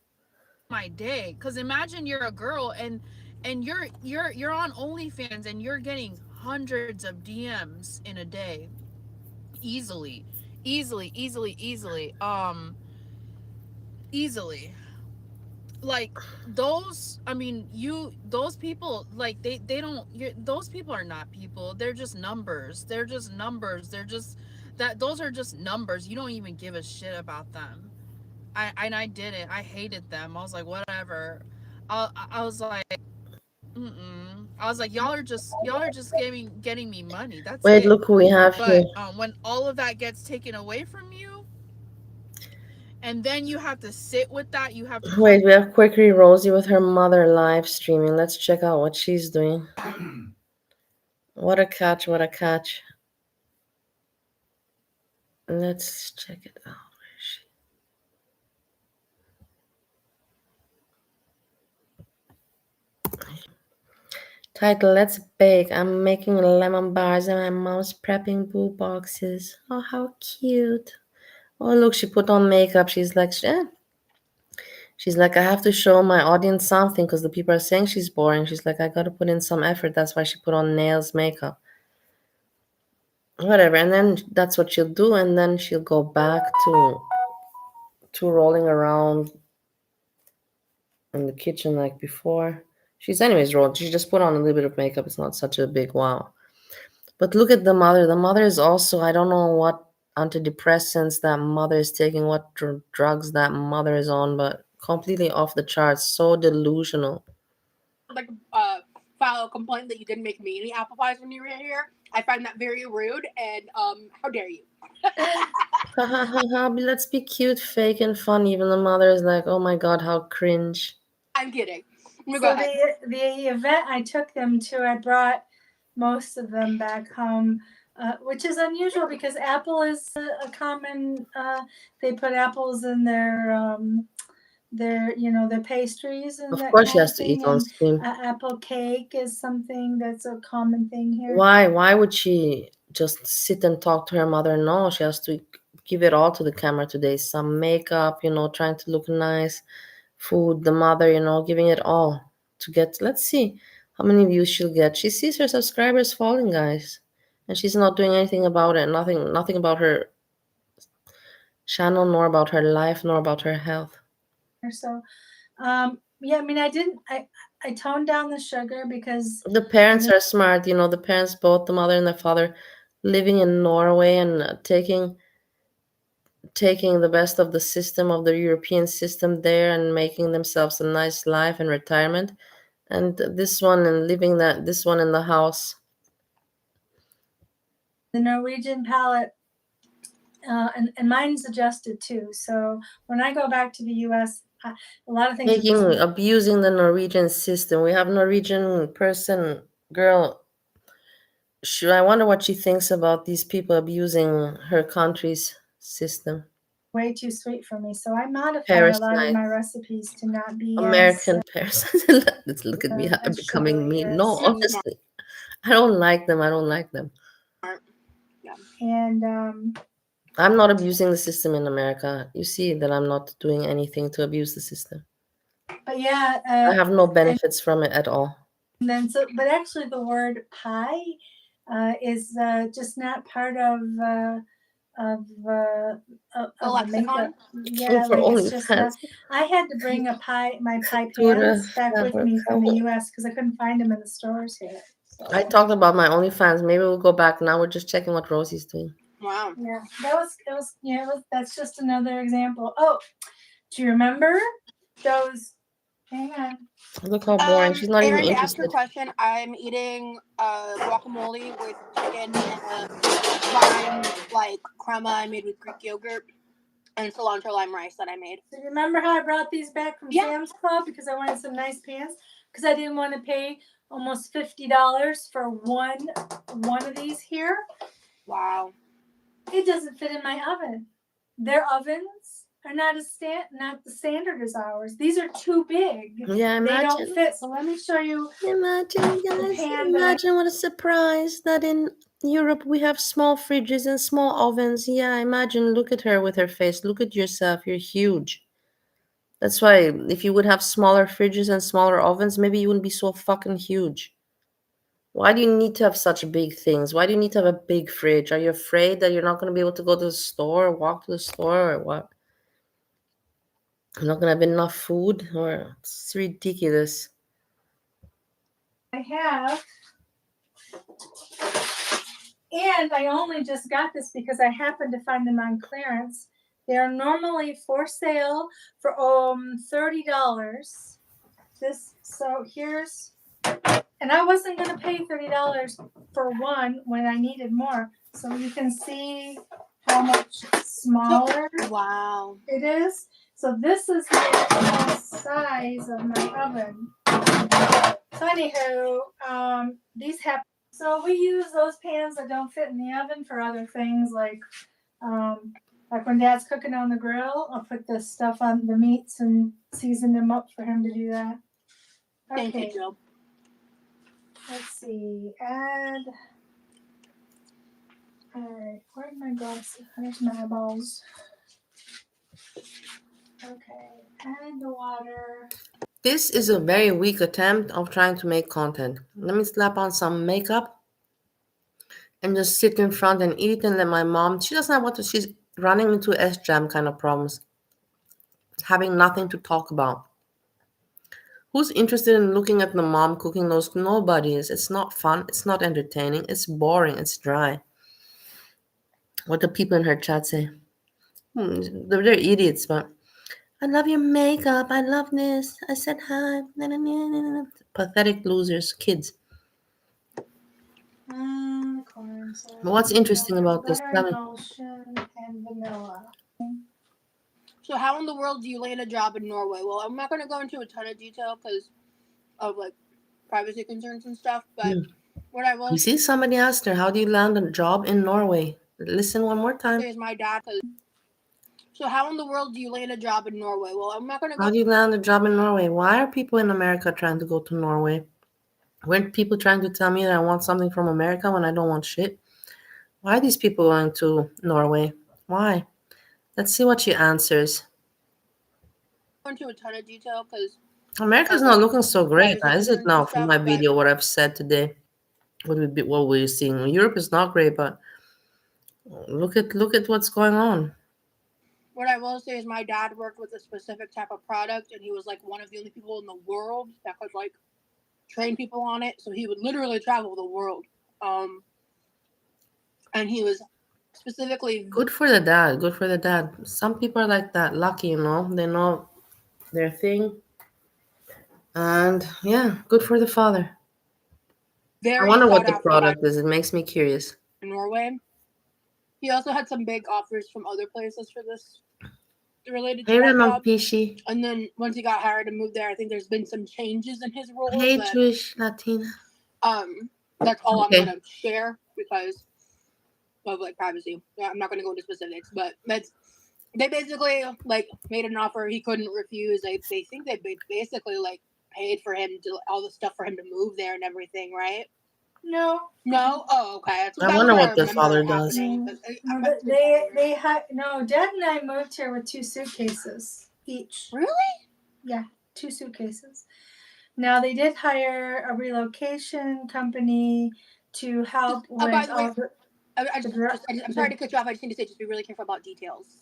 my day. Because imagine you're a girl and you're on OnlyFans and you're getting hundreds of DMs in a day, easily, easily. Like those, I mean, those people, like they don't. Those people are not people. They're just numbers. They're just numbers. They're just that. Those are just numbers. You don't even give a shit about them. I didn't. I hated them. I was like, whatever. I was like, mm-mm. I was like, y'all are just getting me money. That's Wait, it. look who we have here. But when all of that gets taken away from you, and then you have to sit with that, you have to come. Wait, we have Quickery Rosie with her mother live streaming. Let's check out what she's doing. What a catch, what a catch. Let's check it out. Where is she? Title, let's bake. I'm making lemon bars and my mom's prepping boo boxes. Oh, how cute. Oh, look, she put on makeup. She's like, I have to show my audience something because the people are saying she's boring. She's like, I got to put in some effort. That's why she put on nails, makeup, whatever. And then that's what she'll do. And then she'll go back to rolling around in the kitchen like before. She's anyways rolled. She just put on a little bit of makeup. It's not such a big wow. But look at the mother. The mother is also, I don't know what antidepressants that mother is taking, what drugs that mother is on, but completely off the charts. So delusional. Like file a complaint that you didn't make me any apple pies when you were here. I find that very rude, and how dare you? Ha ha ha ha. Let's be cute, fake, and fun. Even the mother is like, oh my God, how cringe. I'm kidding. Go So ahead. the event I took them to, I brought most of them back home, which is unusual because apple is a common. They put apples in their pastries and Of that course, she kind has of to eat thing. on And stream. apple cake is something that's a common thing here. Why? Why would she just sit and talk to her mother? No, she has to give it all to the camera today. Some makeup, trying to look nice, food, the mother, giving it all to get. Let's see how many views she'll get. She sees her subscribers falling, guys, and she's not doing anything about it. Nothing about her channel, nor about her life, nor about her health. So, yeah, I mean, I toned down the sugar because The parents are smart, the parents, both the mother and the father, living in Norway and taking the best of the system, of the European system there, and making themselves a nice life and retirement. And this one and living this one in the house. the Norwegian palate, and mine's adjusted too. So when I go back to the U.S., a lot of things are just Abusing the Norwegian system. We have Norwegian person, girl. I wonder what she thinks about these people abusing her country's system. way too sweet for me. So I modify a lot of Parasite. my recipes to not be American parasite. Let's look at me as becoming sugary me. as No, honestly. I don't like them. I don't like them. And I'm not abusing the system in America. You see that I'm not doing anything to abuse the system. but yeah, I have no benefits from it at all. and then but actually the word pie is just not part of of uh, The of the makeup. lexicon? Yeah, For like it's just not. OnlyFans. I had to bring my pie Cultura, pans back with me from the U.S. because I couldn't find them in the stores here. So, I talked about my OnlyFans. Maybe we'll go back now. We're just checking what Rosie's doing. Wow. yeah, that's just another example. Oh, do you remember those? Hang on. Look how boring. She's not even Aaron, to ask your interested. question, I'm eating guacamole with chicken and a lime like crema I made with Greek yogurt and cilantro lime rice that I made. So you remember how I brought these back from Yeah. Sam's Club because I wanted some nice pants because I didn't want to pay almost $50 for one of these here. Wow. It doesn't fit in my oven. Their ovens are not the standard as ours. These are too big. Yeah, They don't imagine. fit. So let me show you. Imagine, guys. pan that I- Imagine what a surprise that in Europe we have small fridges and small ovens. Yeah, imagine. Look at her with her face. Look at yourself. You're huge. That's why if you would have smaller fridges and smaller ovens, maybe you wouldn't be so fucking huge. Why do you need to have such big things? Why do you need to have a big fridge? Are you afraid that you're not going to be able to go to the store or walk to the store or what? You're not going to have enough food? Or it's ridiculous. I have. And I only just got this because I happened to find them on clearance. They're normally for sale for $30. Here's, and I wasn't gonna pay $30 for one when I needed more. So you can see how much smaller Wow. it is. So this is the size of my oven. So anywho, these have. So we use those pans that don't fit in the oven for other things like when Dad's cooking on the grill, I'll put this stuff on the meats and season them up for him to do that. Thank you, Okay, Jill. let's see. Add. All right, where's my glasses? There's my eyeballs. Okay, add the water. This is a very weak attempt of trying to make content. Let me slap on some makeup and just sit in front and eat and let my mom, she doesn't have what to, she's running into Sjam kind of problems, having nothing to talk about. Who's interested in looking at the mom cooking those? Nobody is. It's not fun. It's not entertaining. It's boring. It's dry. What do people in her chat say? They're idiots, but I love your makeup. I love this. I said hi. Pathetic losers, kids. Corn syrup, What's interesting about this? butter Tell me. emulsion, and vanilla. So how in the world do you land a job in Norway? Well, I'm not going to go into a ton of detail because of like privacy concerns and stuff, but what I will You see, somebody asked her, how do you land a job in Norway? Listen one more time. say is my dad. So how in the world do you land a job in Norway? Well, I'm not going to go. How do you land a job in Norway? Why are people in America trying to go to Norway? Weren't people trying to tell me that I want something from America when I don't want shit? Why are these people going to Norway? Why? Let's see what she answers. Go into a ton of detail because America's not looking so great, privacy is it concerns now? and From stuff, my but- video, what I've said today, what we're seeing. Europe is not great, but look at what's going on. what I will say is my dad worked with a specific type of product, and he was like one of the only people in the world that could like train people on it. So he would literally travel the world, and he was specifically Good for the dad. Good for the dad. Some people are like that, lucky, you know. They know their thing, and yeah, good for the father. very I wonder what sought the after by product is. It makes me curious. Norway. He also had some big offers from other places for this related to Hey, that Ramon job. Pishi. And then once he got hired and moved there, I think there's been some changes in his role. Hey, But, Jewish Latina. that's all Okay. I'm gonna share because of like privacy. Yeah, I'm not gonna go into specifics, but they basically like made an offer he couldn't refuse. They think they basically like paid for him to all the stuff for him to move there and everything, right? No, No? Oh, okay. That's I that was wonder what what the remember father does. happening, 'cause I no, bet but Dad and I moved here with 2 suitcases each. Really? Yeah, 2 suitcases. Now they did hire a relocation company to help By with the way, all the. I'm sorry to cut you off. I just need to say, just be really careful about details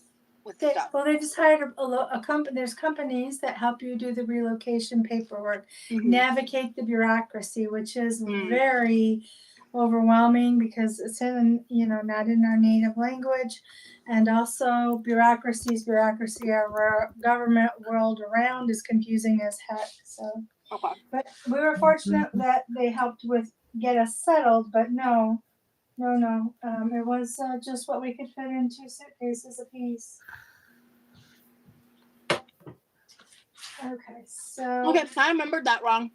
with stuff. Well, they just hired a company. There's companies that help you do the relocation paperwork, navigate the bureaucracy, which is very overwhelming because it's not in our native language, and also bureaucracy. Our government world around is confusing as heck. So, Okay. but we were fortunate that they helped get us settled. But no. It was just what we could fit in 2 suitcases apiece. Okay, so. Okay, so I remembered that wrong.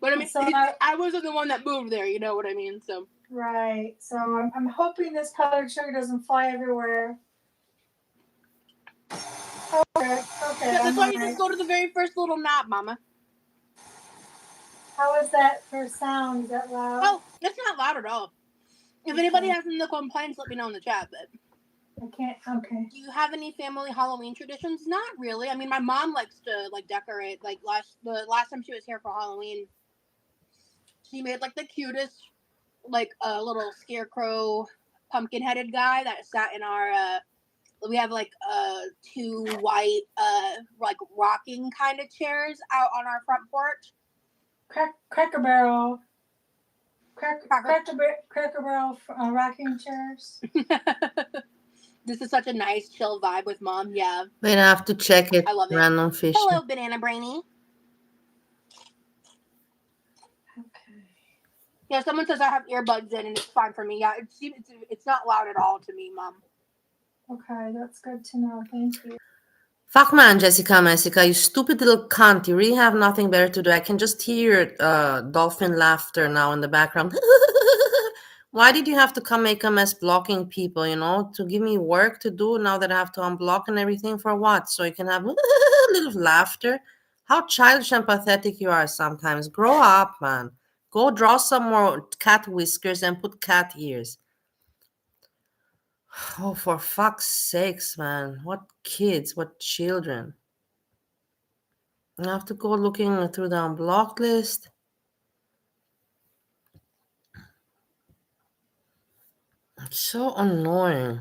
But I mean, So I wasn't the one that moved there. You know what I mean? So. Right. So I'm hoping this powdered sugar doesn't fly everywhere. Okay. Yeah, that's why you just go to the very first little knob, Mama. How is that for sound? Is that loud? Oh, it's not loud at all. If anybody has any complaints, let me know in the chat. But I can't. Okay. do you have any family Halloween traditions? Not really. I mean, my mom likes to decorate. Like the last time she was here for Halloween, she made the cutest little scarecrow pumpkin headed guy that sat in our. We have 2 white rocking kind of chairs out on our front porch. Cracker Barrel. Cracker Barrel rocking chairs. This is such a nice chill vibe with Mom. Yeah. Wait, I have to check it. I love it. Random fish. Hello, Banana Brainy. Okay. Yeah, someone says I have earbuds in and it's fine for me. Yeah, it's not loud at all to me, Mom. Okay, that's good to know. Thank you. Fuck man, Jessica, you stupid little cunt. You really have nothing better to do. I can just hear dolphin laughter now in the background. Why did you have to come make a mess blocking people, to give me work to do now that I have to unblock and everything for what? So you can have little laughter? How childish and pathetic you are sometimes. Grow up, man. Go draw some more cat whiskers and put cat ears. Oh, for fuck's sakes, man. What kids, what children. I have to go looking through the unblocked list. It's so annoying.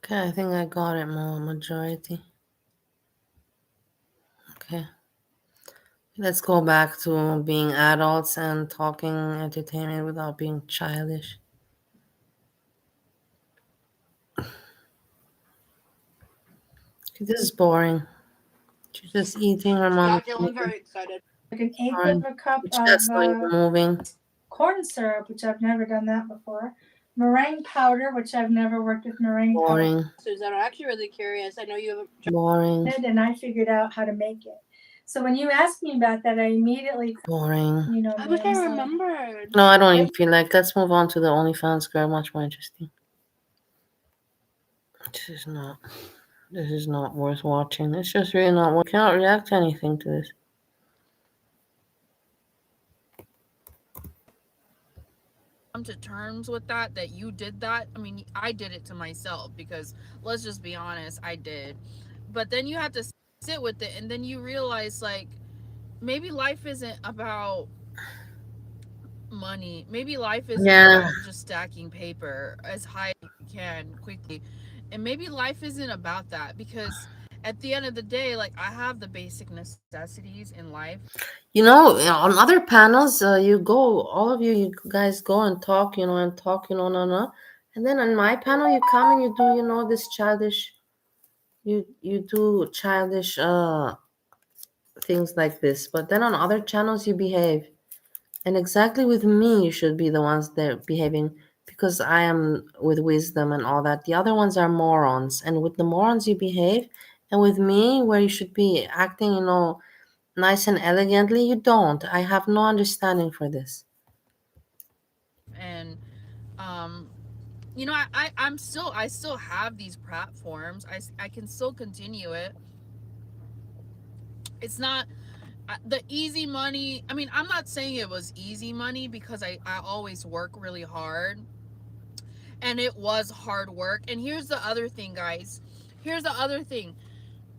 Okay, I think I got it, majority. Okay. Let's go back to being adults and talking entertainment without being childish. This is boring. She's just eating her mom. Yeah, feeling very excited. Like an eighth of a cup of moving. corn syrup, which I've never done that before. Meringue powder, which I've never worked with meringue Boring. powder. Susan, I'm actually really curious. I know you haven't. Boring. And I figured out how to make it. So when you asked me about that, I immediately. Boring. I wish I remembered. No, I don't even feel like. Let's move on to the OnlyFans girl. Much more interesting. This is not worth watching. It's just really not worth. I cannot react to anything to this. come to terms with that you did that. I mean, I did it to myself because let's just be honest, I did. But then you have to sit with it, and then you realize like maybe life isn't about money. Maybe life isn't Yeah. about just stacking paper as high as you can quickly. And maybe life isn't about that because at the end of the day, like I have the basic necessities in life. On other panels, you go, all of you, you guys go and talk, and talk, no, no. And then on my panel, you come and you do, this childish, you do childish things like this. But then on other channels, you behave. And exactly with me, you should be the ones that are behaving because I am with wisdom and all that. The other ones are morons. And with the morons, you behave. And with me, where you should be acting, nice and elegantly, you don't. I have no understanding for this. And um I still have these platforms. I can still continue it. It's not the easy money. I mean, I'm not saying it was easy money because I always work really hard, and it was hard work. And here's the other thing, guys. Here's the other thing.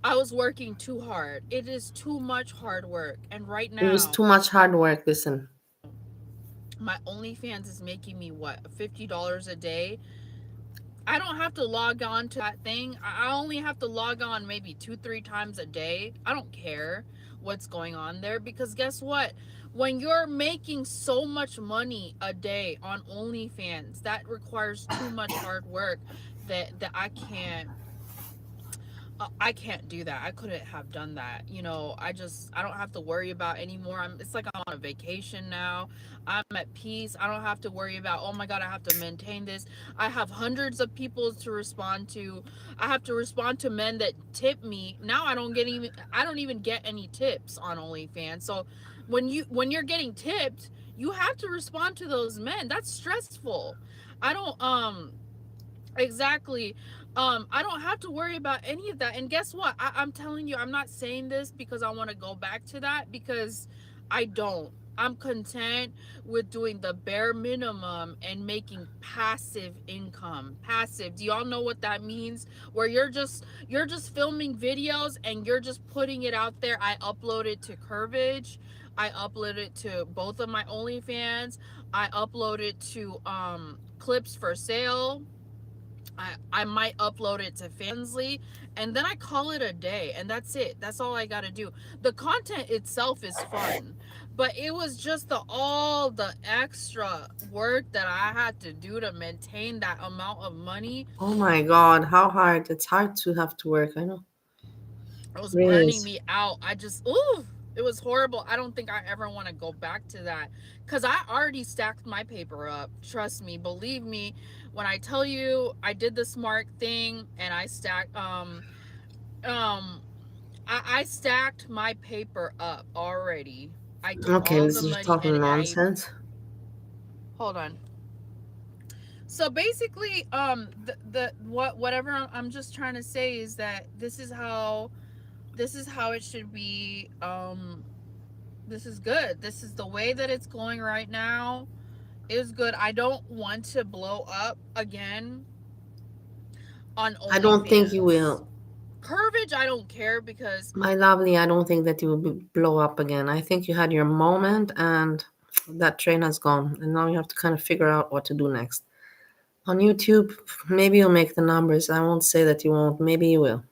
I was working too hard. It is too much hard work. And right It was now, too much hard work. Listen, my OnlyFans is making me what, $50 a day. I don't have to log on to that thing. I only have to log on maybe 2-3 times a day. I don't care what's going on there because guess what? When you're making so much money a day on OnlyFans, that requires too much hard work that I can't do that. I couldn't have done that. I don't have to worry about anymore. It's like I'm on a vacation now. I'm at peace. I don't have to worry about, oh my God, I have to maintain this. I have hundreds of people to respond to. I have to respond to men that tip me. Now I don't even get any tips on OnlyFans. So when you're getting tipped, you have to respond to those men. That's stressful. I don't Exactly. I don't have to worry about any of that. And guess what? I'm telling you, I'm not saying this because I want to go back to that because I don't. I'm content with doing the bare minimum and making passive income. Passive. Do y'all know what that means? Where you're just filming videos and you're just putting it out there. I upload it to Curvage. I upload it to both of my OnlyFans. I upload it to Clips for Sale. I might upload it to Fansly, and then I call it a day, and that's it. That's all I got to do. The content itself is fun, but it was just all the extra work that I had to do to maintain that amount of money. oh my God, how hard. It's hard to have to work. I know. It was It really burning is. me out. Ooh, it was horrible. I don't think I ever want to go back to that because I already stacked my paper up. Trust me, believe me, when I tell you I did the smart thing and I stacked um I stacked my paper up already. I took Okay, all this the is money talking and nonsense. hold on. So basically, the whatever I'm just trying to say is that this is how it should be. This is good. This is the way that it's going right now. Is good. I don't want to blow up again on I don't think you OnlyFans. will. Curvage, I don't care because My lovely, I don't think that you will blow up again. I think you had your moment and that train has gone. And now you have to kind of figure out what to do next. On YouTube, maybe you'll make the numbers. I won't say that you won't. Maybe you will.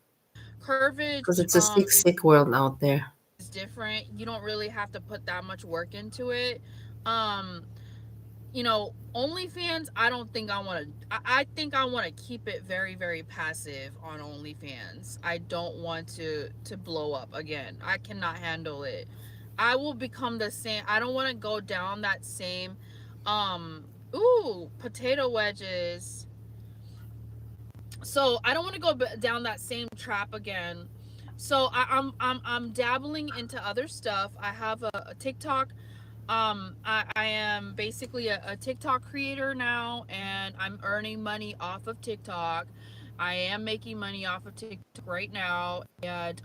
Curvage Because it's a sick, is sick world out there. different. You don't really have to put that much work into it. Um, OnlyFans, I don't think I want to. I think I want to keep it very, very passive on OnlyFans. I don't want to blow up again. I cannot handle it. I will become the same. I don't want to go down that same. Ooh, potato wedges. So I don't want to go down that same trap again. So I'm dabbling into other stuff. I have a TikTok. I am basically a TikTok creator now, and I'm earning money off of TikTok. I am making money off of TikTok right now, and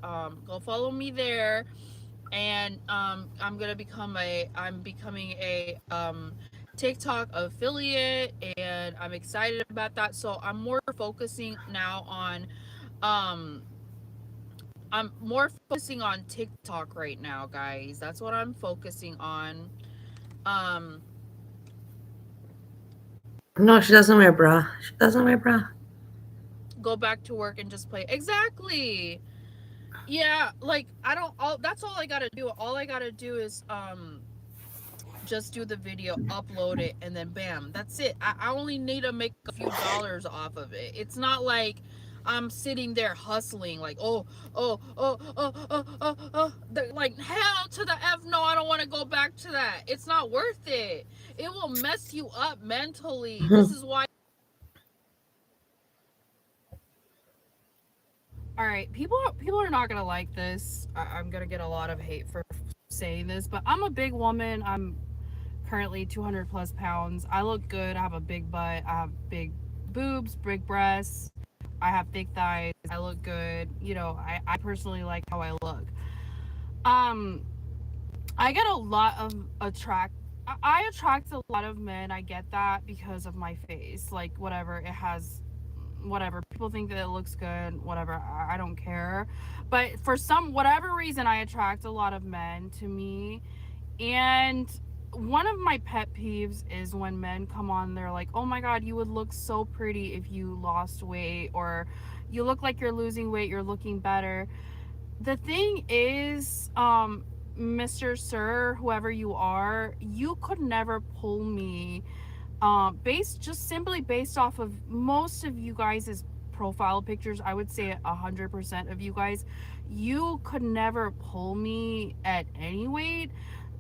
go follow me there. And I'm becoming a TikTok affiliate, and I'm excited about that. So I'm more focusing now on um I'm more focusing on TikTok right now, guys. That's what I'm focusing on. Um No, she doesn't wear bra. She doesn't wear bra. go back to work and just play. Exactly. Yeah, like I don't all that's all I got to do. All I got to do is just do the video, upload it, and then bam, that's it. I only need to make a few dollars off of it. It's not like I'm sitting there hustling like, like hell to the F no, I don't want to go back to that. It's not worth it. It will mess you up mentally. This is why. All right, people are not gonna like this. I'm gonna get a lot of hate for saying this, but I'm a big woman. I'm currently 200 plus pounds. I look good. I have a big butt. I have big boobs, big breasts. I have thick thighs. I look good. You know, I personally like how I look. Um, I get a lot of I attract a lot of men. I get that because of my face. Like whatever it has, whatever people think that it looks good. Whatever, I don't care. But for some whatever reason, I attract a lot of men to me, and one of my pet peeves is when men come on, they're like, oh my God, you would look so pretty if you lost weight, or you look like you're losing weight, you're looking better. The thing is, Mr. Sir, whoever you are, you could never pull me based just simply based off of most of you guys' profile pictures. I would say 100% of you guys, you could never pull me at any weight.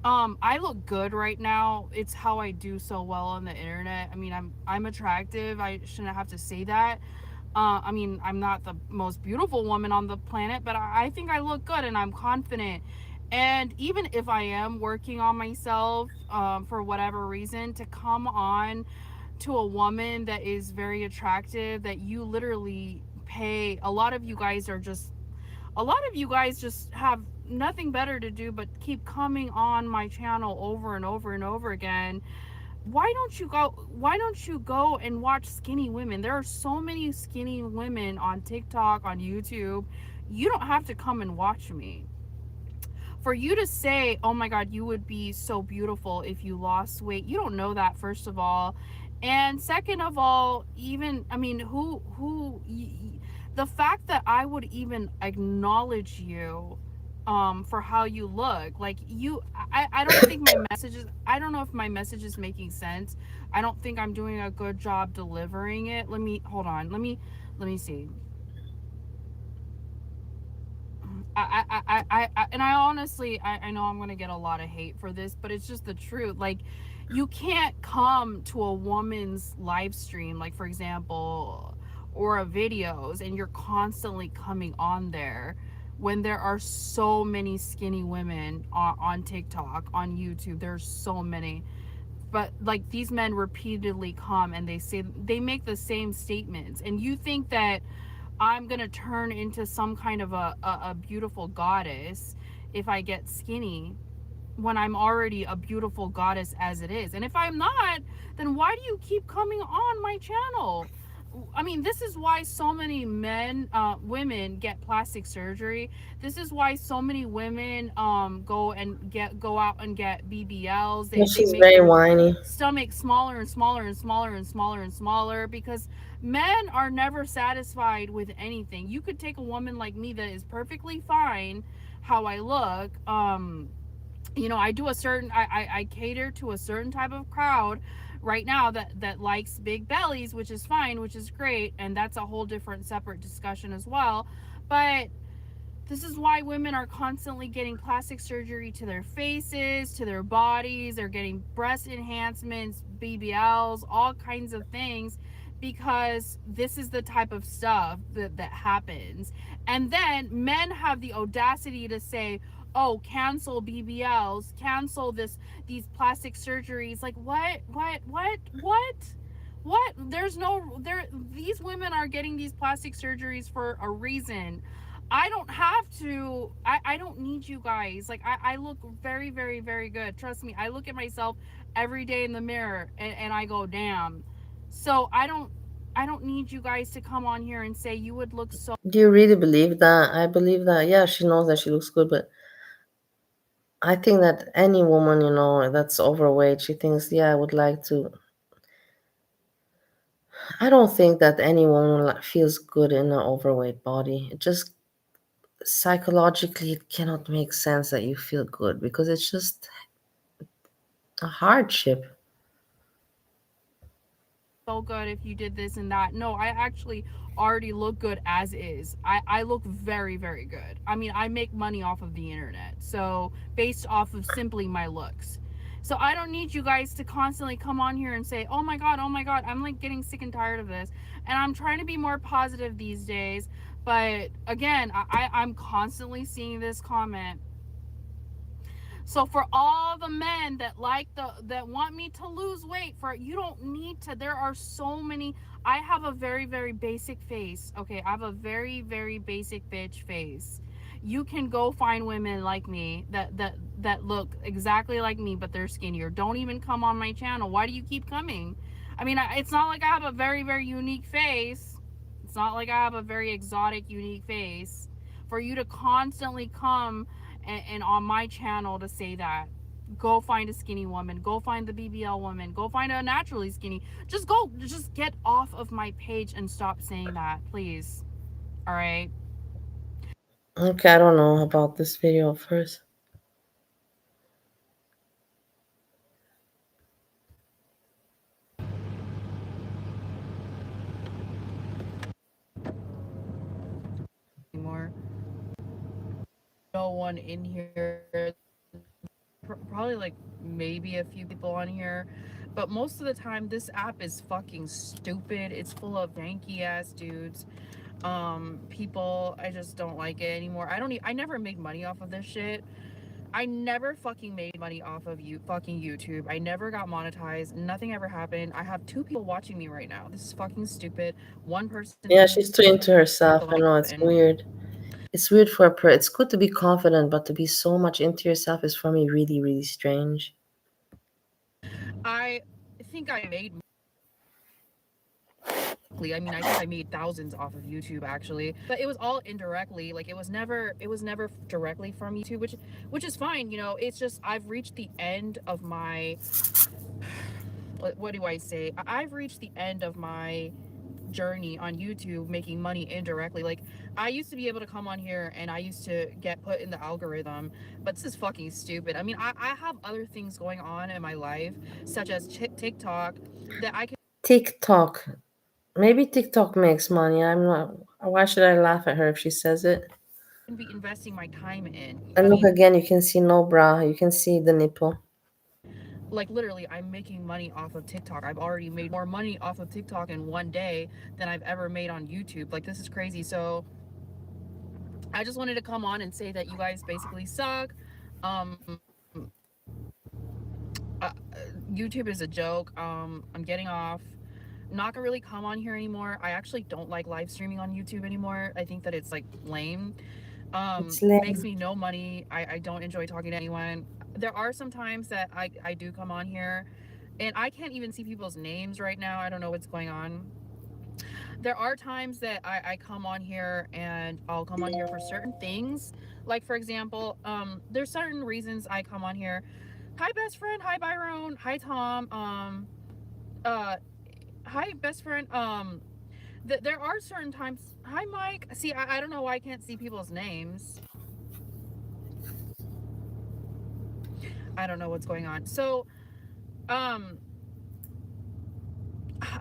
I look good right now. It's how I do so well on the internet. I mean, I'm attractive. I shouldn't have to say that. I mean, I'm not the most beautiful woman on the planet, but I think I look good and I'm confident. And even if I am working on myself for whatever reason, to come on to a woman that is very attractive, that you literally pay, a lot of you guys just have nothing better to do but keep coming on my channel over and over and over again. Why don't you go and watch skinny women? There are so many skinny women on TikTok, on YouTube. You don't have to come and watch me. For you to say, oh my God, you would be so beautiful if you lost weight, you don't know that, first of all. And second of all, even, I mean, the fact that I would even acknowledge you for how you look, like I don't think my messages, I don't know if my message is making sense. I don't think I'm doing a good job delivering it. Hold on, let me see. And I honestly, I know I'm gonna get a lot of hate for this, but it's just the truth. Like, you can't come to a woman's live stream, like for example, or a videos, and you're constantly coming on there when there are so many skinny women on TikTok, on YouTube. There's so many. But like, these men repeatedly come and they make the same statements, and you think that I'm gonna turn into some kind of a beautiful goddess if I get skinny, when I'm already a beautiful goddess as it is. And if I'm not, then why do you keep coming on my channel? I mean, this is why so many women get plastic surgery. This is why so many women go out and get BBLs. Yeah, They she's make very their whiny. stomach smaller and smaller and smaller and smaller and smaller, because men are never satisfied with anything. You could take a woman like me that is perfectly fine how I look. You know, I cater to a certain type of crowd right now that likes big bellies, which is fine, which is great, and that's a whole different separate discussion as well. But this is why women are constantly getting plastic surgery to their faces, to their bodies. They're getting breast enhancements, BBLs, all kinds of things, because this is the type of stuff that happens. And then men have the audacity to say, oh, cancel BBLs, cancel these plastic surgeries. Like, what? There's no, there, these women are getting these plastic surgeries for a reason. I don't have to. I don't need you guys. Like I look very, very, very good. Trust me. I look at myself every day in the mirror and I go, damn. So I don't need you guys to come on here and say you would look so Do you really believe that? I believe that. Yeah, she knows that she looks good, but I think that any woman, that's overweight, she thinks, yeah, I would like to. I don't think that any woman feels good in an overweight body. It just psychologically, it cannot make sense that you feel good because it's just a hardship. good if you did this and that. No, I actually already look good as is. I look very, very good. I mean, I make money off of the internet. So, based off of simply my looks. So, I don't need you guys to constantly come on here and say, oh my God, I'm like getting sick and tired of this. And I'm trying to be more positive these days. But again, I'm constantly seeing this comment. So for all the men that that want me to lose weight, for you don't need to. There are so many. I have a very, very basic face. Okay, I have a very, very basic bitch face. You can go find women like me that look exactly like me, but they're skinnier. Don't even come on my channel. Why do you keep coming? I mean, it's not like I have a very, very unique face. It's not like I have a very exotic, unique face for you to constantly come and on my channel to say that. Go find a skinny woman. Go find the BBL woman. Go find a naturally skinny. Just get off of my page and stop saying that, please. All right. Okay, I don't know about this video first. Anymore. No one in here. Probably like maybe a few people on here, but most of the time this app is fucking stupid. It's full of janky ass dudes. People, I just don't like it anymore. I never made money off of this shit. I never fucking made money off of fucking YouTube. I never got monetized. Nothing ever happened. I have 2 people watching me right now. This is fucking stupid. One person Yeah, she's too into click herself. the I like know it's button. weird. It's weird for it's good to be confident, but to be so much into yourself is for me really, really strange. I think I made I mean, I think I made thousands off of YouTube actually, but it was all indirectly. Like it was never directly from YouTube, which is fine. It's just I've reached the end of my what do I say? I've reached the end of my journey on YouTube making money indirectly. Like I used to be able to come on here and I used to get put in the algorithm, but this is fucking stupid. I mean, I have other things going on in my life, such as TikTok, that I can TikTok. Maybe TikTok makes money. I'm not. Why should I laugh at her if she says it? be investing my time in. And I look mean, again, you can see no bra. You can see the nipple. like literally I'm making money off of TikTok. I've already made more money off of TikTok in one day than I've ever made on YouTube. Like this is crazy. So I just wanted to come on and say that you guys basically suck. Um uh, YouTube is a joke. I'm getting off. Not gonna really come on here anymore. I actually don't like live streaming on YouTube anymore. I think that it's like lame. It's Makes lame. me no money. I don't enjoy talking to anyone. There are some times that I do come on here and I can't even see people's names right now. I don't know what's going on. There are times that I come on here and I'll come on here for certain things. Like for example, there's certain reasons I come on here. Hi best friend, hi Byron, hi Tom, uh hi best friend. There are certain times. Hi Mike. See, I don't know why I can't see people's names. I don't know what's going on. So, um,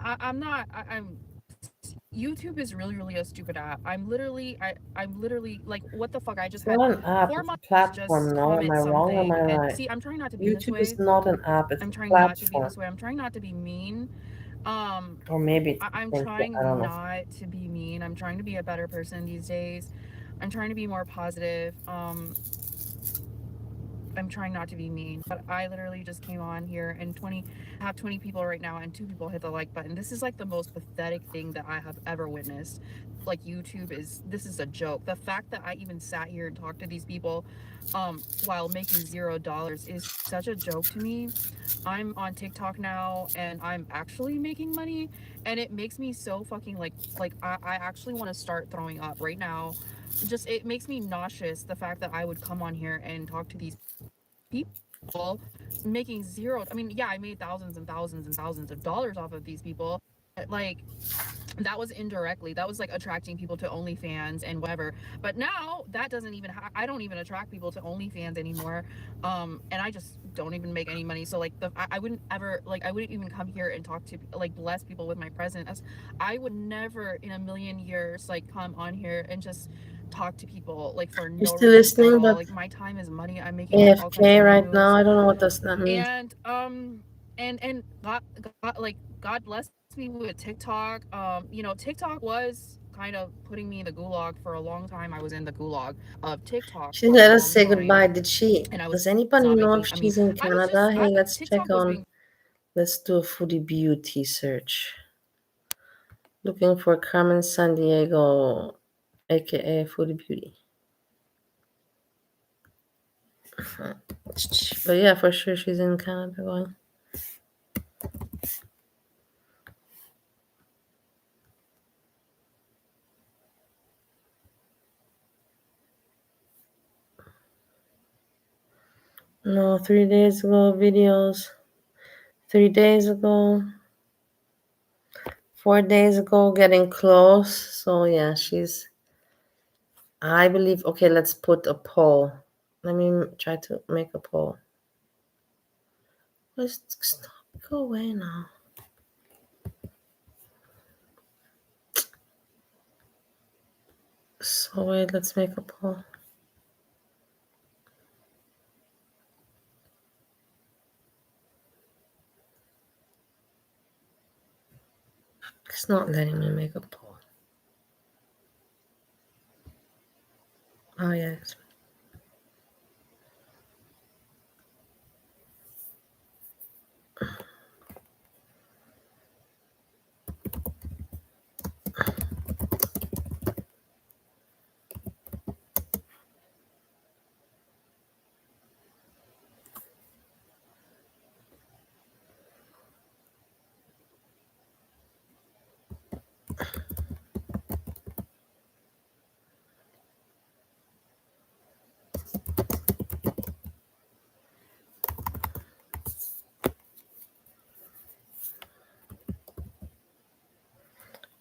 I'm not. I'm. YouTube is really, really a stupid app. I'm literally like, what the fuck? I just It's had not an app. four It's a months platform. just No, am comment I wrong or am something I and right? see. I'm trying not to be this YouTube is way. not an app. It's I'm a trying not to be platform. this way. I'm trying not to be mean. Um, Or maybe it's the I'm same thing. I don't trying know. not to be mean. I'm trying to be a better person these days. I'm trying to be more positive. I'm trying not to be mean, but I literally just came on here and I have 20 people right now and 2 people hit the like button. This is like the most pathetic thing that I have ever witnessed. Like this is a joke. The fact that I even sat here and talked to these people while making $0 is such a joke to me. I'm on TikTok now and I'm actually making money, and it makes me so fucking I actually want to start throwing up right now. Just it makes me nauseous, the fact that I would come on here and talk to these people making zero. I mean, yeah, I made thousands and thousands and thousands of dollars off of these people, but like that was indirectly, that was like attracting people to OnlyFans and whatever. But now that doesn't even I don't even attract people to OnlyFans anymore, and I just don't even make any money. So like I wouldn't ever, like I wouldn't even come here and talk to, like, bless people with my presence. I would never in a million years like come on here and just talk to people like for You no still reason at listening, all. but Like my time is money. I'm making like all kinds of AFK money right now? moves. I don't know what does that mean. And God bless me with TikTok. TikTok was kind of putting me in the gulag for a long time. I was in the gulag of TikTok She for a let us long say time, goodbye. Did she? and I was Does not anybody making. know I if mean, she's in I was Canada? just Hey, let's TikTok check was being. on. Let's do a foodie beauty search. Looking for Carmen San Diego, aka Foodie Beauty. But yeah, for sure she's in Canada going. No, 3 days ago videos. 3 days ago. 4 days ago, getting close. So yeah, she's. I believe. Okay, let's put a poll. Let me try to make a poll. Let's stop. Go away now. So wait, let's make a poll. It's not letting me make a poll. Oh yeah.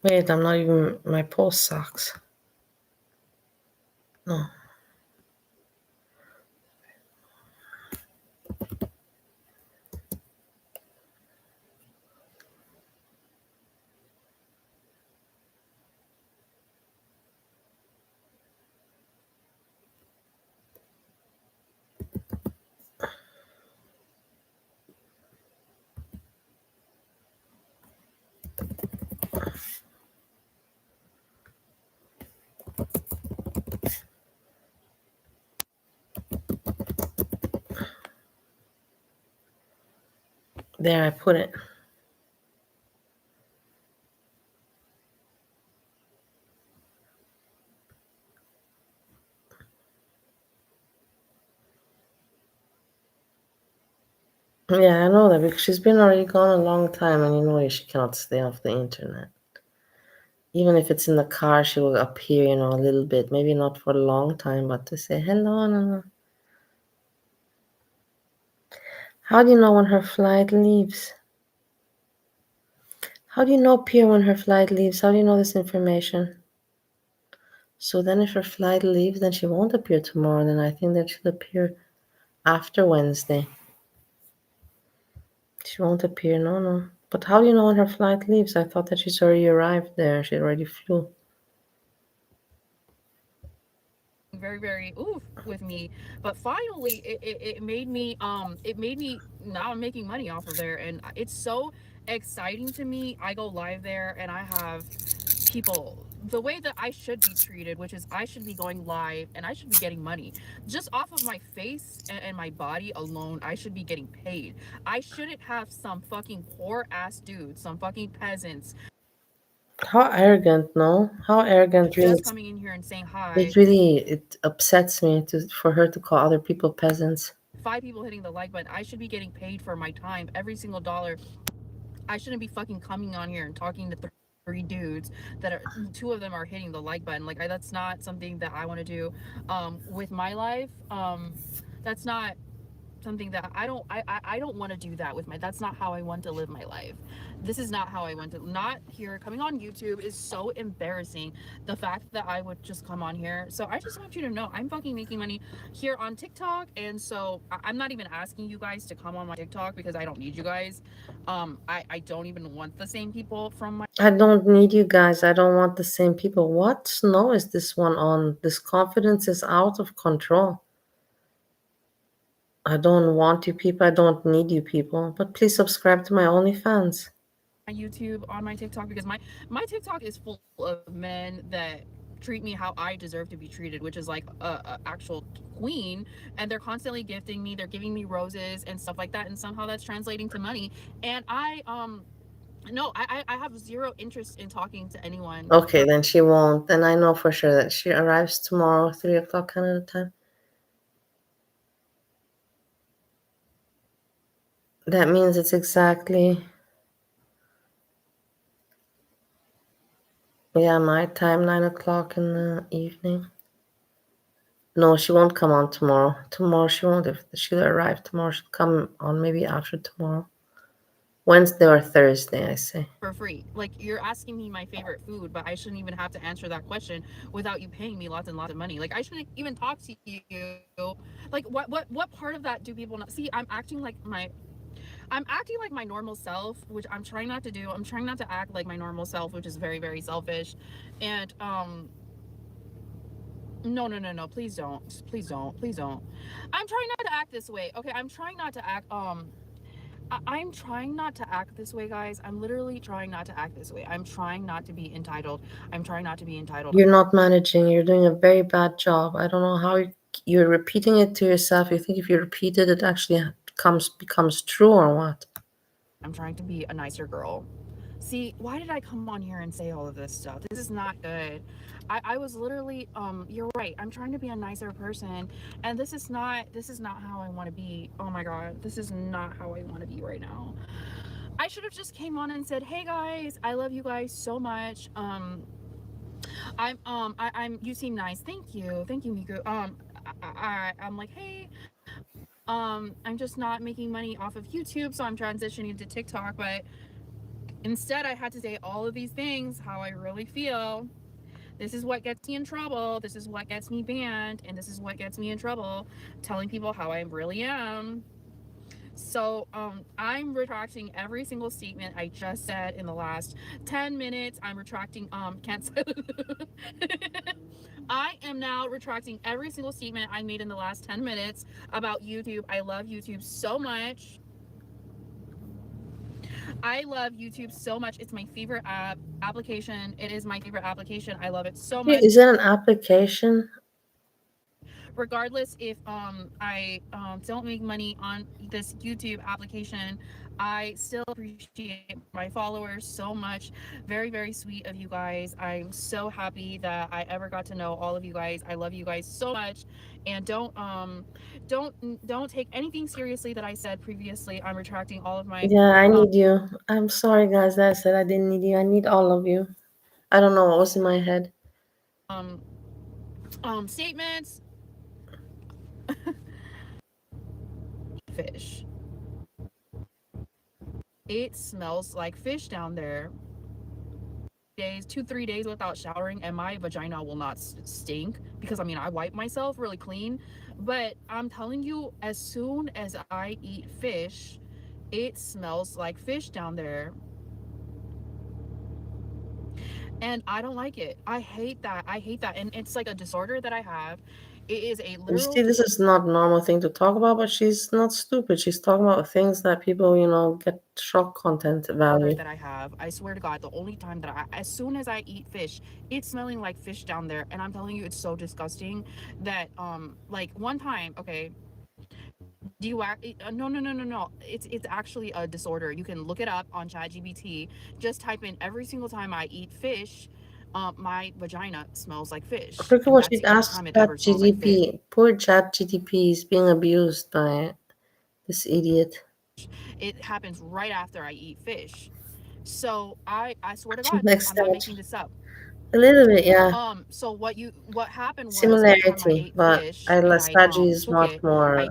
Wait, I'm not even. My poll sucks. No. There, I put it. Yeah, I know that because she's been already gone a long time, and you know she cannot stay off the internet. Even if it's in the car, she will appear, a little bit. Maybe not for a long time, but to say hello. No. How do you know when her flight leaves? How do you know, Pierre, when her flight leaves? How do you know this information? So then if her flight leaves, then she won't appear tomorrow. Then I think that she'll appear after Wednesday. She won't appear, no. But how do you know when her flight leaves? I thought that she's already arrived there. She already flew. Very, very oof with me, but finally it made me now I'm making money off of there, and it's so exciting to me. I go live there and I have people the way that I should be treated, which is I should be going live and I should be getting money just off of my face and my body alone. I should be getting paid. I shouldn't have some fucking poor ass dudes, some fucking peasants How arrogant, no? How arrogant, really. just coming in here and saying hi. It upsets me for her to call other people peasants. 5 people hitting the like button. I should be getting paid for my time, every single dollar. I shouldn't be fucking coming on here and talking to three dudes that are, two of them are hitting the like button. Like that's not something that I want to do with my life. That's not something that I don't want to do that with my, that's not how I want to live my life. This is not how I want to, not here. Coming on YouTube is so embarrassing, the fact that I would just come on here. So I just want you to know I'm fucking making money here on TikTok, and so I'm not even asking you guys to come on my TikTok because I don't need you guys. I don't even want the same people from my I don't need you guys. I don't want the same people. What snow is this one on? This confidence is out of control. I don't want you people. I don't need you people. But please subscribe to my OnlyFans. YouTube, on my TikTok, because my TikTok is full of men that treat me how I deserve to be treated, which is like a actual queen, and they're constantly gifting me, they're giving me roses and stuff like that, and somehow that's translating to money. And I no, I have zero interest in talking to anyone. Okay, then she won't. Then I know for sure that she arrives tomorrow, 3 o'clock Canada time. That means it's exactly, yeah, my time, 9 o'clock in the evening. No, she won't come on tomorrow. Tomorrow she won't. If she'll arrive tomorrow, she'll come on maybe after tomorrow. Wednesday or Thursday, I say. For free. Like, you're asking me my favorite food, but I shouldn't even have to answer that question without you paying me lots and lots of money. Like, I shouldn't even talk to you. Like, what part of that do people not see? I'm acting like my normal self, which I'm trying not to do. I'm trying not to act like my normal self, which is very, very selfish. And no, please don't. Please don't. Please don't. I'm trying not to act this way. Okay, I'm trying not to act I'm trying not to act this way, guys. I'm literally trying not to act this way. I'm trying not to be entitled. I'm trying not to be entitled. You're not managing. You're doing a very bad job. I don't know how you're repeating it to yourself. You think if you repeat it, it actually becomes true or what? I'm trying to be a nicer girl. See, why did I come on here and say all of this stuff? This is not good. I was literally, you're right. I'm trying to be a nicer person, and this is not how I want to be. Oh my God, this is not how I want to be right now. I should have just came on and said, hey guys, I love you guys so much. I'm you seem nice. Thank you, Miku. I'm like, hey, I'm just not making money off of YouTube, so I'm transitioning to TikTok. But instead, I had to say all of these things, how I really feel. This is what gets me in trouble. This is what gets me banned, and this is what gets me in trouble, telling people how I really am. So I'm retracting every single statement I just said in the last 10 minutes. I'm retracting can't say I am now retracting every single statement I made in the last 10 minutes about YouTube. I love YouTube so much. I love YouTube so much. It's my favorite application. It is my favorite application. I love it so much. Is it an application? Regardless if I don't make money on this YouTube application, I still appreciate my followers so much. Very, very sweet of you guys. I'm so happy that I ever got to know all of you guys. I love you guys so much. And don't take anything seriously that I said previously. I'm retracting all of my Yeah, I need you. I'm sorry, guys, that I said I didn't need you. I need all of you. I don't know what was in my head. Statements. Fish. It smells like fish down there. 2-3 days without showering and my vagina will not stink, because I mean I wipe myself really clean, but I'm telling you, as soon as I eat fish, it smells like fish down there, and I don't like it. I hate that. And it's like a disorder that I have. It is a You literal see, this is not normal thing to talk about, but she's not stupid. She's talking about things that people, get shock content orders value. that I have. I swear to God, the only time that as soon as I eat fish, it's smelling like fish down there, and I'm telling you, it's so disgusting that like one time, okay, do you no, it's actually a disorder. You can look it up on ChatGPT. Just type in every single time I eat fish, my vagina smells like fish, Look at and what that's she the only asked time it Chat ever smells like fish. GDP. Poor Chat GDP is being abused by this idiot. It happens right after I eat fish. So I swear to To God, an I'm not extent. making this up. A little bit, yeah. So what happened was one time I Similarity, ate but fish and I Saji is took much it. more I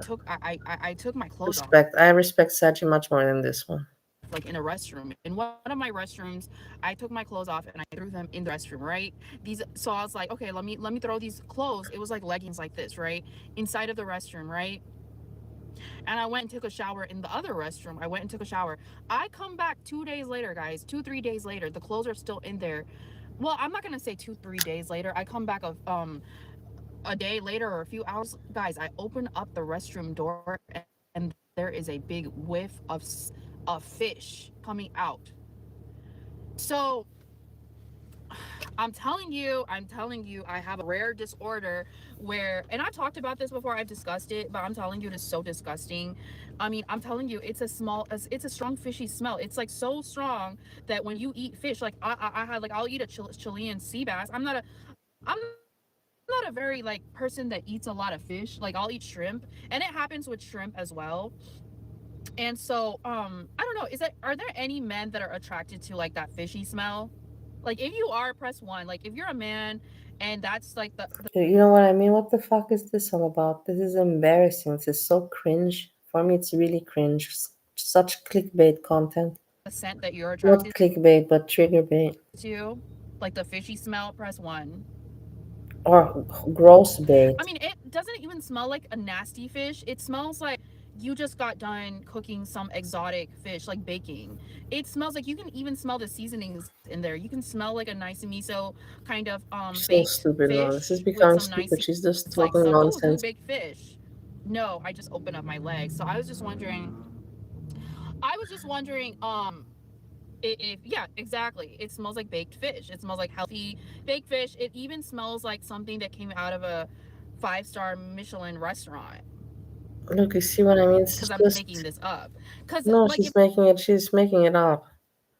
took my clothes off respect. I respect Saji much more than this one. like in a restroom. In one of my restrooms, I took my clothes off and I threw them in the restroom, right? These so I was like, okay, let me throw these clothes. It was like leggings like this, right? Inside of the restroom, right? And I went and took a shower in the other restroom. I went and took a shower. I come back 2 days later, guys, 2, 3 days later. The clothes are still in there. Well, I'm not gonna say 2, 3 days later. I come back a day later or a few hours, guys. I open up the restroom door and there is a big whiff of fish coming out. So I'm telling you, I have a rare disorder where, and I've talked about this before, I've discussed it, but I'm telling you, it is so disgusting. I mean, I'm telling you, it's a strong fishy smell. It's like so strong that when you eat fish, like I had, like, I'll eat a Chilean sea bass. I'm not a very like person that eats a lot of fish. Like I'll eat shrimp, and it happens with shrimp as well. And so, I don't know. Are there any men that are attracted to like that fishy smell? Like if you are, press one. Like if you're a man and that's like the You know what I mean? What the fuck is this all about? This is embarrassing. This is so cringe. For me, it's really cringe. Such clickbait content. scent that you're Not attracted clickbait, but trigger bait. to, like the fishy smell, press one. Or gross I bait. mean, it doesn't even smell like a nasty fish. It smells like you just got done cooking some exotic fish, like baking. It smells like, you can even smell the seasonings in there. You can smell like a nice miso kind of So baked stupid, man. This is fish with becoming some nice stupid. She's just like talking some, oh, who nonsense. baked fish? No, I just opened up my legs. So I was just wondering. I was just wondering, if yeah, exactly. It smells like baked fish. It smells like healthy baked fish. It even smells like something that came out of a 5-star Michelin restaurant. Look, you see what I mean? This is Because I'm making just this up. Because no. like She's making it up.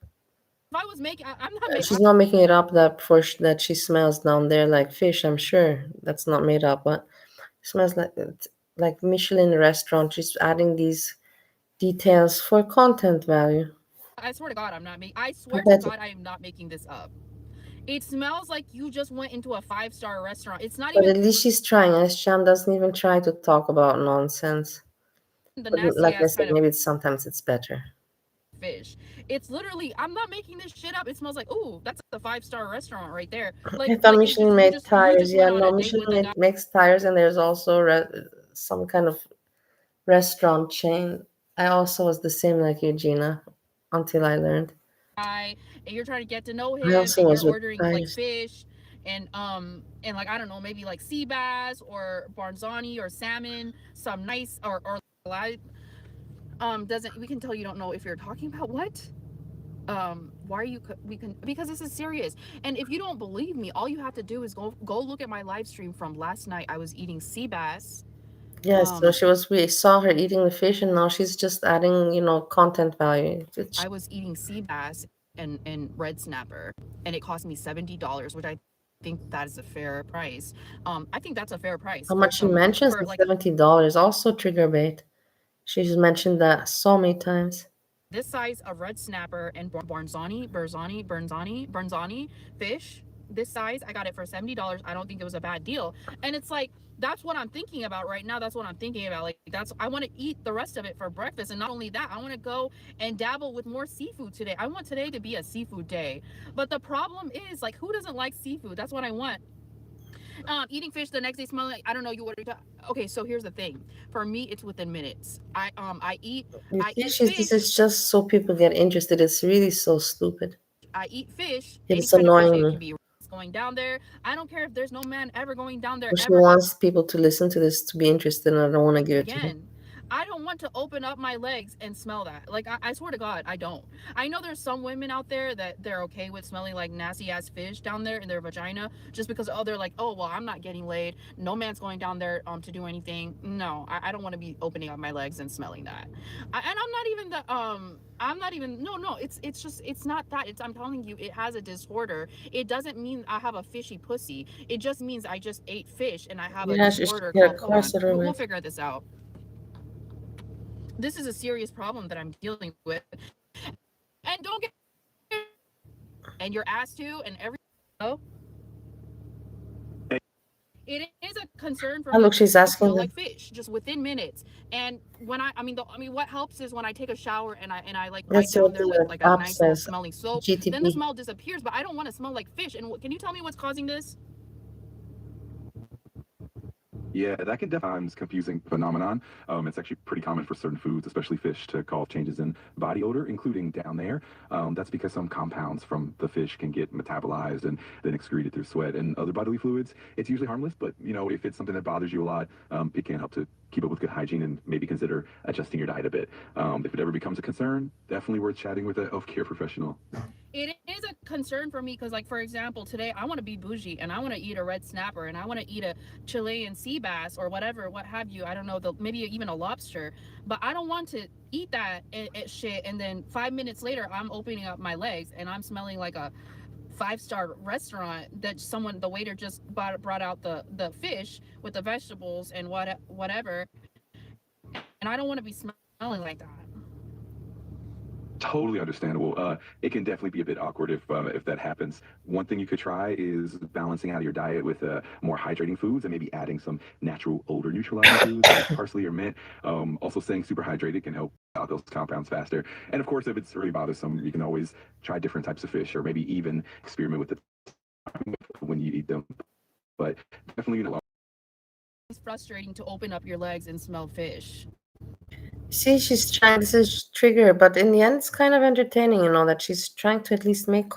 if I was making, I'm not making. She's not making it up that that she smells down there like fish. I'm sure that's not made up, but it smells like Michelin restaurant. She's adding these details for content value. I swear to God, I'm not making. I I swear to bet, God, I am not making this up. It smells like you just went into a 5-star restaurant. It's not but even at least she's trying. And Sjam doesn't even try to talk about nonsense. the But nasty like I ass said, kind of maybe sometimes it's better. fish. It's literally, I'm not making this shit up. It smells like, ooh, that's a 5-star restaurant right there. I Like thought like Michelin made you tires. just Yeah, went on no, a date with a Michelin guy. makes tires, and there's also some kind of restaurant chain. I also was the same like Eugenia until I learned. And you're trying to get to know I him also and was you're with ordering like tires. fish and like I don't know, maybe like sea bass or barzani or salmon, some nice or doesn't, we can tell you don't know if you're talking about what. Why are you we can, because this is serious. And if you don't believe me, all you have to do is go look at my live stream from last night. I was eating sea bass. Yes, so we saw her eating the fish, and now she's just adding, content value. I was eating sea bass and red snapper, and it cost me $70, which I think that is a fair price. I think that's a fair price How for much she some, mentions for the like $70, also trigger bait. She's mentioned that so many times. this size of red snapper and Bernzani fish. This size, I got it for $70. I don't think it was a bad deal. And it's like, that's what I'm thinking about right now. That's what I'm thinking about. Like, I want to eat the rest of it for breakfast. And not only that, I want to go and dabble with more seafood today. I want today to be a seafood day. But the problem is, like, who doesn't like seafood? That's what I want. Eating fish the next day smelling like, I don't know, you ordered. Okay, so here's the thing. For me, it's within minutes. I eat You I see, eat this fish. is just so people get interested. It's really so stupid. I eat fish, any It's kind of fish. annoying It me. can be going down there. I don't care if there's no man ever going down there She ever wants people to listen to this to be interested, and I don't want to give it to her. again. I don't want to open up my legs and smell that. Like, I swear to God, I don't. I know there's some women out there that they're okay with smelling like nasty ass fish down there in their vagina just because, oh, they're like, oh, well, I'm not getting laid. No man's going down there to do anything. No, I don't want to be opening up my legs and smelling that. And I'm not even no, it's just, it's not that. I'm telling you, it has a disorder. It doesn't mean I have a fishy pussy. It just means I just ate fish and I have a Yeah, she should disorder get a called, hold on, corset we'll with. figure this out. This is a serious problem that I'm dealing with. And don't get, and your ass too, and every, it is a concern for Oh, me. look, she's I asking feel them. like fish just within minutes. And when what helps is when I take a shower and I like wipe That's down what there the with like a app nice little says. smelling soap, then the GTP. smell disappears. But I don't want to smell like fish. And can you tell me what's causing this? Yeah, that can definitely be a confusing phenomenon. It's actually pretty common for certain foods, especially fish, to cause changes in body odor, including down there. That's because some compounds from the fish can get metabolized and then excreted through sweat and other bodily fluids. It's usually harmless, but if it's something that bothers you a lot, it can help to keep up with good hygiene and maybe consider adjusting your diet a bit. If it ever becomes a concern, definitely worth chatting with a healthcare professional. It is a concern for me because, like, for example, today I want to be bougie and I want to eat a red snapper and I want to eat a Chilean sea bass or whatever, what have you. I don't know, maybe even a lobster, but I don't want to eat that shit. And then 5 minutes later, I'm opening up my legs and I'm smelling like a 5-star restaurant that the waiter just brought out the fish with the vegetables and whatever. And I don't want to be smelling like that. Totally understandable. It can definitely be a bit awkward if that happens. One thing you could try is balancing out your diet with more hydrating foods and maybe adding some natural odor neutralizing foods like parsley or mint. Also, staying super hydrated can help out those compounds faster. And of course, if it's really bothersome, you can always try different types of fish or maybe even experiment with it when you eat them. But definitely, It's frustrating to open up your legs and smell fish. See, she's trying. This is trigger, but in the end, it's kind of entertaining, that she's trying to at least make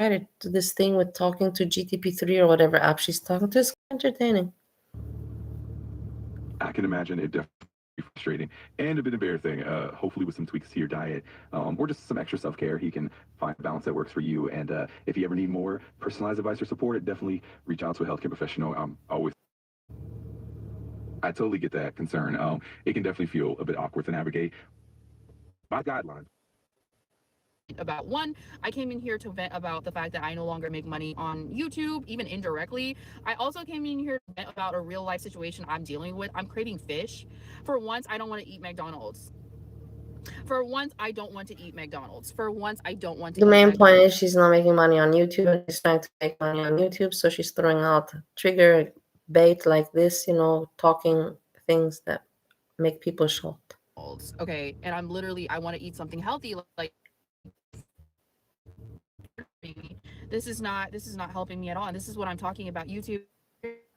credit to this thing with talking to GTP3 or whatever app she's talking to. It's entertaining. I can imagine it definitely frustrating and a bit embarrassing. Hopefully, with some tweaks to your diet or just some extra self-care, he can find a balance that works for you. And if you ever need more personalized advice or support, definitely reach out to a healthcare professional. I totally get that concern. It can definitely feel a bit awkward to navigate. My guidelines. About one, I came in here to vent about the fact that I no longer make money on YouTube, even indirectly. I also came in here to vent about a real life situation I'm dealing with. I'm craving fish. For once, I don't want to eat McDonald's. For once, I don't want to eat McDonald's. For once, I don't want to. The main point is she's not making money on YouTube, and she's trying to make money on YouTube, so she's throwing out trigger bait like this, talking things that make people shocked. Okay, and I want to eat something healthy, like this is not helping me at all. And this is what I'm talking about. YouTube,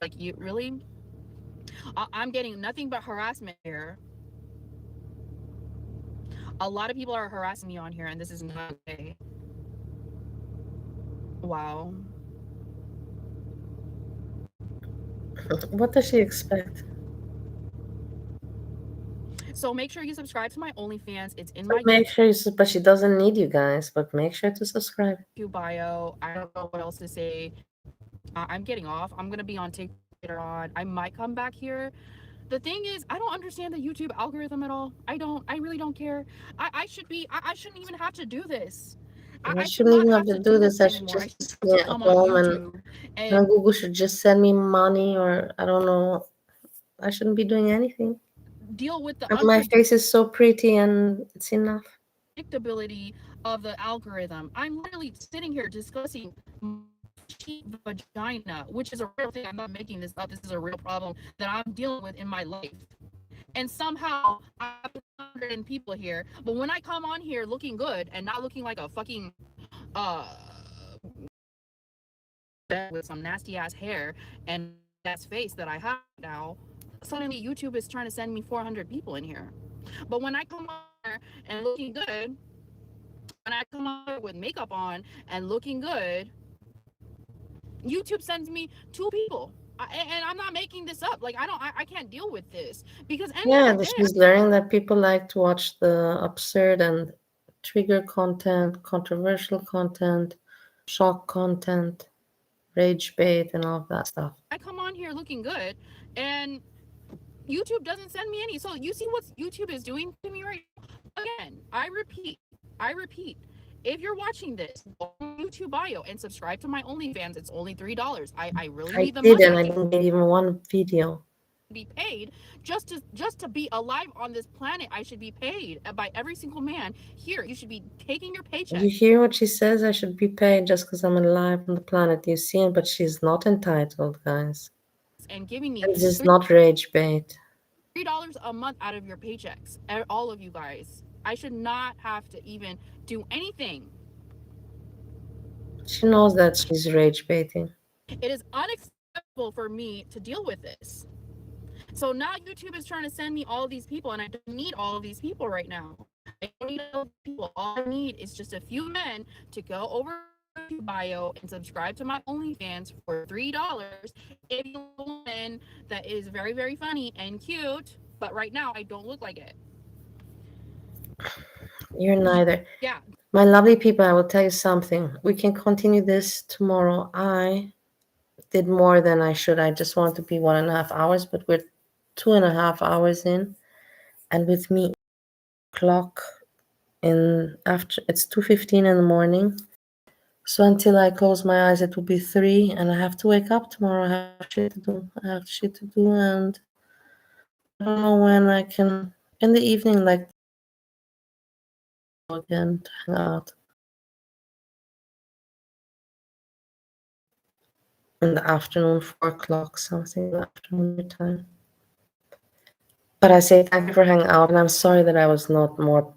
like, you really, I'm getting nothing but harassment here. A lot of people are harassing me on here, and this is not okay. Wow. What does she expect? So make sure you subscribe to my OnlyFans. It's in But my make sure but she doesn't need you guys, but make sure to subscribe. YouTube bio. I don't know what else to say. I'm getting off. I'm gonna be on TikTok later on. I might come back here. The thing is, I don't understand the YouTube algorithm at all. I really don't care. I shouldn't even have to do this. I shouldn't even have to do this. I should just be at home and Google should just send me money, or I don't know. I shouldn't be doing anything. Deal with the my face is so pretty and it's enough. Predictability of the algorithm. I'm literally sitting here discussing vagina, which is a real thing. I'm not making this up. This is a real problem that I'm dealing with in my life. And somehow I have 100 people here, but when I come on here looking good and not looking like a fucking with some nasty ass hair and ass face that I have now, suddenly YouTube is trying to send me 400 people in here. But when I come on here and looking good, when I come on with makeup on and looking good, YouTube sends me 2 people. And I'm not making this up. Like, I can't deal with this because any Yeah, other day, she's learning that people like to watch the absurd and trigger content, controversial content, shock content, rage bait, and all of that stuff. I come on here looking good and YouTube doesn't send me any. So you see what YouTube is doing to me right now? Again, I repeat, if you're watching this, go on YouTube bio and subscribe to my OnlyFans. It's only $3. I really I need the did, money. and I didn't get even one video. Be paid just to be alive on this planet. I should be paid by every single man here. You should be taking your paycheck. You hear what she says? I should be paid just because I'm alive on the planet. You see it, but she's not entitled, guys. And giving me And this is not rage bait. $3 a month out of your paychecks, all of you guys. I should not have to even do anything. She knows that she's rage baiting. It is unacceptable for me to deal with this. So now YouTube is trying to send me all of these people, and I don't need all of these people right now. I don't need all these people. All I need is just a few men to go over to bio and subscribe to my OnlyFans for $3. If you're a woman that is very, very funny and cute, but right now I don't look like it. You're neither. Yeah. My lovely people, I will tell you something. We can continue this tomorrow. I did more than I should. I just wanted to be 1.5 hours, but we're 2.5 hours in. And with me, clock in after it's 2:15 in the morning. So until I close my eyes, it will be 3, and I have to wake up tomorrow. I have shit to do. And I don't know when I can. In the evening, like again, to hang out. In the afternoon, 4 o'clock, something in the afternoon time. But I say thank you for hanging out, and I'm sorry that I was not more